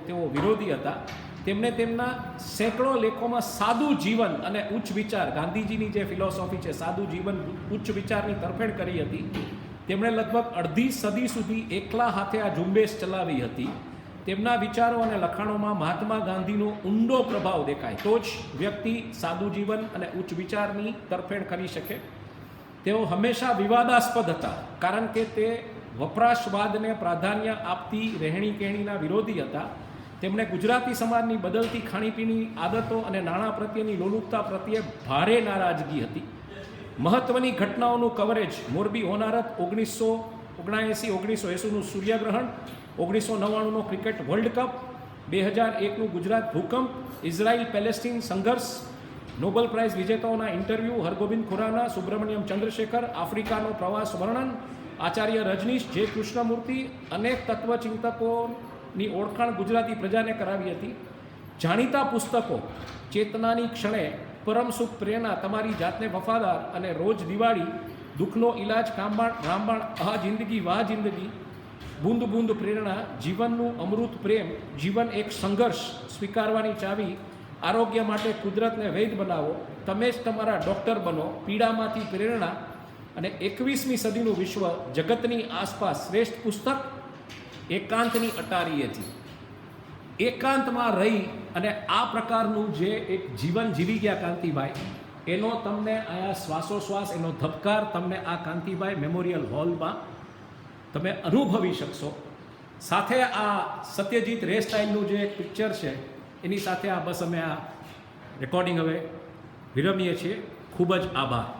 [SPEAKER 1] તેઓ વિરોધી હતા. તેમણે તેમના સેંકડો લેખોમાં સાદું જીવન અને ઉચ્ચ વિચાર, ગાંધીજીની જે ફિલોસોફી છે, સાદું જીવન ઉચ્ચ વિચારની તરફેણ કરી હતી. તેમણે લગભગ અડધી સદી સુધી એકલા હાથે આ ઝુંબેશ ચલાવી હતી. તેમના વિચારો અને લખાણોમાં મહાત્મા ગાંધીનો ઊંડો પ્રભાવ દેખાય, તો જ વ્યક્તિ સાદું જીવન અને ઉચ્ચ વિચારની તરફેણ કરી શકે. તેઓ હંમેશા વિવાદાસ્પદ હતા, કારણ કે તે વપરાશવાદને પ્રાધાન્ય આપતી રહેણી કહેણીના વિરોધી હતા. તેમણે ગુજરાતી સમાજની બદલતી ખાણીપીણી આદતો અને નાણાં પ્રત્યેની લોલુપતા પ્રત્યે ભારે નારાજગી હતી. મહત્વની ઘટનાઓનું કવરેજ, મોરબી હોનારત, 1979-1980નું સૂર્યગ્રહણ, 1999નો ક્રિકેટ વર્લ્ડ કપ, 2001નું ગુજરાત ભૂકંપ, ઇઝરાયલ પેલેસ્ટીન સંઘર્ષ, નોબેલ પ્રાઇઝ વિજેતાઓના ઇન્ટરવ્યૂ, હરગોબિંદ ખુરાના, સુબ્રમણ્યમ ચંદ્રશેખર, આફ્રિકાનો પ્રવાસ વર્ણન, આચાર્ય રજનીશ, જે કૃષ્ણમૂર્તિ, અનેક તત્વચિંતકોની ઓળખાણ ગુજરાતી પ્રજાને કરાવી હતી. જાણીતા પુસ્તકો, ચેતનાની ક્ષણે, પરમ સુખ પ્રેરણા, તમારી જાતને વફાદાર અને રોજ દિવાળી, દુઃખનો ઇલાજ, રામબાણ, આ જિંદગી વાહ જિંદગી, બૂંદ બૂંદ પ્રેરણા, જીવનનું અમૃત પ્રેમ, જીવન એક સંઘર્ષ, સ્વીકારવાની ચાવી, આરોગ્ય માટે કુદરતને વૈદ બનાવો, તમે જ તમારા ડૉક્ટર બનો, પીડામાંથી પ્રેરણા અને 21મી સદીનું વિશ્વ, જગતની આસપાસ, શ્રેષ્ઠ પુસ્તક, એકાંતની અટારીએથી. એકાંતમાં રહી અને આ પ્રકારનું જે એક જીવન જીવી ગયા કાંતિભાઈ, એનો તમને આયા શ્વાસોશ્વાસ, એનો ધબકાર તમને આ કાંતિભાઈ મેમોરિયલ હોલમાં તમે અનુભવી શકશો. સાથે આ સત્યજીત રે સ્ટાઇલનું જે એક પિક્ચર છે એની સાથે આ બસ અમે આ રેકોર્ડિંગ હવે વિરમીએ છીએ. ખૂબ જ આભાર.